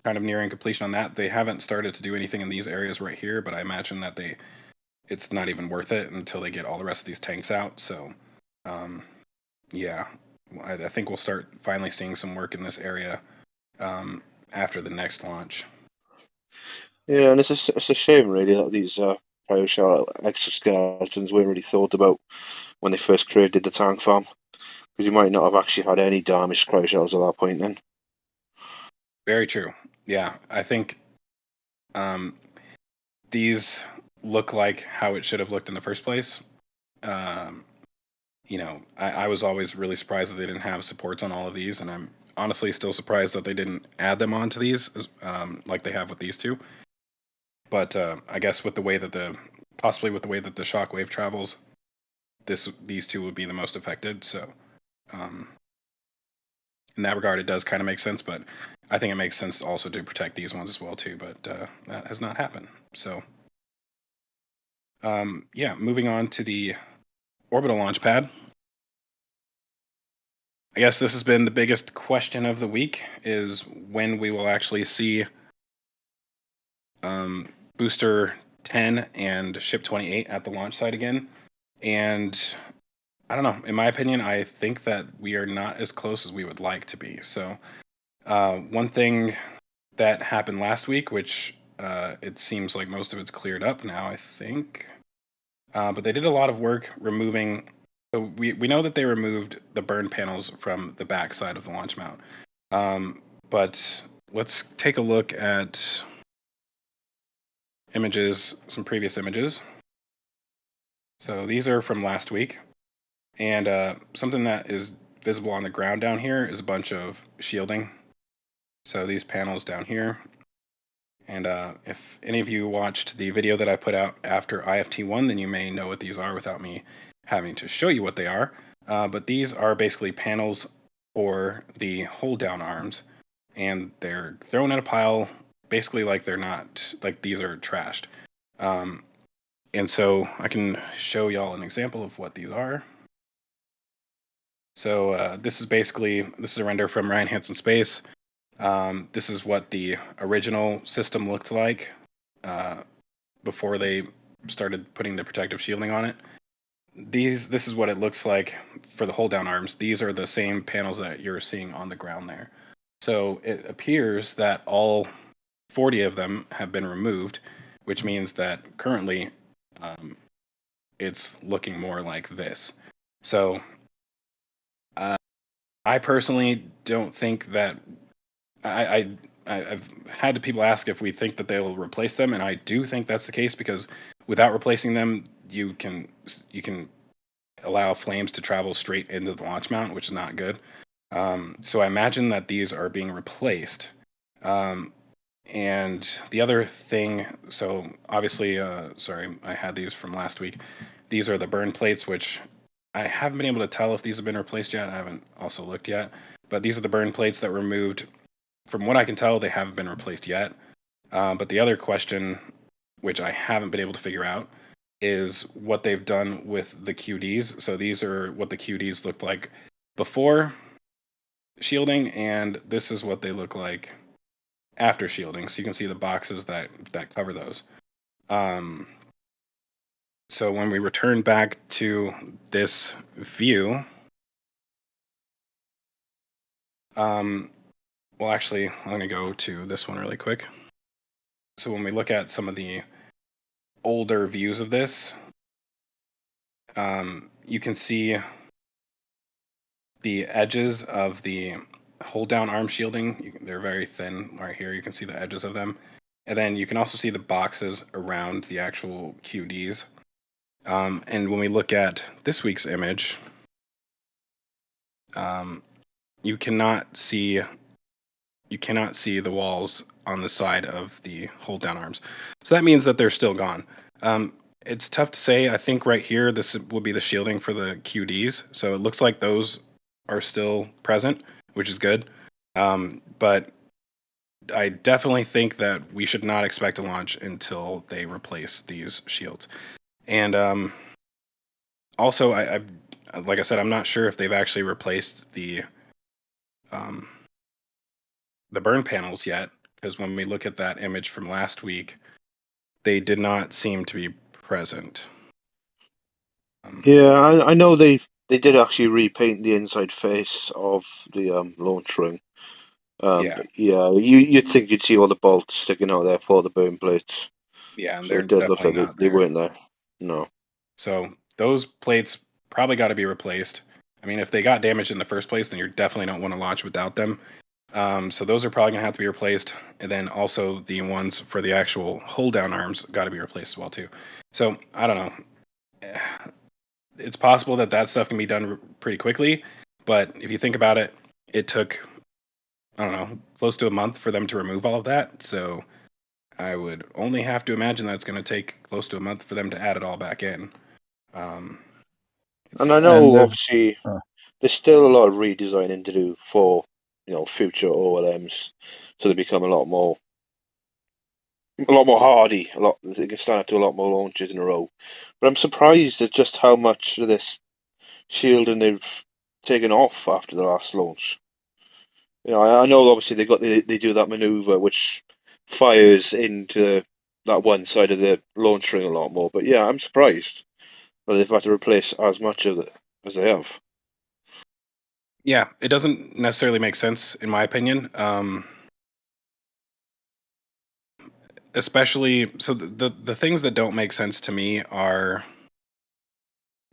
of nearing completion on that. They haven't started to do anything in these areas right here, but I imagine that it's not even worth it until they get all the rest of these tanks out. So yeah, I think we'll start finally seeing some work in this area after the next launch. Yeah, and it's a shame really that these cryoshell exoskeletons weren't really thought about when they first created the tank farm, because you might not have actually had any damaged cryoshells at that point then. Very true. Yeah, I think these look like how it should have looked in the first place. I was always really surprised that they didn't have supports on all of these, and I'm honestly still surprised that they didn't add them onto these like they have with these 2. But I guess with the way that the shockwave travels, these 2 would be the most affected. So in that regard, it does kind of make sense. But I think it makes sense also to protect these ones as well too. But that has not happened. So yeah, moving on to the orbital launch pad. I guess this has been the biggest question of the week, is when we will actually see Booster 10 and Ship 28 at the launch site again. And I don't know, in my opinion, I think that we are not as close as we would like to be. So one thing that happened last week, which it seems like most of it's cleared up now, I think. But they did a lot of work removing. So we know that they removed the burn panels from the back side of the launch mount. But let's take a look at images, some previous images. So these are from last week. And something that is visible on the ground down here is a bunch of shielding. So these panels down here. And if any of you watched the video that I put out after IFT-1, then you may know what these are without me having to show you what they are. But these are basically panels for the hold down arms. And they're thrown in a pile, basically like they're not, like these are trashed. And so I can show y'all an example of what these are. So this is a render from Ryan Hansen Space. This is what the original system looked like before they started putting the protective shielding on it. This is what it looks like for the hold down arms. These are the same panels that you're seeing on the ground there. So it appears that all 40 of them have been removed, which means that currently it's looking more like this. So I personally don't think that I've had people ask if we think that they'll replace them, and I do think that's the case, because without replacing them, you can allow flames to travel straight into the launch mount, which is not good. So I imagine that these are being replaced. And the other thing, so obviously, sorry, I had these from last week. These are the burn plates, which I haven't been able to tell if these have been replaced yet. I haven't also looked yet. But these are the burn plates that were removed. From what I can tell, they haven't been replaced yet. But the other question, which I haven't been able to figure out, is what they've done with the QDs. So these are what the QDs looked like before shielding, and this is what they look like after shielding. So you can see the boxes that cover those. So when we return back to this view, well, actually, I'm going to go to this one really quick. So when we look at some of the older views of this, you can see the edges of the hold down arm shielding. They're very thin right here. You can see the edges of them. And then you can also see the boxes around the actual QDs. And when we look at this week's image, you cannot see the walls on the side of the hold down arms. So that means that they're still gone. It's tough to say. I think right here, this would be the shielding for the QDs. So it looks like those are still present, which is good. But I definitely think that we should not expect a launch until they replace these shields. And also, I like I said, I'm not sure if they've actually replaced the burn panels yet, because when we look at that image from last week, they did not seem to be present. Yeah, I know they did actually repaint the inside face of the launch ring. Yeah. But yeah, you'd think you'd see all the bolts sticking out there for the burn plates. Yeah, and So they're it does look definitely like not they there. weren't there. No. So those plates probably got to be replaced. I mean, if they got damaged in the first place, then you definitely don't want to launch without them. So those are probably going to have to be replaced. And then also the ones for the actual hold down arms got to be replaced as well too. So I don't know. It's possible that that stuff can be done pretty quickly. But if you think about it, it took, I don't know, close to a month for them to remove all of that. So I would only have to imagine that it's going to take close to a month for them to add it all back in. And I know, And obviously, there's still a lot of redesigning to do for, future OLMs, so they become a lot more hardy. They can stand up to a lot more launches in a row. But I'm surprised at just how much of this shielding they've taken off after the last launch. I know obviously they do that maneuver which fires into that one side of the launch ring a lot more. But yeah, I'm surprised that they've had to replace as much of it as they have. Yeah, it doesn't necessarily make sense in my opinion. especially so the things that don't make sense to me are,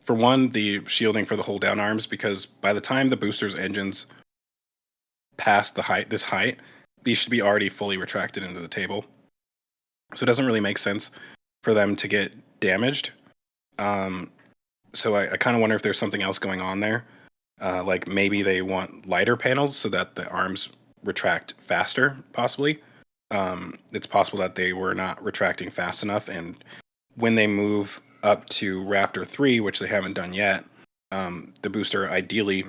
for one, the shielding for the hold down arms, because by the time the booster's engines pass this height, these should be already fully retracted into the table. So it doesn't really make sense for them to get damaged. So I kind of wonder if there's something else going on there. Like maybe they want lighter panels so that the arms retract faster, possibly. It's possible that they were not retracting fast enough, and when they move up to Raptor 3, which they haven't done yet, the booster ideally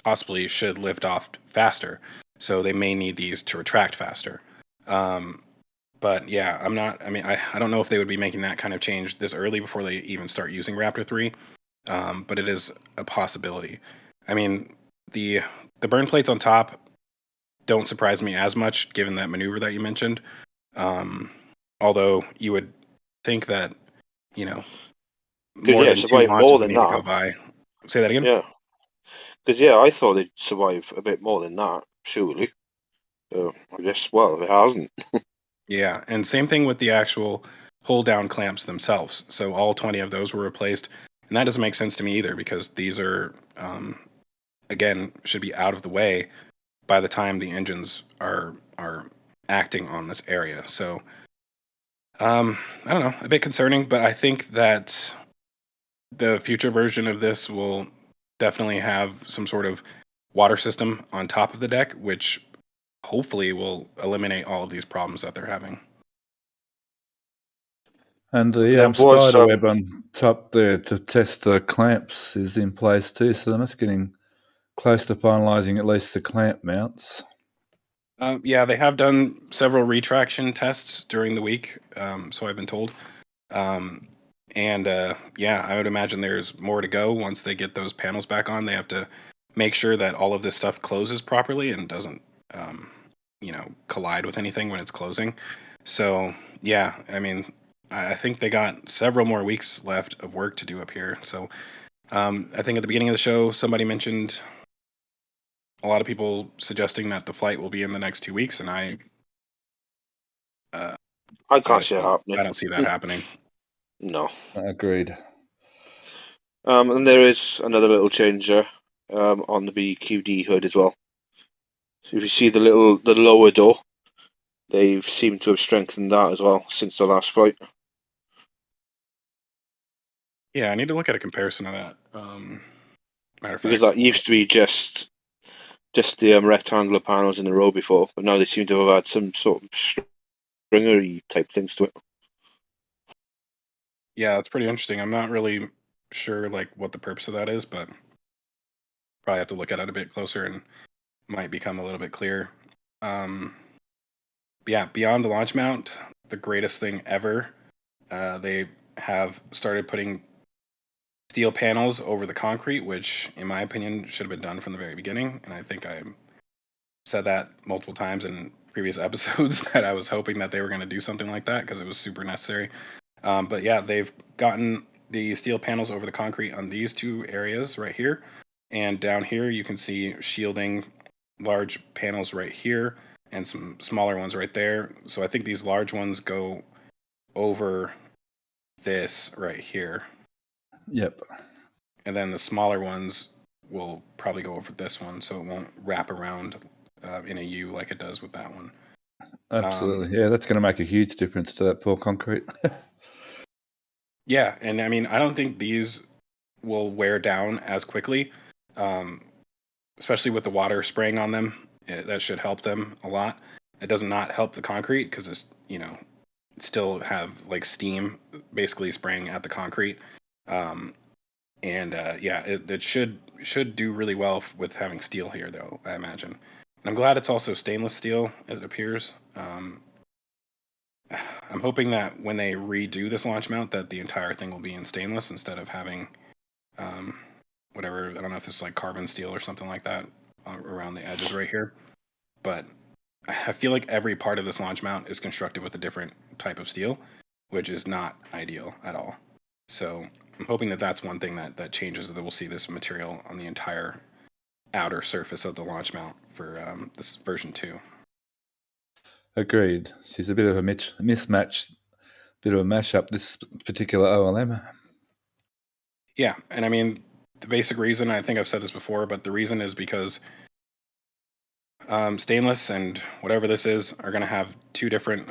possibly should lift off faster. So they may need these to retract faster. But yeah, I don't know if they would be making that kind of change this early before they even start using Raptor 3. But it is a possibility. I mean, the burn plates on top don't surprise me as much given that maneuver that you mentioned. Although you would think that, more than 2 survive launches more would than need to go that. by. Say that again? Yeah. Because, I thought they'd survive a bit more than that, surely. I guess, well, it hasn't. Yeah, and same thing with the actual hold down clamps themselves. So all 20 of those were replaced. And that doesn't make sense to me either, because these are, again, should be out of the way by the time the engines are acting on this area. So, I don't know, a bit concerning, but I think that the future version of this will definitely have some sort of water system on top of the deck, which hopefully will eliminate all of these problems that they're having. And the There was, spider web on top there to test the clamps is in place too, so they're just getting close to finalising at least the clamp mounts. Yeah, they have done several retraction tests during the week, so I've been told. Yeah, I would imagine there's more to go once they get those panels back on. They have to make sure that all of this stuff closes properly and doesn't, collide with anything when it's closing. So, yeah, I mean, I think they got several more weeks left of work to do up here. So, I think at the beginning of the show, somebody mentioned a lot of people suggesting that the flight will be in the next 2 weeks, and I can't see it happening. I don't see that happening. No. Agreed. And there is another little change there on the BQD hood as well. So if you see the lower door, they've seemed to have strengthened that as well since the last flight. Yeah, I need to look at a comparison of that. Matter of Because fact, that used to be just the rectangular panels in the row before, but now they seem to have had some sort of stringery type things to it. yeah, it's pretty interesting. I'm not really sure like what the purpose of that is, but probably have to look at it a bit closer and might become a little bit clearer. Yeah, beyond the launch mount, the greatest thing ever. They have started putting steel panels over the concrete, which, in my opinion, should have been done from the very beginning. And I think I said that multiple times in previous episodes that I was hoping that they were going to do something like that because it was super necessary. But yeah, they've gotten the steel panels over the concrete on these two areas right here. And down here, you can see shielding large panels right here and some smaller ones right there. So I think these large ones go over this right here. Yep. And then the smaller ones will probably go over this one, so it won't wrap around in a U like it does with that one. Absolutely. Yeah, that's going to make a huge difference to that poor concrete. Yeah, and I mean, I don't think these will wear down as quickly, especially with the water spraying on them. That should help them a lot. It does not help the concrete because it's, still have like steam basically spraying at the concrete. It should do really well with having steel here, though, I imagine. And I'm glad it's also stainless steel, it appears. I'm hoping that when they redo this launch mount, that the entire thing will be in stainless instead of having whatever, I don't know if it's like carbon steel or something like that around the edges right here. But I feel like every part of this launch mount is constructed with a different type of steel, which is not ideal at all. So I'm hoping that that's one thing that changes, that we'll see this material on the entire outer surface of the launch mount for this version 2. Agreed. She's a bit of a mismatch, bit of a mashup, this particular OLM. Yeah, and I mean, the basic reason, I think I've said this before, but the reason is because stainless and whatever this is are going to have two different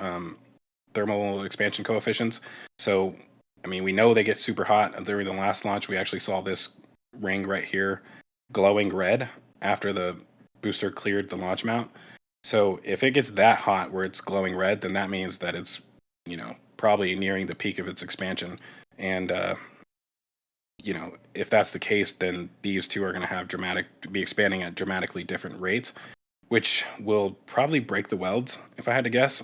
thermal expansion coefficients. So, I mean, we know they get super hot. During the last launch, we actually saw this ring right here glowing red after the booster cleared the launch mount. So if it gets that hot where it's glowing red, then that means that it's, probably nearing the peak of its expansion. And, if that's the case, then these two are going to be expanding at dramatically different rates, which will probably break the welds, if I had to guess.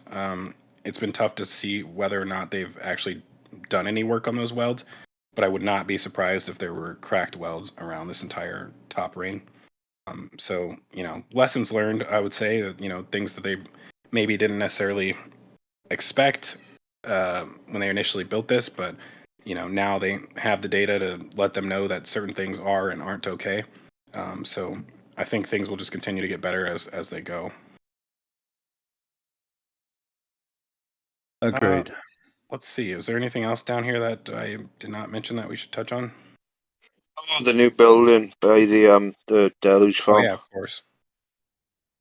It's been tough to see whether or not they've actually done any work on those welds, but I would not be surprised if there were cracked welds around this entire top ring. So, lessons learned, I would say, that, things that they maybe didn't necessarily expect when they initially built this, but, now they have the data to let them know that certain things are and aren't okay. So I think things will just continue to get better as they go. Agreed. Let's see. Is there anything else down here that I did not mention that we should touch on? Oh, the new building by the Deluge Oh farm. yeah, of course.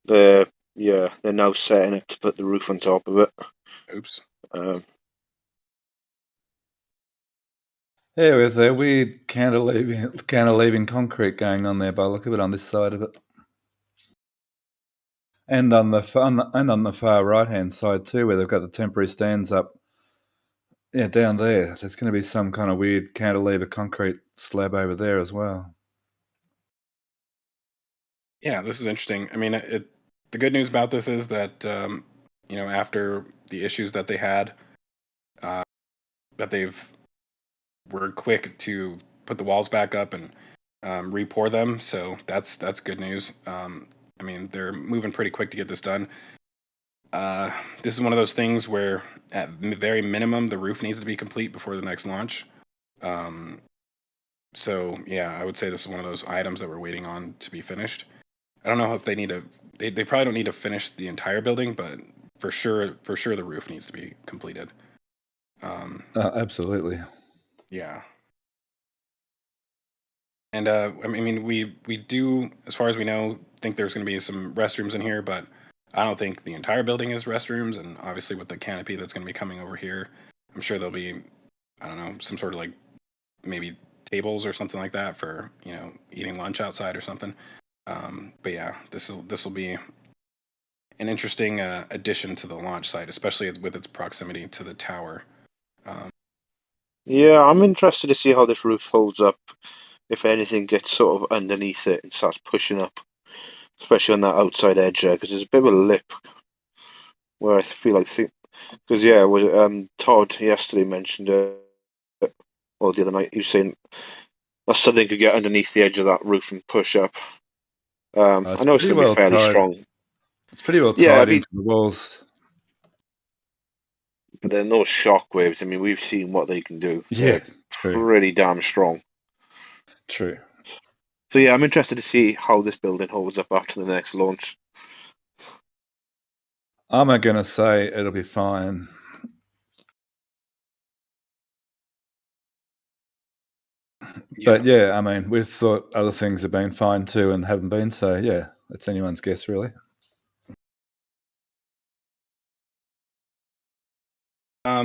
They're now setting it to put the roof on top of it. Oops. Yeah, with a weird cantilevering concrete going on there, by the look of it, on this side of it, and on the far right hand side too, where they've got the temporary stands up. Yeah, down there, there's going to be some kind of weird cantilever concrete slab over there as well. Yeah, this is interesting. I mean, the good news about this is that after the issues that they had, that were quick to put the walls back up and re-pour them. So that's good news. I mean, they're moving pretty quick to get this done. This is one of those things where, at very minimum, the roof needs to be complete before the next launch. So yeah, I would say this is one of those items that we're waiting on to be finished. I don't know if they need to. They probably don't need to finish the entire building, but for sure the roof needs to be completed. Absolutely. Yeah. And I mean, we do, as far as we know, think there's going to be some restrooms in here, but I don't think the entire building is restrooms. And obviously, with the canopy that's going to be coming over here, I'm sure there'll be, I don't know, some sort of like maybe tables or something like that for eating lunch outside or something. But yeah, this will be an interesting addition to the launch site, especially with its proximity to the tower. Yeah, I'm interested to see how this roof holds up. If anything gets sort of underneath it and starts pushing up, especially on that outside edge there, because there's a bit of a lip where I feel like because Todd yesterday mentioned or the other night he was saying that something could get underneath the edge of that roof and push up. I know it's going to be fairly strong. It's pretty well tied into the walls. But there are no shock waves. I mean, we've seen what they can do. Yeah, true. Pretty damn strong. True. So yeah, I'm interested to see how this building holds up after the next launch. I'm going to say it'll be fine. But yeah, I mean, we've thought other things have been fine too and haven't been. So yeah, it's anyone's guess, really.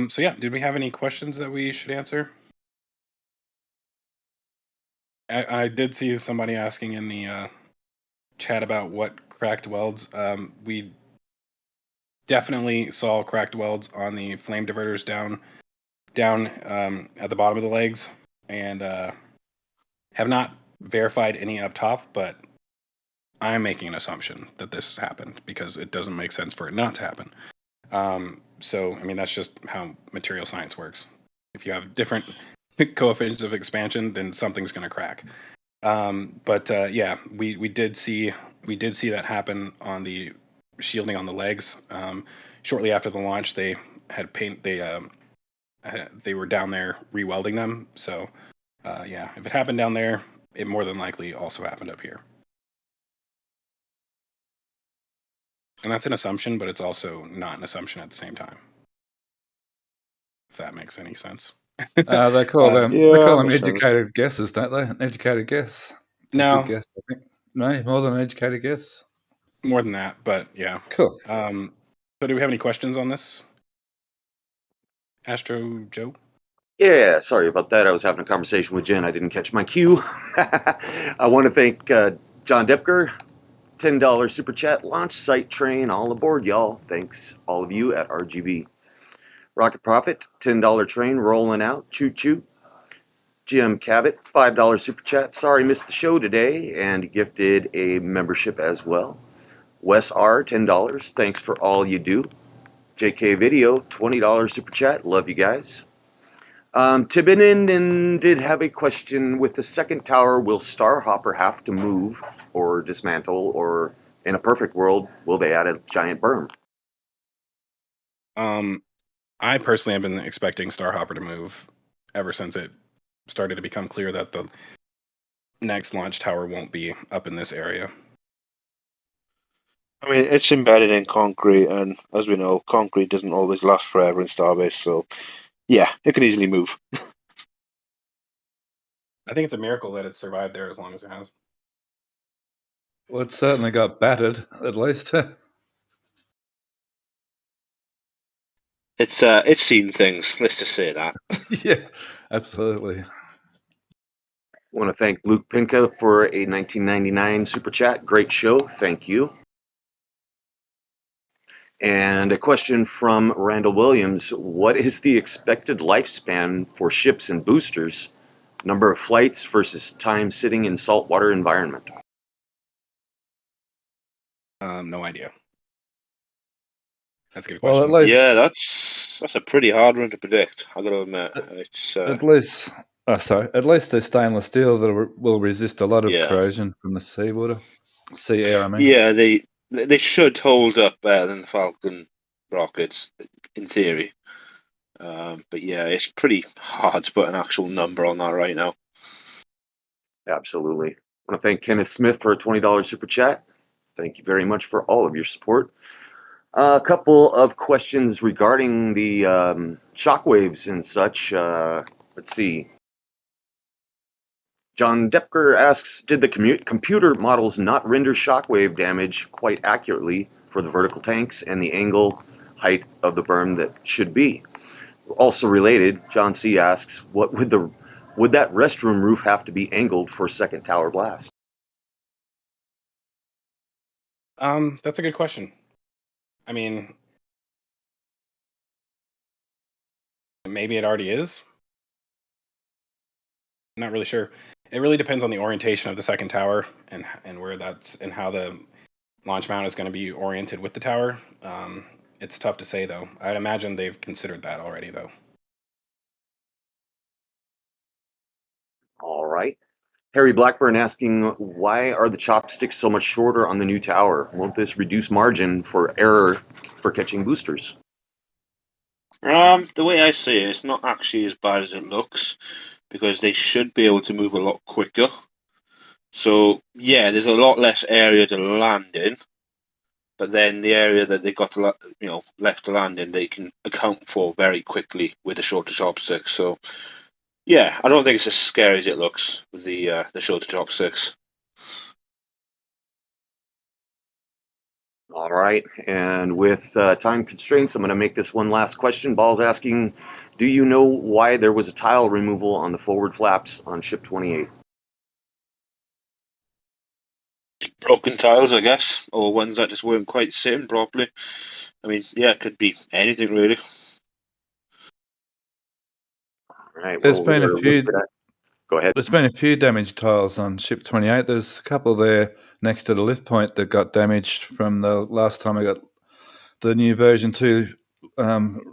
So yeah, did we have any questions that we should answer? I did see somebody asking in the chat about what cracked welds. We definitely saw cracked welds on the flame diverters down at the bottom of the legs, and have not verified any up top, but I'm making an assumption that this happened because it doesn't make sense for it not to happen. So, I mean, that's just how material science works. If you have different coefficients of expansion, then something's going to crack. But yeah, we did see that happen on the shielding on the legs. Shortly after the launch, they had they were down there rewelding them. So yeah, if it happened down there, it more than likely also happened up here. And that's an assumption, but it's also not an assumption at the same time. If that makes any sense. They call them Yeah, makes sense. educated guesses, don't they? An educated guess. It's a No. good guess, I think. No, more than an educated guess. More than that, but yeah. Cool. So do we have any questions on this? Astro Joe? Yeah, sorry about that. I was having a conversation with Jen. I didn't catch my cue. I want to thank John Depker, $10 super chat, launch site train, all aboard, y'all. Thanks, all of you at RGV. Rocket Profit, $10 train rolling out, choo choo. Jim Cabot, $5 super chat. Sorry, missed the show today, and gifted a membership as well. Wes R, $10. Thanks for all you do. JK Video, $20 super chat. Love you guys. Tibinin did have a question with the second tower. Will Starhopper have to move or dismantle, or in a perfect world, will they add a giant berm? I personally have been expecting Starhopper to move ever since it started to become clear that the next launch tower won't be up in this area. I mean, it's embedded in concrete, and as we know, concrete doesn't always last forever in Starbase, so yeah, it can easily move. I think it's a miracle that it's survived there as long as it has. Well, it certainly got battered, at least. It's seen things, let's just say that. Yeah, absolutely. I want to thank Luke Pinka for a 1999 super chat. Great show. Thank you. And a question from Randall Williams. What is the expected lifespan for ships and boosters? Number of flights versus time sitting in saltwater environment? No idea. That's a good Well, question. at least, Yeah, that's a pretty hard one to predict, I gotta admit. It's at least they're stainless steel that will resist a lot of Yeah. corrosion from the sea air. I mean, yeah, they should hold up better than the Falcon rockets, in theory. But yeah, it's pretty hard to put an actual number on that right now. Absolutely. I want to thank Kenneth Smith for a $20 super chat. Thank you very much for all of your support. A couple of questions regarding the shockwaves and such. Let's see. John Depker asks, did the computer models not render shockwave damage quite accurately for the vertical tanks and the angle height of the berm that should be? Also related, John C. asks, what would that restroom roof have to be angled for second tower blast? That's a good question. I mean, maybe it already is. I'm not really sure. It really depends on the orientation of the second tower and where that's and how the launch mount is going to be oriented with the tower. It's tough to say though. I'd imagine they've considered that already though. All right. Harry Blackburn asking, why are the chopsticks so much shorter on the new tower? Won't this reduce margin for error for catching boosters? The way I see it, it's not actually as bad as it looks, because they should be able to move a lot quicker. So yeah, there's a lot less area to land in, but then the area that they got to left to land in, they can account for very quickly with the shorter chopsticks. So yeah, I don't think it's as scary as it looks with the shorter chopsticks. All right. And with time constraints, I'm going to make this one last question. Ball's asking, do you know why there was a tile removal on the forward flaps on ship 28? Broken tiles, I guess, or ones that just weren't quite sitting properly. I mean, yeah, it could be anything really. All right. There's Well, been a few. Go ahead. There's been a few damaged tiles on ship 28. There's a couple there next to the lift point that got damaged from the last time I got the new version 2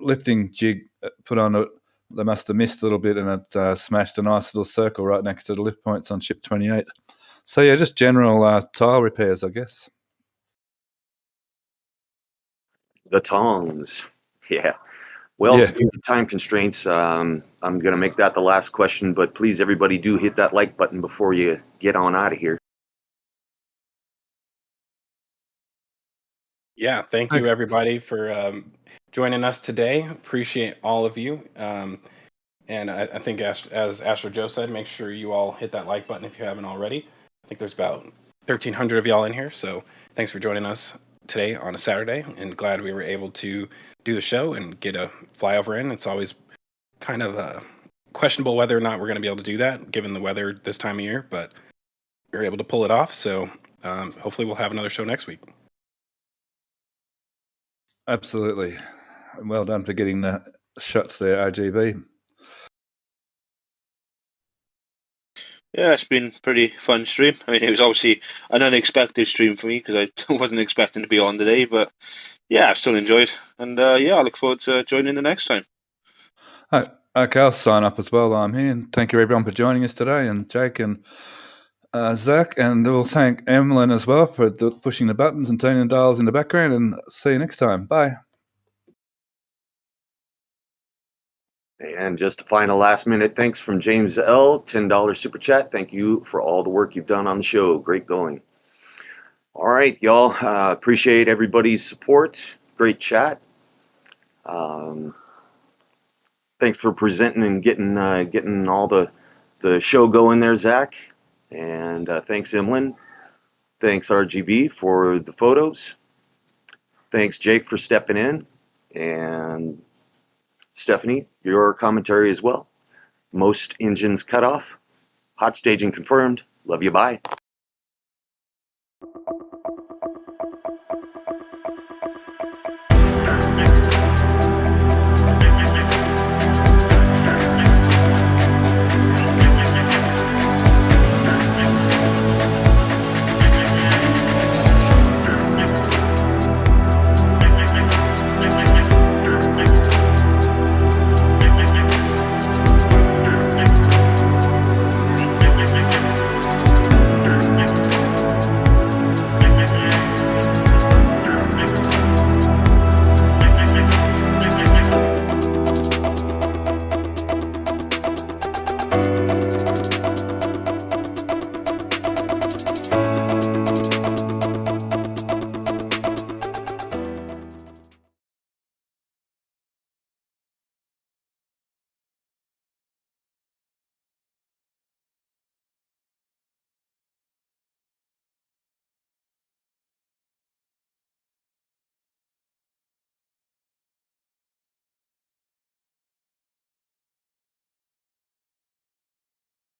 lifting jig put on it. They must have missed a little bit, and it smashed a nice little circle right next to the lift points on ship 28. So yeah, just general tile repairs, I guess. The tongs. Yeah. Well, due to time constraints, I'm going to make that the last question, but please, everybody, do hit that like button before you get on out of here. Yeah, thank you everybody for joining us today. Appreciate all of you. And I think as Astro Joe said, make sure you all hit that like button if you haven't already. I think there's about 1,300 of y'all in here. So thanks for joining us today on a Saturday, and glad we were able to do the show and get a flyover in. It's always kind of questionable whether or not we're going to be able to do that given the weather this time of year, but we were able to pull it off. So hopefully we'll have another show next week. Absolutely. Well done for getting the shots there, RGV. Yeah, it's been a pretty fun stream. I mean, it was obviously an unexpected stream for me because I wasn't expecting to be on today, but yeah, I've still enjoyed. And yeah, I look forward to joining the next time. Okay, I'll sign up as well. I'm here. And thank you everyone for joining us today, and Jake and Zach, and we'll thank Emlyn as well for pushing the buttons and turning the dials in the background, and see you next time. Bye. And just a final last minute thanks from James L. $10 super chat. Thank you for all the work you've done on the show. Great going. All right, y'all. Appreciate everybody's support. Great chat. Thanks for presenting and getting all the show going there, Zach. And thanks, Emlyn. Thanks, RGB, for the photos. Thanks, Jake, for stepping in. And Stephanie, your commentary as well. Most engines cut off. Hot staging confirmed. Love you. Bye.